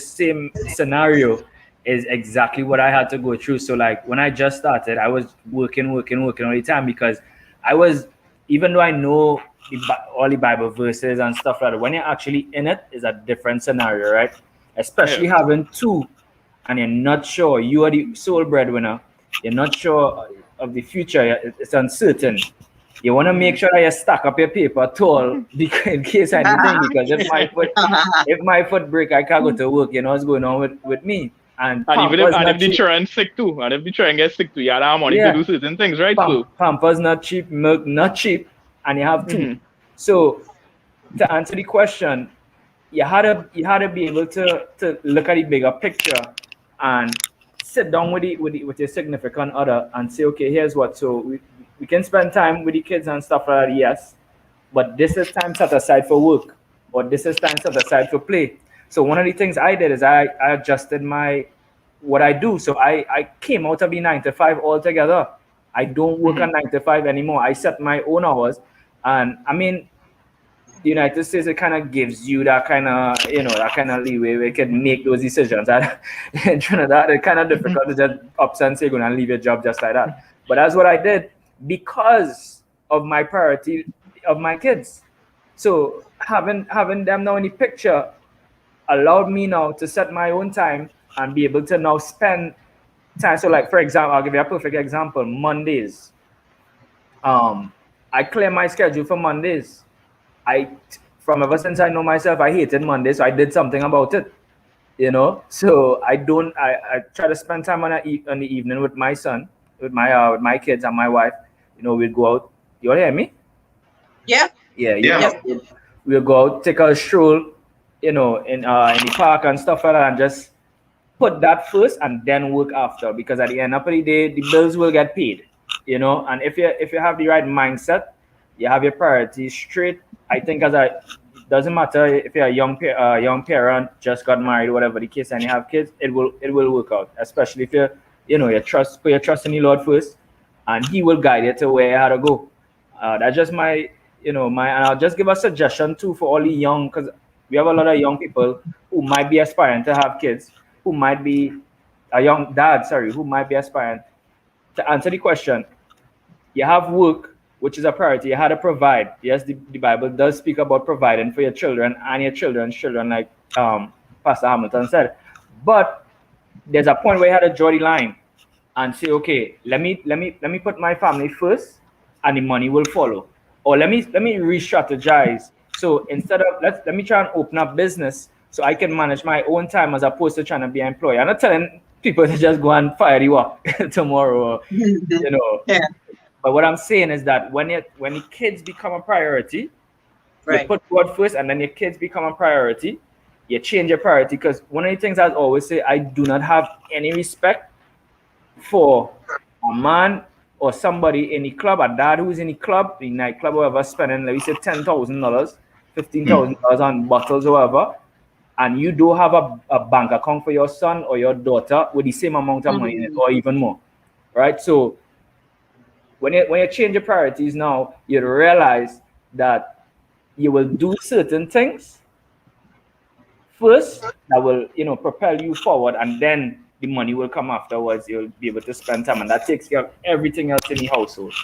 same scenario is exactly what I had to go through. So like when I just started, I was working all the time because I was, even though I know all the Bible verses and stuff like that, when you're actually in it, is a different scenario, right? Especially having two, and you're not sure, you are the sole breadwinner, you're not sure of the future, it's uncertain. You want to make sure that you stack up your paper tall in case anything, because if my foot break, I can't go to work. You know what's going on with me. And
And even
Pampers
if
not
the
cheap.
children sick too, and if the children get sick too, you have money to
Yeah,
do certain things, right? So
Pampers not cheap, milk not cheap, and you have two.
mhm.
So to answer the question, you had to be able to look at the bigger picture and sit down with your significant other and say, okay, here's what. So we can spend time with the kids and stuff like that, yes, but this is time set aside for work, or this is time set aside for play. So one of the things I did is I adjusted what I do. So I came out of the 9 to 5 altogether. I don't work on 9 to 5 anymore. I set my own hours, and I mean, the United States, it kind of gives you that kind of leeway where you can make those decisions. And in Trinidad, it's kind of difficult to just up and say, "Go and leave your job just like that." But that's what I did because of my priority of my kids. So having them now in the picture allowed me now to set my own time and be able to now spend time. So, like for example, I'll give you a perfect example. Mondays, I clear my schedule for Mondays. From ever since I know myself, I hated Monday, so I did something about it. So I try to spend time on the evening with my son, with my kids and my wife. We'd go out. You all hear me?
Yeah.
Yeah.
Yeah.
We'll go out, take a stroll, in the park and stuff like that, and just put that first and then work after, because at the end of the day, the bills will get paid. And if you have the right mindset, you have your priorities straight. I think doesn't matter if you're a young parent, just got married, whatever the case, and you have kids, it will work out. Especially if put your trust in the Lord first, and He will guide you to where you have to go. That's just and I'll just give a suggestion too for all the young, because we have a lot of young people who might be aspiring to have kids, who might be a young dad, who might be aspiring. To answer the question, you have work, which is a priority. You had to provide. Yes, the Bible does speak about providing for your children and your children's children, like Pastor Hamilton said. But there's a point where you had to draw the line and say, okay, let me put my family first, and the money will follow. Or let me re-strategize. So instead of let me try and open up business so I can manage my own time as opposed to trying to be an employee. I'm not telling people to just go and fire you up tomorrow.
Yeah.
But what I'm saying is that when the kids become a priority, you
Right.
put God first, and then your kids become a priority, you change your priority. Because one of the things I always say, I do not have any respect for a man or somebody in the club, a dad who's in the club, the nightclub, or whatever, spending, let me say, $10,000, $15,000 on bottles or whatever, and you do have a bank account for your son or your daughter with the same amount of money in it, or even more, right? So when you change your priorities now, you realize that you will do certain things first that will, propel you forward, and then the money will come afterwards. You'll be able to spend time, and that takes care of everything else in the household.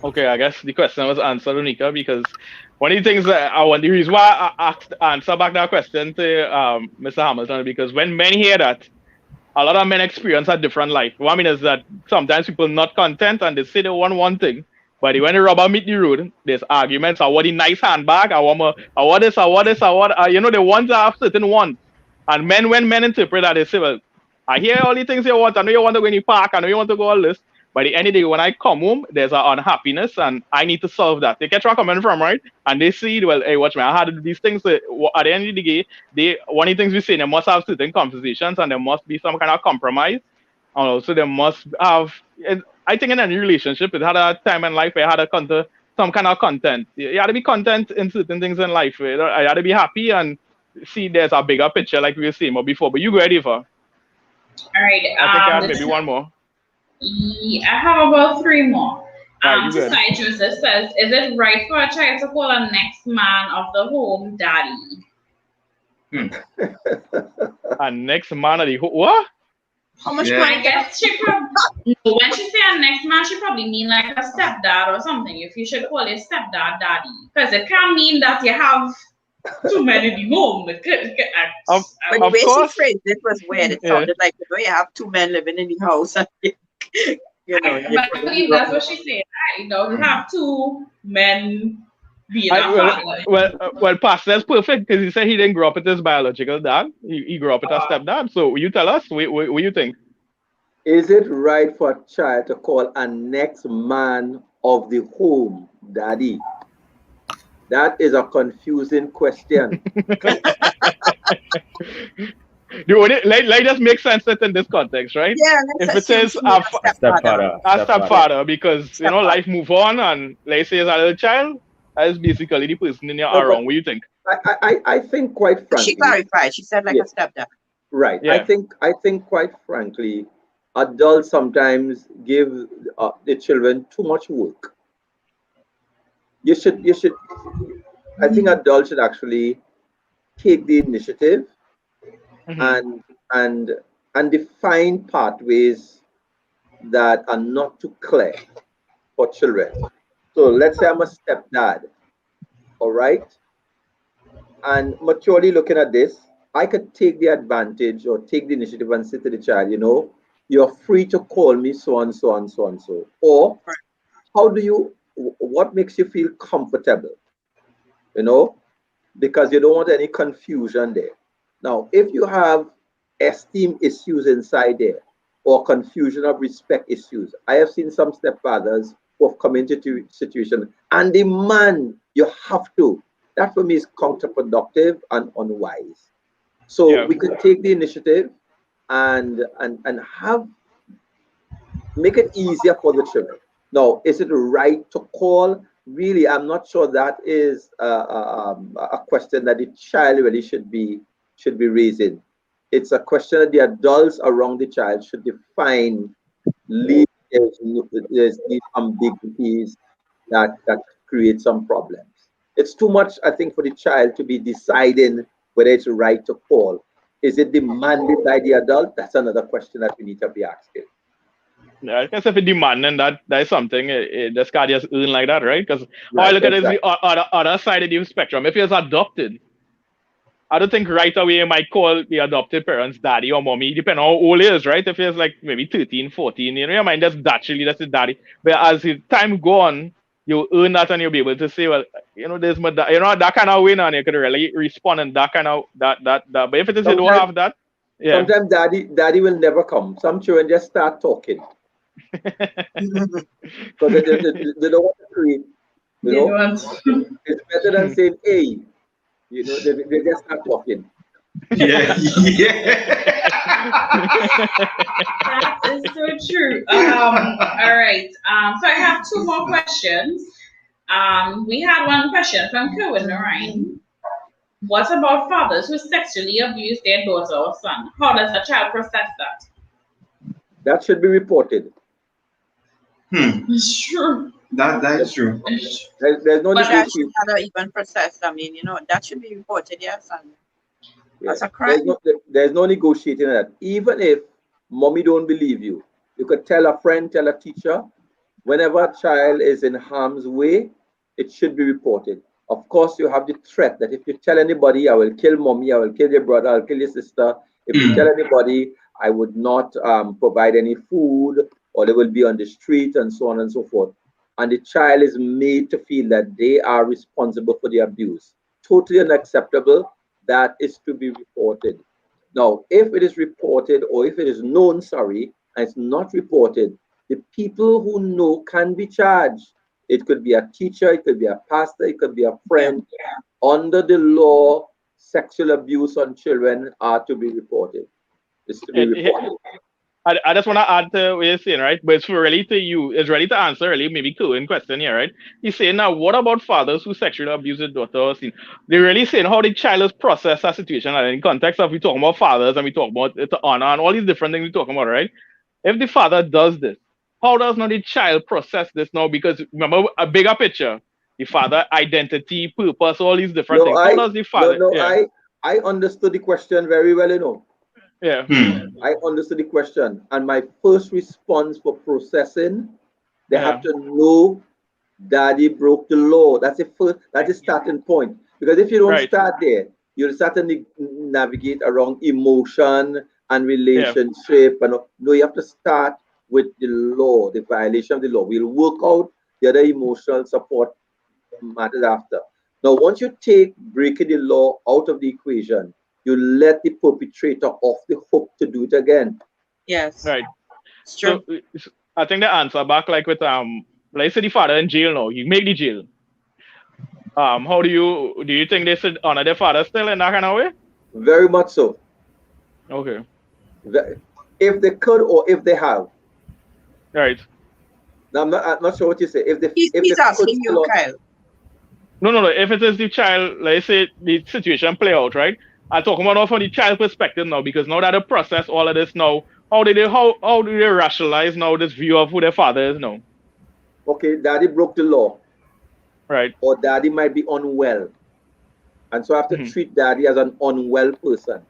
Okay, I guess the question was answered, Unika, because one of the things that the reason why I asked answer back that question to Mr. Hamilton, because when men hear that, a lot of men experience a different life. What I mean is that sometimes people not content and they say they want one thing, but when the rubber meet the road, there's arguments. I want a nice handbag. I want this. I want this. I want. They want to have certain wants. And when men interpret that, they say, well, I hear all the things you want. I know you want to go in the park. I know you want to go all this. By the end of the day, when I come home, there's an unhappiness, and I need to solve that. They get where I'm coming from, right? And they see, well, hey, watch me, I had to do these things. At the end of the day, one of the things we say, they must have certain conversations, and there must be some kind of compromise. And also, they must have. I think in any relationship, it had a time in life where I had to come to some kind of content. You had to be content in certain things in life. I had to be happy and see there's a bigger picture, like we were saying before. But you go ahead, Eva.
All right.
I think I have maybe one more.
I have about 3 more.
Right,
Joseph says, is it right for a child to call a next man of the home daddy?
A next man of the home? What?
How much
I guess she probably, when she say a next man, she probably mean like a stepdad or something. If you should call it stepdad daddy. Because it can't mean that you have 2 men in the home.
But the way she phrased it was weird. It sounded like you have 2 men living in the house.
I believe that's what she said. You have 2 men being a father.
Well, Pastor's perfect because he said he didn't grow up with his biological dad. He grew up with a stepdad. So you tell us, what you think?
Is it right for a child to call a next man of the home daddy? That is a confusing question.
Let us make sense of it in this context, right?
Yeah.
If it says a stepfather, because life move on, and let's say as a little child, that's basically the person in your around. What do you think?
I think, quite frankly,
she clarified. She said like a stepdad.
Right. Yeah. I think quite frankly, adults sometimes give the children too much work. You should. I think adults should actually take the initiative and define pathways that are not too clear for children. So let's say I'm a stepdad, all right? And maturely looking at this, I could take the advantage or take the initiative and say to the child, you're free to call me so and so and so and so. Or what makes you feel comfortable? Because you don't want any confusion there. Now, if you have esteem issues inside there or confusion of respect issues, I have seen some stepfathers who have come into situation and demand you have to. That for me is counterproductive and unwise. So we could take the initiative and make it easier for the children. Now, is it right to call? Really, I'm not sure that is a question that the child really should be raising. It's a question that the adults around the child should define. There's these ambiguities that create some problems. It's too much, I think, for the child to be deciding whether it's right to call. Is it demanded by the adult? That's another question that we need to be asking.
Yeah, I guess if it's demanding that is something, this guy just earn like that, right? Because I look at it as the other side of the spectrum. If he is adopted, I don't think right away you might call the adopted parents daddy or mommy, depending on how old he is, right? If he's like maybe 13, 14, you might just naturally that's his daddy. But as his time go on, you earn that and you'll be able to say, well, there's my dad, that kind of way, and you could really respond in that kind of that. But if it is you don't have that,
sometimes daddy will never come. Some children just start talking. Because they don't want to create, it's better than saying hey, they just start talking.
Yeah.
That is so true. All right. So I have two more questions. We had one question from Kerwin Ryan. What about fathers who sexually abuse their daughter or son? How does a child process that?
That should be reported.
It's true.
That is true.
There's no
But that should
negotiation.
not even processed. I mean, that should be reported, yes, and
Yeah.
that's a crime.
There's no negotiating that. Even if mommy don't believe you, you could tell a friend, tell a teacher. Whenever a child is in harm's way, it should be reported. Of course, you have the threat that if you tell anybody, I will kill mommy, I will kill your brother, I'll kill your sister. If you tell anybody, I would not provide any food, or they will be on the street, and so on and so forth. And the child is made to feel that they are responsible for the abuse. Totally unacceptable. That is to be reported. Now, if it is reported, or if it is known, sorry, and it's not reported, the people who know can be charged. It could be a teacher, it could be a pastor, it could be a friend. Under the law, sexual abuse on children are to be reported. It's to be reported.
I just want to add to what you're saying, right? But it's really to you, it's really to answer really maybe Cohen question here, right? He's saying now, what about fathers who sexually abuse their daughter or son? They're really saying how the child is process that situation, and in context of we talking about fathers and we talk about the honor and all these different things we talking about, right? If the father does this, how does now the child process this now? Because remember a bigger picture, the father identity, purpose, all these different things. How does the father?
I understood the question very well,
Yeah.
I understood the question, and my first response for processing, they have to know daddy broke the law. That's the starting point. Because if you don't start there, you'll start to navigate around emotion and relationship. And no, you have to start with the law, the violation of the law. We'll work out the other emotional support matters after. Now, once you take breaking the law out of the equation, you let the perpetrator off the hook to do it again.
Yes.
Right.
It's true.
So I think the answer back like with like say the father in jail now, you make the jail. How do you think they should honor their father still in that kind of way?
Very much so.
Okay.
If they could or if they have.
Right.
Now I'm not sure what you say.
He's asking you, Kyle.
No. If it is the child, let's say the situation play out, right? I'm talking about from the child perspective now, because now that they process all of this now, how do they rationalize now this view of who their father is now?
Okay, daddy broke the law.
Right.
Or daddy might be unwell. And so I have to treat daddy as an unwell person.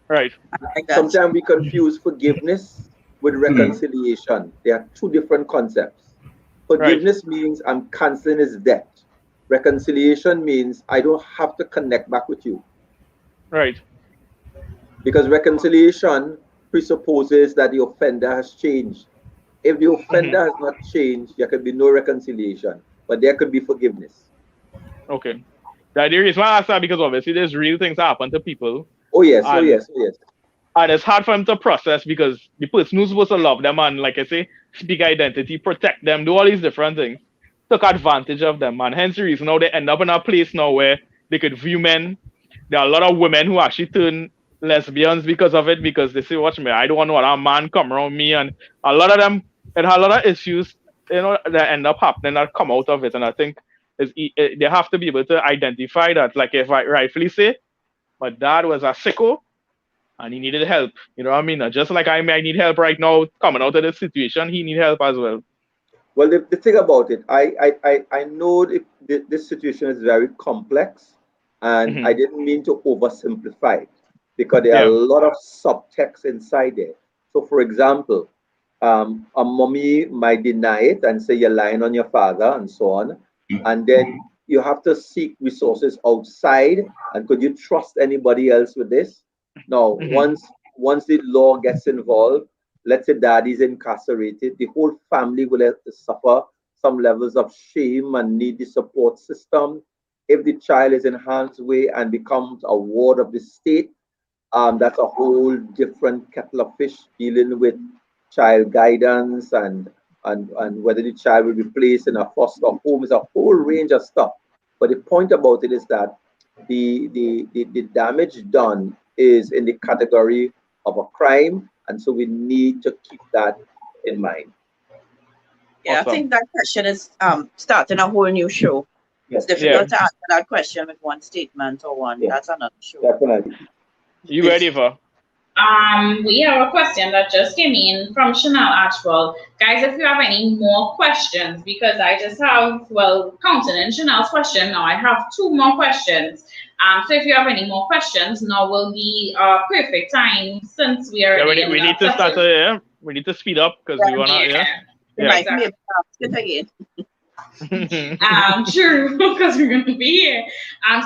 Right.
Sometimes we confuse forgiveness with reconciliation. They are two different concepts. Forgiveness means I'm canceling his debt. Reconciliation means I don't have to connect back with you.
Right.
Because reconciliation presupposes that the offender has changed. If the offender has not changed, there could be no reconciliation, but there could be forgiveness.
Okay. The reason why I ask that, because obviously there's real things that happen to people.
Oh yes.
And it's hard for them to process because the person who's supposed to love them and, like I say, speak identity, protect them, do all these different things, took advantage of them. And hence the reason now they end up in a place now where they could view men. There are a lot of women who actually turn lesbians because of it, because they say, watch me, I don't want a man come around me. And a lot of them, and a lot of issues, that end up happening that come out of it. And I think they have to be able to identify that. Like if I rightfully say, my dad was a sicko and he needed help. You know what I mean? Just like I need help right now coming out of this situation, he need help as well.
Well, the thing about it, I know this situation is very complex, and I didn't mean to oversimplify it because there are a lot of subtext inside there. So, for example, a mommy might deny it and say you're lying on your father and so on, and then you have to seek resources outside. And could you trust anybody else with this? No. Once the law gets involved, let's say daddy's incarcerated, the whole family will have to suffer some levels of shame and need the support system. If the child is in harm's way and becomes a ward of the state, that's a whole different kettle of fish, dealing with child guidance and whether the child will be placed in a foster home. Is a whole range of stuff. But the point about it is that the damage done is in the category of a crime, and so we need to keep that in mind.
Yeah,
Awesome.
I think that question is starting a whole new show.
Yes.
It's difficult to answer that question with one statement or one.
Yeah.
That's another show.
Definitely.
You ready for?
We have a question that just came in from Chanel Ashwell. Guys, if you have any more questions, because I just have, well, counting in Chanel's question now, I have 2 more questions. So if you have any more questions, now will be perfect time since we are
Yeah, we need to start. We need to speed up because we wanna.
You
Yeah.
might be able to ask it again.
True, because we're going to be here.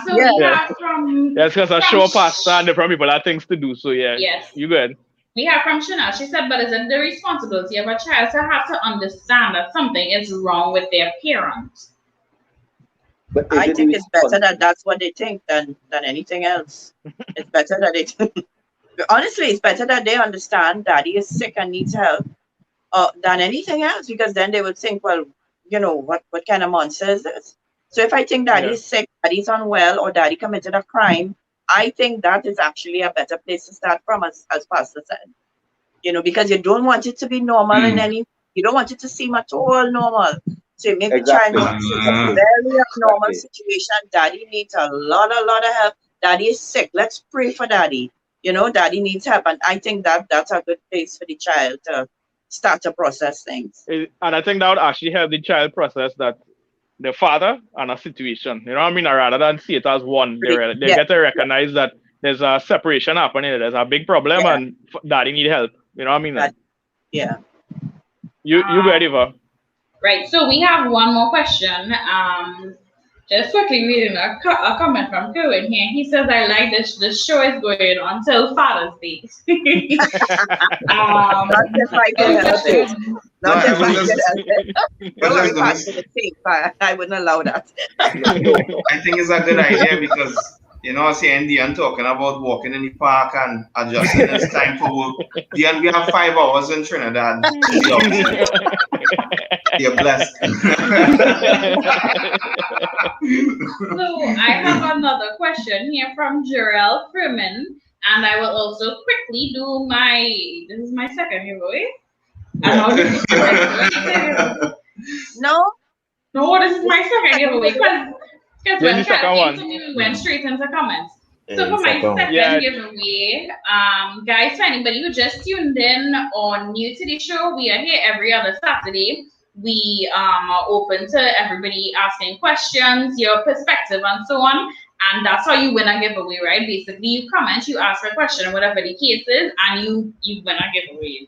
So
Yeah.
we have from...
Yes, because I show past and different people have things to do. So yeah,
Yes.
You good.
We have from Chanel. She said, but is it the responsibility of a child to have to understand that something is wrong with their parents?
But
I think it's better that that's what they think than anything else. It's better that they honestly, it's better that they understand daddy is sick and needs help than anything else, because then they would think, well, you know, what kind of monster is this? So if I think daddy is sick, daddy's unwell, or daddy committed a crime, I think that is actually a better place to start from, as Pastor said. You know, because you don't want it to be normal you don't want it to seem at all normal. So you make the child know it's a very abnormal situation. Daddy needs a lot of help. Daddy is sick. Let's pray for daddy. You know, daddy needs help. And I think that's a good place for the child to start to process things.
And I think that would actually help the child process that the father and a situation. You know what I mean? Rather than see it as one, they get to recognize that there's a separation happening. There's a big problem and daddy need help. You know what I mean?
Yeah.
You ready for?
Right. So we have one more question. Just quickly reading a comment from Kerwin here. He says, I like this. The show is going until Father's Day.
Not if I can help it. Not if I can help it. Don't worry, Pastor, the tape. I wouldn't allow that.
I think it's a good idea because, you know, I see Dion talking about walking in the park and adjusting his time for work. Dion, we have 5 hours in Trinidad. You're blessed.
So I have another question here from Jarrell Freeman, and I will also quickly do this is my second giveaway.
No,
this is my second giveaway because when Kat came to me, we went straight into comments. So for my second giveaway, guys, for anybody who just tuned in or new to the show, we are here every other Saturday. We are open to everybody asking questions, your perspective, and so on. And that's how you win a giveaway, right? Basically, you comment, you ask a question, whatever the case is, and you win a giveaway.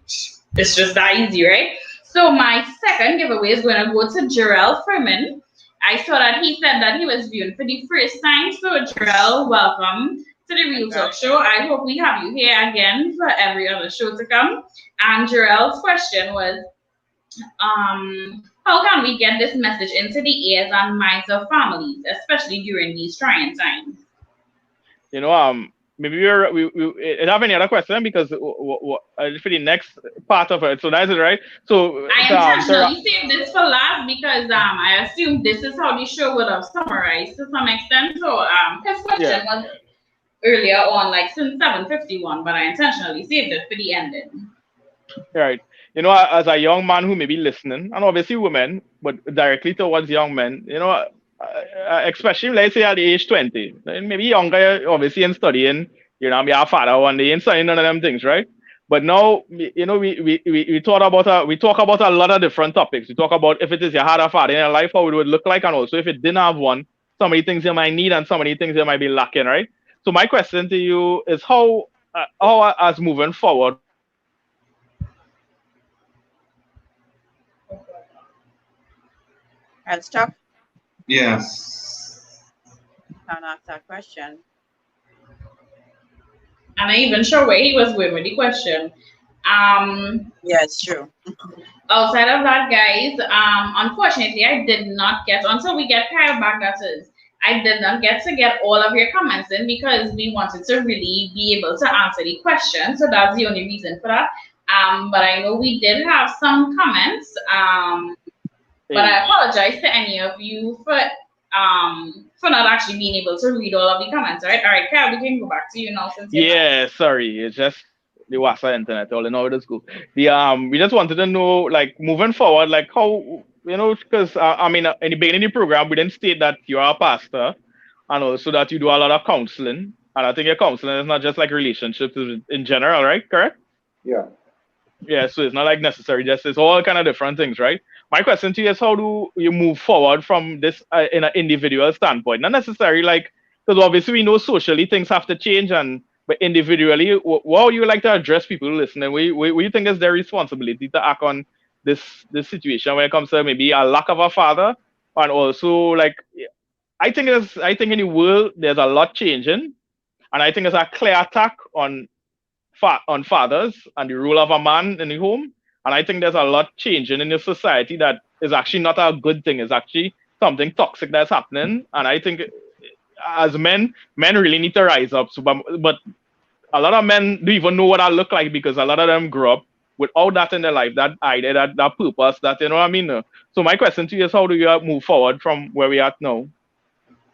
It's just that easy, right? So my second giveaway is going to go to Jarrell Freeman. I saw that he said that he was viewing for the first time. So Jarrell, welcome to the Real Talk Show. I hope we have you here again for every other show to come. And Jarrell's question was, how can we get this message into the ears and minds of families, especially during these trying times?
You know, maybe we have any other question because for the next part of it. So that's it, right? So
I intentionally saved this for last because I assume this is how the show would have summarized to some extent. So his question was earlier on, like since 7:51, but I intentionally saved it for the ending.
Right. You know, as a young man who may be listening, and obviously women, but directly towards young men, you know, especially let's say at the age 20, maybe younger, obviously in studying, you know, be a father one day and studying none of them things, right? But now, you know, we talk about a lot of different topics. We talk about if it is you had a father in your life, how it would look like, and also if it didn't have one, so many things you might need and so many things you might be lacking, right? So my question to you is how as moving forward.
And stop.
Yes.
Can't ask that question.
And I even sure where he was going with the question.
Yeah, it's true.
Outside of that, guys, unfortunately, I did not get, until we get Kyle back, that is, I did not get all of your comments in because we wanted to really be able to answer the question. So that's the only reason for that. But I know we did have some comments. But I apologize to any of you for not actually being able to read all of the comments. All right, Kyle, we can go back to you now since
sorry, it's just the WhatsApp internet, all in all the school. We just wanted to know, like, moving forward, like how, because I mean, in the beginning of the program, we didn't state that you are a pastor, and also that you do a lot of counseling. And I think your counseling is not just like relationships in general, right? Correct?
Yeah.
Yeah, so it's not like necessary, just it's all kind of different things, right? My question to you is, how do you move forward from this in an individual standpoint? Not necessarily like, because obviously we know socially things have to change, and but individually, what would you like to address people listening? We you think is their responsibility to act on this situation when it comes to maybe a lack of a father, and also like, I think in the world there's a lot changing, and I think it's a clear attack on fathers and the role of a man in the home. And I think there's a lot changing in the society that is actually not a good thing. It's actually something toxic that's happening. And I think as men really need to rise up. So, but a lot of men don't even know what I look like because a lot of them grew up without that in their life, that idea, that purpose, that, you know what I mean? So my question to you is, how do you move forward from where we are now?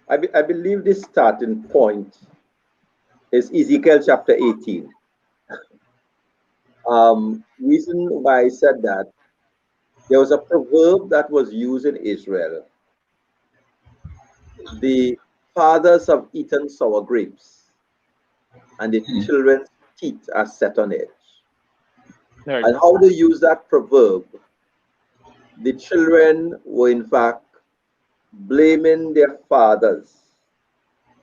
I believe the starting point is Ezekiel chapter 18. Reason why I said that, there was a proverb that was used in Israel. The fathers have eaten sour grapes, and the children's teeth are set on edge.
Right.
And how they use that proverb, the children were in fact blaming their fathers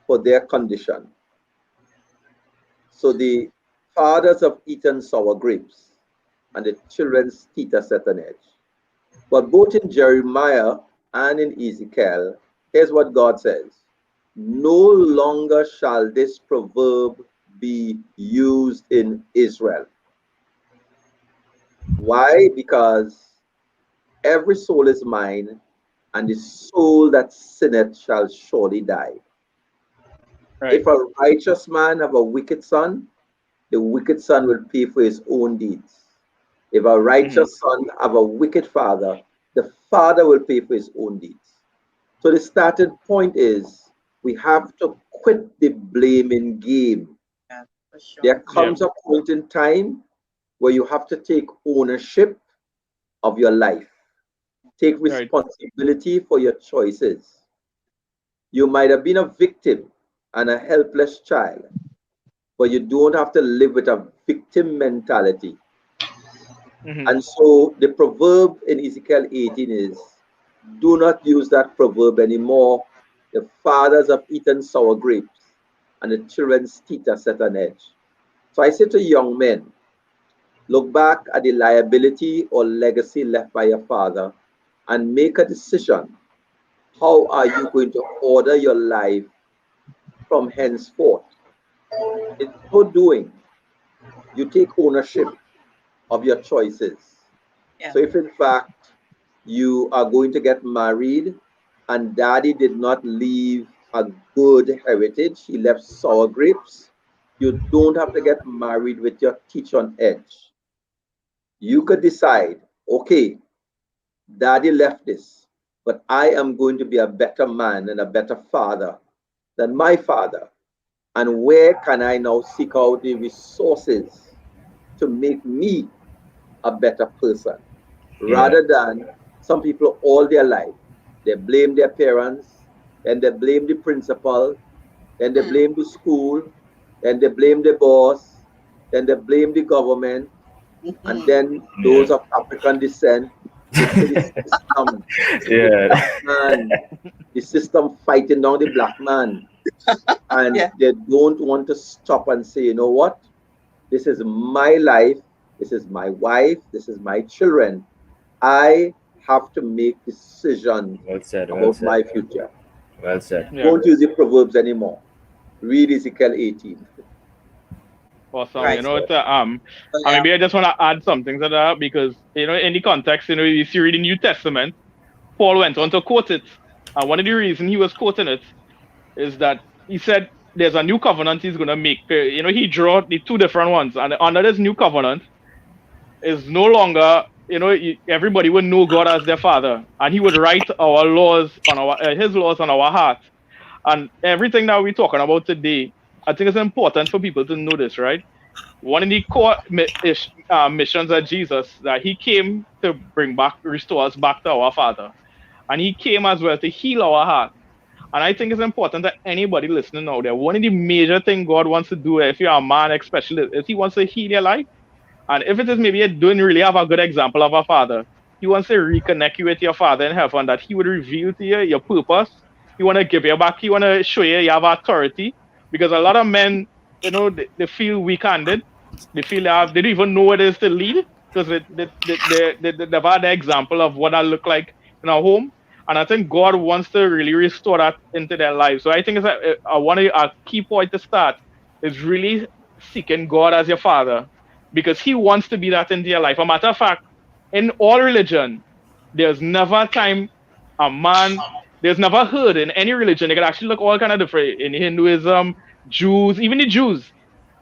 for their condition. So the fathers have eaten sour grapes, and the children's teeth are set on edge. But both in Jeremiah and in Ezekiel, here's what God says: no longer shall this proverb be used in Israel. Why? Because every soul is mine, and the soul that sinneth shall surely die.
Right.
If a righteous man have a wicked son, the wicked son will pay for his own deeds. If a righteous son have a wicked father, the father will pay for his own deeds. So the starting point is, we have to quit the blaming game.
Yeah, for sure.
There comes a point in time where you have to take ownership of your life. Take
Right.
responsibility for your choices. You might have been a victim and a helpless child, but you don't have to live with a victim mentality. And so the proverb in Ezekiel 18 is, do not use that proverb anymore. The fathers have eaten sour grapes, and the children's teeth are set on edge. So I say to young men, look back at the liability or legacy left by your father and make a decision. How are you going to order your life from henceforth? In so doing, you take ownership of your choices.
Yeah.
So if in fact you are going to get married and daddy did not leave a good heritage, he left sour grapes, you don't have to get married with your teeth on edge. You could decide, okay, daddy left this, but I am going to be a better man and a better father than my father. And where can I now seek out the resources to make me a better person? Rather than some people all their life, they blame their parents, then they blame the principal, then they blame the school, then they blame the boss, then they blame the government, and then those of African descent, they say the system, the black man, the system fighting down the black man. And they don't want to stop and say, you know what? This is my life, this is my wife, this is my children. I have to make decisions about my future.
Well said.
Don't use the proverbs anymore. Read Ezekiel 18.
Awesome.
Right.
You know, maybe I just want to add something to that because, in the context, you see read the New Testament, Paul went on to quote it. And one of the reasons he was quoting it is that he said there's a new covenant he's going to make. He drew the two different ones. And under this new covenant is no longer, everybody would know God as their father. And he would write our laws on his laws on our heart. And everything that we're talking about today, I think it's important for people to know this, right? one of the core missions of Jesus, that he came to restore us back to our Father. And he came as well to heal our heart. And I think it's important that anybody listening out there, one of the major things God wants to do, if you're a man especially, is he wants to heal your life. And if it is maybe you don't really have a good example of a father, he wants to reconnect you with your father in heaven, that he would reveal to you your purpose. He want to give you back. He want to show you have authority. Because a lot of men, they feel weak-handed. They feel they don't even know what it is to lead, because they've had the example of what I look like in a home. And I think God wants to really restore that into their lives. So I think a key point to start is really seeking God as your father, because he wants to be that into your life. A matter of fact, in all religion, there's never a time a man, there's never heard in any religion, they can actually look all kind of different. In Hinduism, Jews, even the Jews,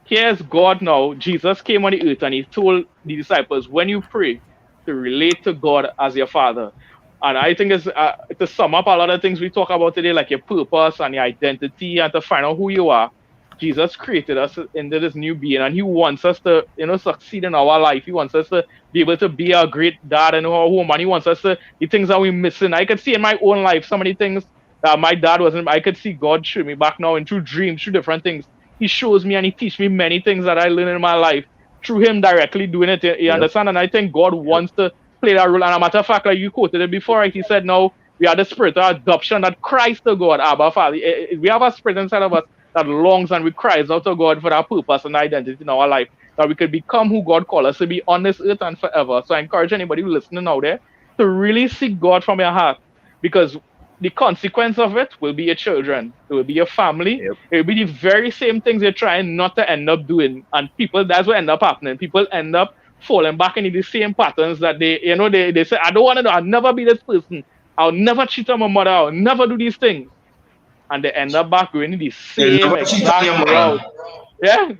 here's God now. Jesus came on the earth and he told the disciples, when you pray, to relate to God as your father. And I think it's to sum up a lot of things we talk about today, like your purpose and your identity, and to find out who you are. Jesus created us into this new being, and he wants us to, succeed in our life. He wants us to be able to be a great dad in our home, and he wants us to, the things that we're missing. I could see in my own life so many things that my dad wasn't. I could see God show me back now, and through dreams, through different things. He shows me and he teaches me many things that I learned in my life through him directly doing it. You understand? And I think God wants to play that role. And a matter of fact, like you quoted it before, right? He said, no, we are the spirit of adoption that cries to God, Abba, Father. We have a spirit inside of us that longs and we cries out to God for our purpose and identity in our life, that we could become who God called us to be on this earth and forever. So I encourage anybody listening out there to really seek God from your heart, because the consequence of it will be your children, it will be your family, it will be the very same things you're trying not to end up doing. And people, that's what end up happening. People end up falling back into the same patterns that they say, I don't want to do, I'll never be this person, I'll never cheat on my mother, I'll never do these things. And they end up back going in the same exact route. Yeah.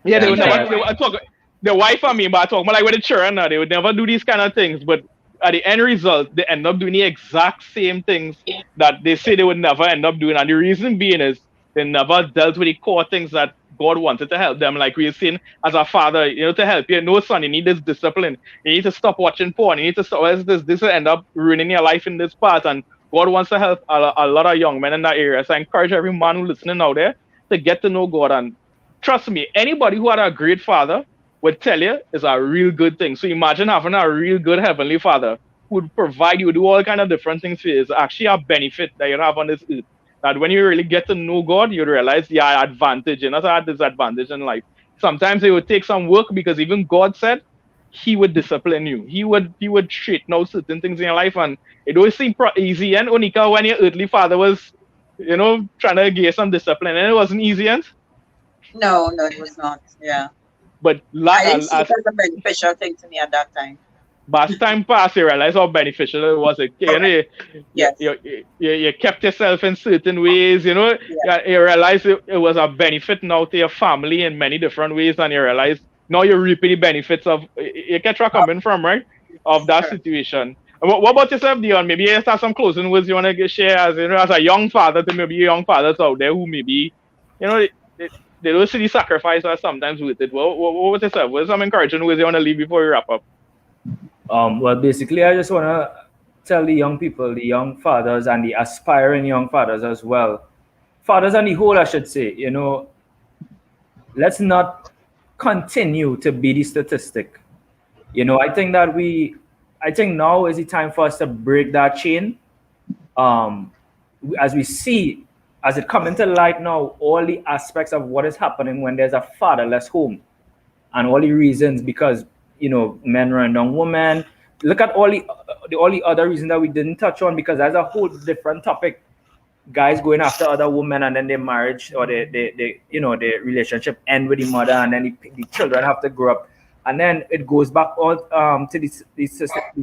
Yeah, they would never, I talk, the wife and me, but I talk more like with the children now, they would never do these kind of things. But at the end result, they end up doing the exact same things that they say they would never end up doing. And the reason being is they never dealt with the core things that God wanted to help them. Like we were saying, as a father, to help you. No, son, you need this discipline. You need to stop watching porn. You need to stop. This will end up ruining your life in this part. And God wants to help a lot of young men in that area. So I encourage every man who's listening out there to get to know God. And trust me, anybody who had a great father would tell you is a real good thing. So imagine having a real good heavenly father who would provide you, do all kind of different things for you. It's actually a benefit that you have on this earth. That when you really get to know God, you realize your advantage and not a disadvantage in life. Sometimes it would take some work, because even God said he would discipline you. He would straighten out certain things in your life, and it always seemed easy. And Onika, when your earthly father was, trying to give some discipline, and it wasn't easy. And
no, it was not. Yeah.
But
I didn't see it as a beneficial thing to me at that time.
But as time passed, you realize how beneficial it was. You kept yourself in certain ways, You realize it was a benefit now to your family in many different ways, and you realize now you're reaping the benefits of, you get where I'm coming from, right? Of that situation. What about yourself, Dion? Maybe you have some closing words you want to share as a young father to maybe young fathers out there who maybe, they don't see the sacrifice as sometimes with it. What about yourself? What's some encouraging words you want to leave before we wrap up?
Well, basically, I just want to tell the young people, the young fathers and the aspiring young fathers as well, fathers on the whole, I should say, let's not continue to be the statistic. I think now is the time for us to break that chain. As we see, as it comes into light now, all the aspects of what is happening when there's a fatherless home, and all the reasons, because men run down women. Look at all the other reasons that we didn't touch on, because that's a whole different topic. Guys going after other women, and then their marriage or their relationship end with the mother, and then the children have to grow up, and then it goes back all to the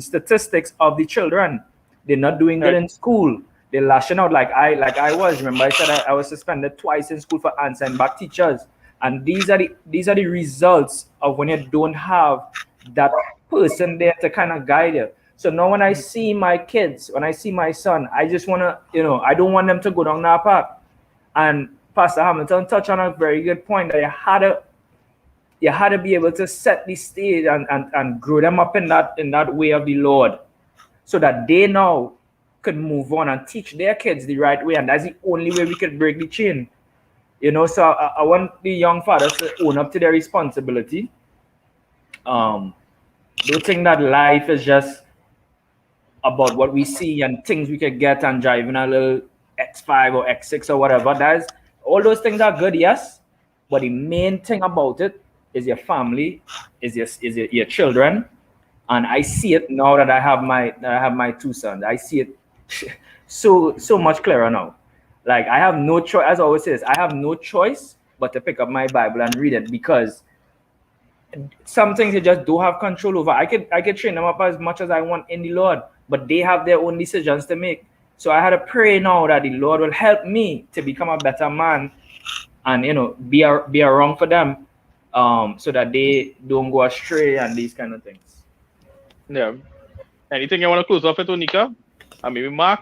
statistics of the children. They're not doing good in school. They're lashing out like I was. Remember, I said I was suspended twice in school for answering back teachers. And these are the results of when you don't have that person there to kind of guide you. So now when I see my kids, when I see my son, I just want to, I don't want them to go down that path. And Pastor Hamilton touched on a very good point, that you had to you had to be able to set the stage and grow them up in that way of the Lord, so that they now could move on and teach their kids the right way. And that's the only way we could break the chain. So I want the young fathers to own up to their responsibility. Don't think that life is just about what we see and things we could get and driving a little X5 or X6 or whatever. That's all those things are good, yes. But the main thing about it is your family, is your children. And I see it now that I have my two sons. I see it so much clearer now. Like I have no choice, as I always says, I have no choice but to pick up my Bible and read it, because some things you just don't have control over. I could train them up as much as I want in the Lord, but they have their own decisions to make. So I had to pray now that the Lord will help me to become a better man, and be around for them, so that they don't go astray and these kind of things.
Yeah. Anything you want to close off with, Onika? And maybe Mark?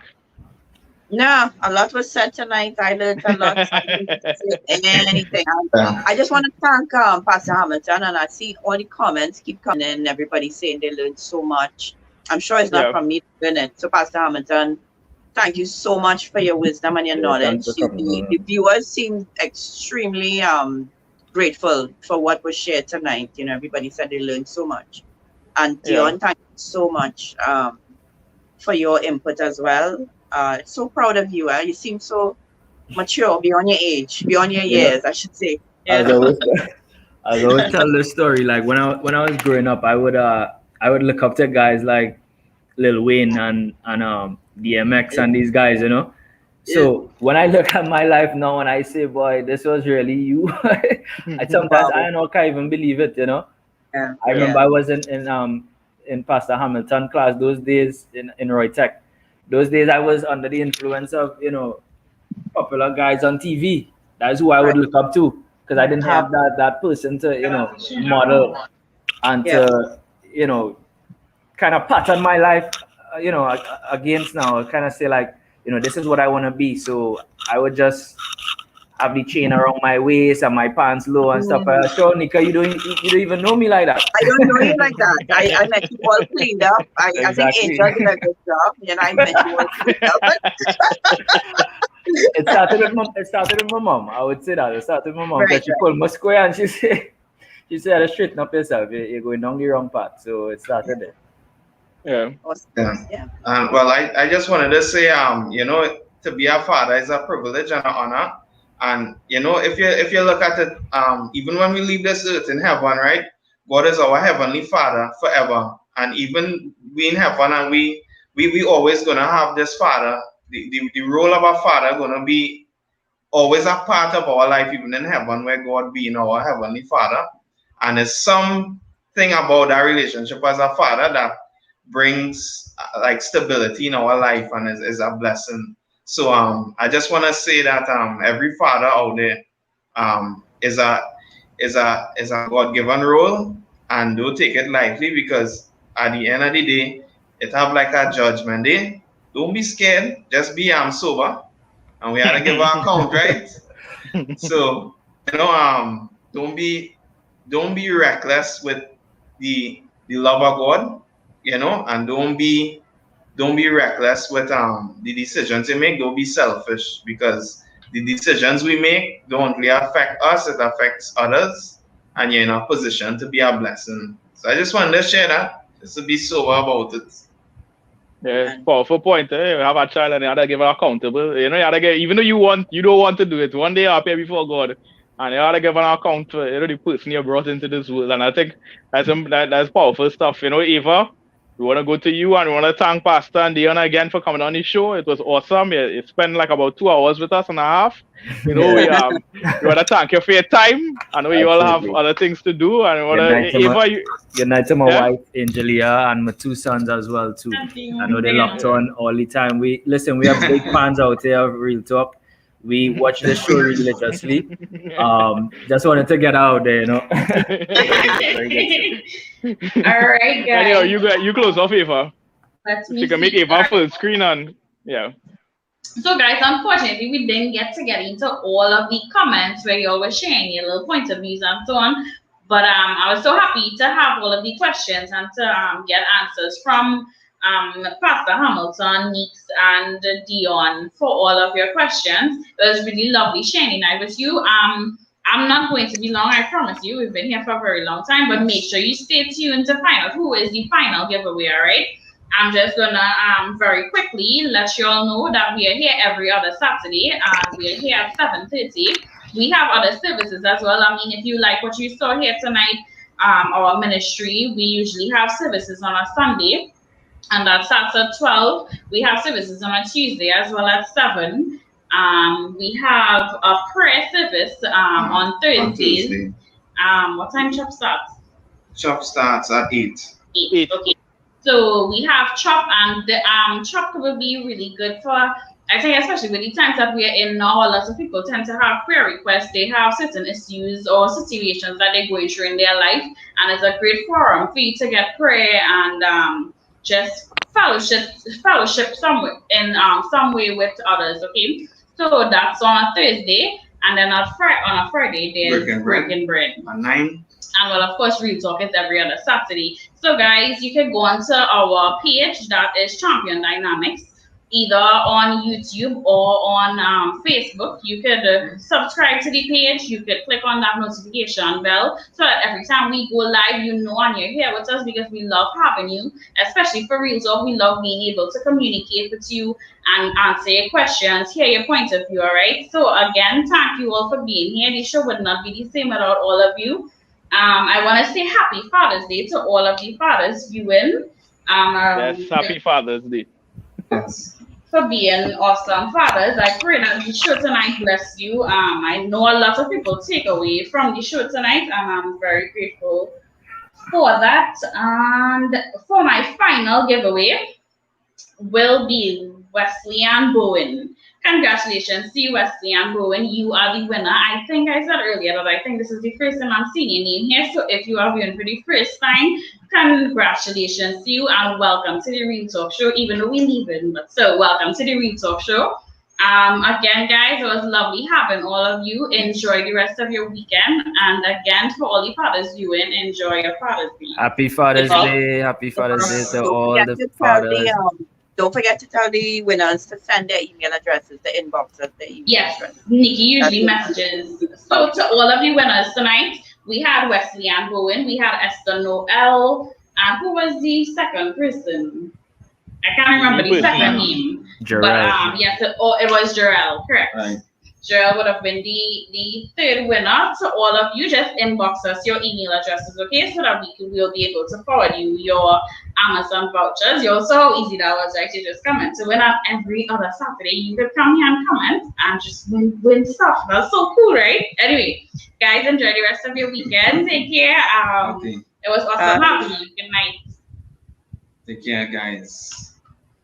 No, a lot was said tonight. I learned a lot. I didn't say anything. I just want to thank Pastor Hamilton, and I see all the comments keep coming in. Everybody saying they learned so much. I'm sure it's not from me to learn it. So, Pastor Hamilton, thank you so much for your wisdom and your knowledge. The viewers seem extremely grateful for what was shared tonight. Everybody said they learned so much. And Dion, thank you so much for your input as well. So proud of you. You seem so mature, beyond your age, beyond your years, I should say.
I always tell this story. Like when I was growing up, I would look up to guys like Lil Wayne and DMX and these guys, So when I look at my life now and I say, boy, this was really you. Sometimes I can't even believe it,
Yeah.
I remember I was in Pastor Hamilton class those days in Roy Tech. Those days I was under the influence of popular guys on TV. That's who I would look up to, because I didn't have that person to model and to kind of pattern my life against now. Kind of say like this is what I want to be. So I would just have the chain around my waist and my pants low and stuff. Sure, Nika, you don't even know me like that.
I don't know you like that. I met you all cleaned up. I think Angel did a good job. I met you all cleaned up.
It started with my mom. I would say that. It started with my mom, because she pulled my square and she said, straighten up yourself. You're going down the wrong path. So it started there.
Yeah.
Well, I just wanted to say, to be a father is a privilege and an honor. And if you look at it, even when we leave this earth in heaven, right? God is our heavenly Father forever. And even we in heaven, and we always gonna have this Father. The role of a father gonna be always a part of our life, even in heaven, where God being our heavenly Father. And there's something about that relationship as a father that brings like stability in our life and is a blessing. So I just want to say that every father out there is a God-given role, and don't take it lightly, because at the end of the day, it have like a judgment day. Don't be scared, just be sober, and we have to give our account, right? So don't be reckless with the love of God, and don't be reckless with the decisions you make. Don't be selfish, because the decisions we make don't only affect us, it affects others, and you're in a position to be a blessing. So I just wanted to share that, just to be sober about it.
Yeah, powerful point. You have a child and you have to give her accountable. You have to get, even though you don't want to do it, one day you appear before God, and you have to give an account for the person you brought into this world. And I think that's powerful stuff. Eva, we want to go to you, and we want to thank Pastor and Diana again for coming on the show. It was awesome. You spent like about 2 hours with us and a half. We want to thank you for your time. I know you all have other things to do, and
good night to my wife Angelia and my two sons as well too. I know they locked on all the time. We have big fans out there of Real Talk. We watch the show religiously. Just wanted to get out there,
All right, guys.
Anyhow, you close off, Eva.
You
can make Eva full screen on. Yeah.
So, guys, unfortunately, we didn't get into all of the comments where you all were sharing your little points of views and so on. But I was so happy to have all of the questions and to get answers from Pastor Hamilton, Neeks, and Dion for all of your questions. It was really lovely sharing night with you. I'm not going to be long, I promise you. We've been here for a very long time, but make sure you stay tuned to find out who is the final giveaway, all right? I'm just gonna very quickly let you all know that we are here every other Saturday. We are here at 7:30. We have other services as well. I mean, if you like what you saw here tonight, our ministry, we usually have services on a Sunday, and that starts at 12. We have services on a Tuesday as well at 7. We have a prayer service on Thursdays.
Thursday.
What time chop starts?
Chop starts at 8.
8. Okay. So we have chop, and the chop will be really good for, I think, especially with the times that we are in now. A lot of people tend to have prayer requests. They have certain issues or situations that they're going through in their life, and it's a great forum for you to get prayer and just fellowship somewhere in some way with others. Okay, so that's on a Thursday, and then on a Friday there's breaking bread
at 9.
And well, of course, Real Talk is every other Saturday. So, guys, you can go onto our page that is Champion Dynamics, either on YouTube or on Facebook. You could subscribe to the page. You could click on that notification bell so that every time we go live, you know and you're here with us, because we love having you, especially for Real Talk. We love being able to communicate with you and answer your questions, hear your point of view, all right? So, again, thank you all for being here. The show would not be the same without all of you. I want to say Happy Father's Day to all of the fathers viewing.
Yes, Happy Father's Day.
Yes.
For being awesome fathers. I pray that the show tonight bless you. I know a lot of people take away from the show tonight, and I'm very grateful for that. And for my final giveaway will be Wesley and Bowen. Congratulations to you, Wesley and Bowen. You are the winner. I think I said earlier that I think this is the first time I'm seeing your name here. So if you are viewing for the first time, congratulations to you and welcome to the Real Talk Show, even though we're leaving. But so welcome to the Real Talk Show. Again, guys, it was lovely having all of you. Enjoy the rest of your weekend. And again, for all the fathers viewing, enjoy your Father's Day.
Happy Father's Day. Happy Father's Day to all the fathers.
Don't forget to tell the winners to send their email addresses, the inboxes, their email addresses.
Nikki usually messages. So to all of you winners tonight, we had Wesley and Bowen, we had Esther Noel, and who was the second person? I can't remember the second name.
Jarrell.
But yes, it was Jarrell, correct.
Right.
Jarrell would have been the third winner. To all of you, just inbox us your email addresses, okay? So that we'll be able to forward you your Amazon vouchers. You also how easy that was, right? You just comment. So when every other Saturday, you could come here and comment and just win stuff. That's so cool, right? Anyway, guys, enjoy the rest of your weekend. Take care. It was awesome having you. Good night.
Take care, guys.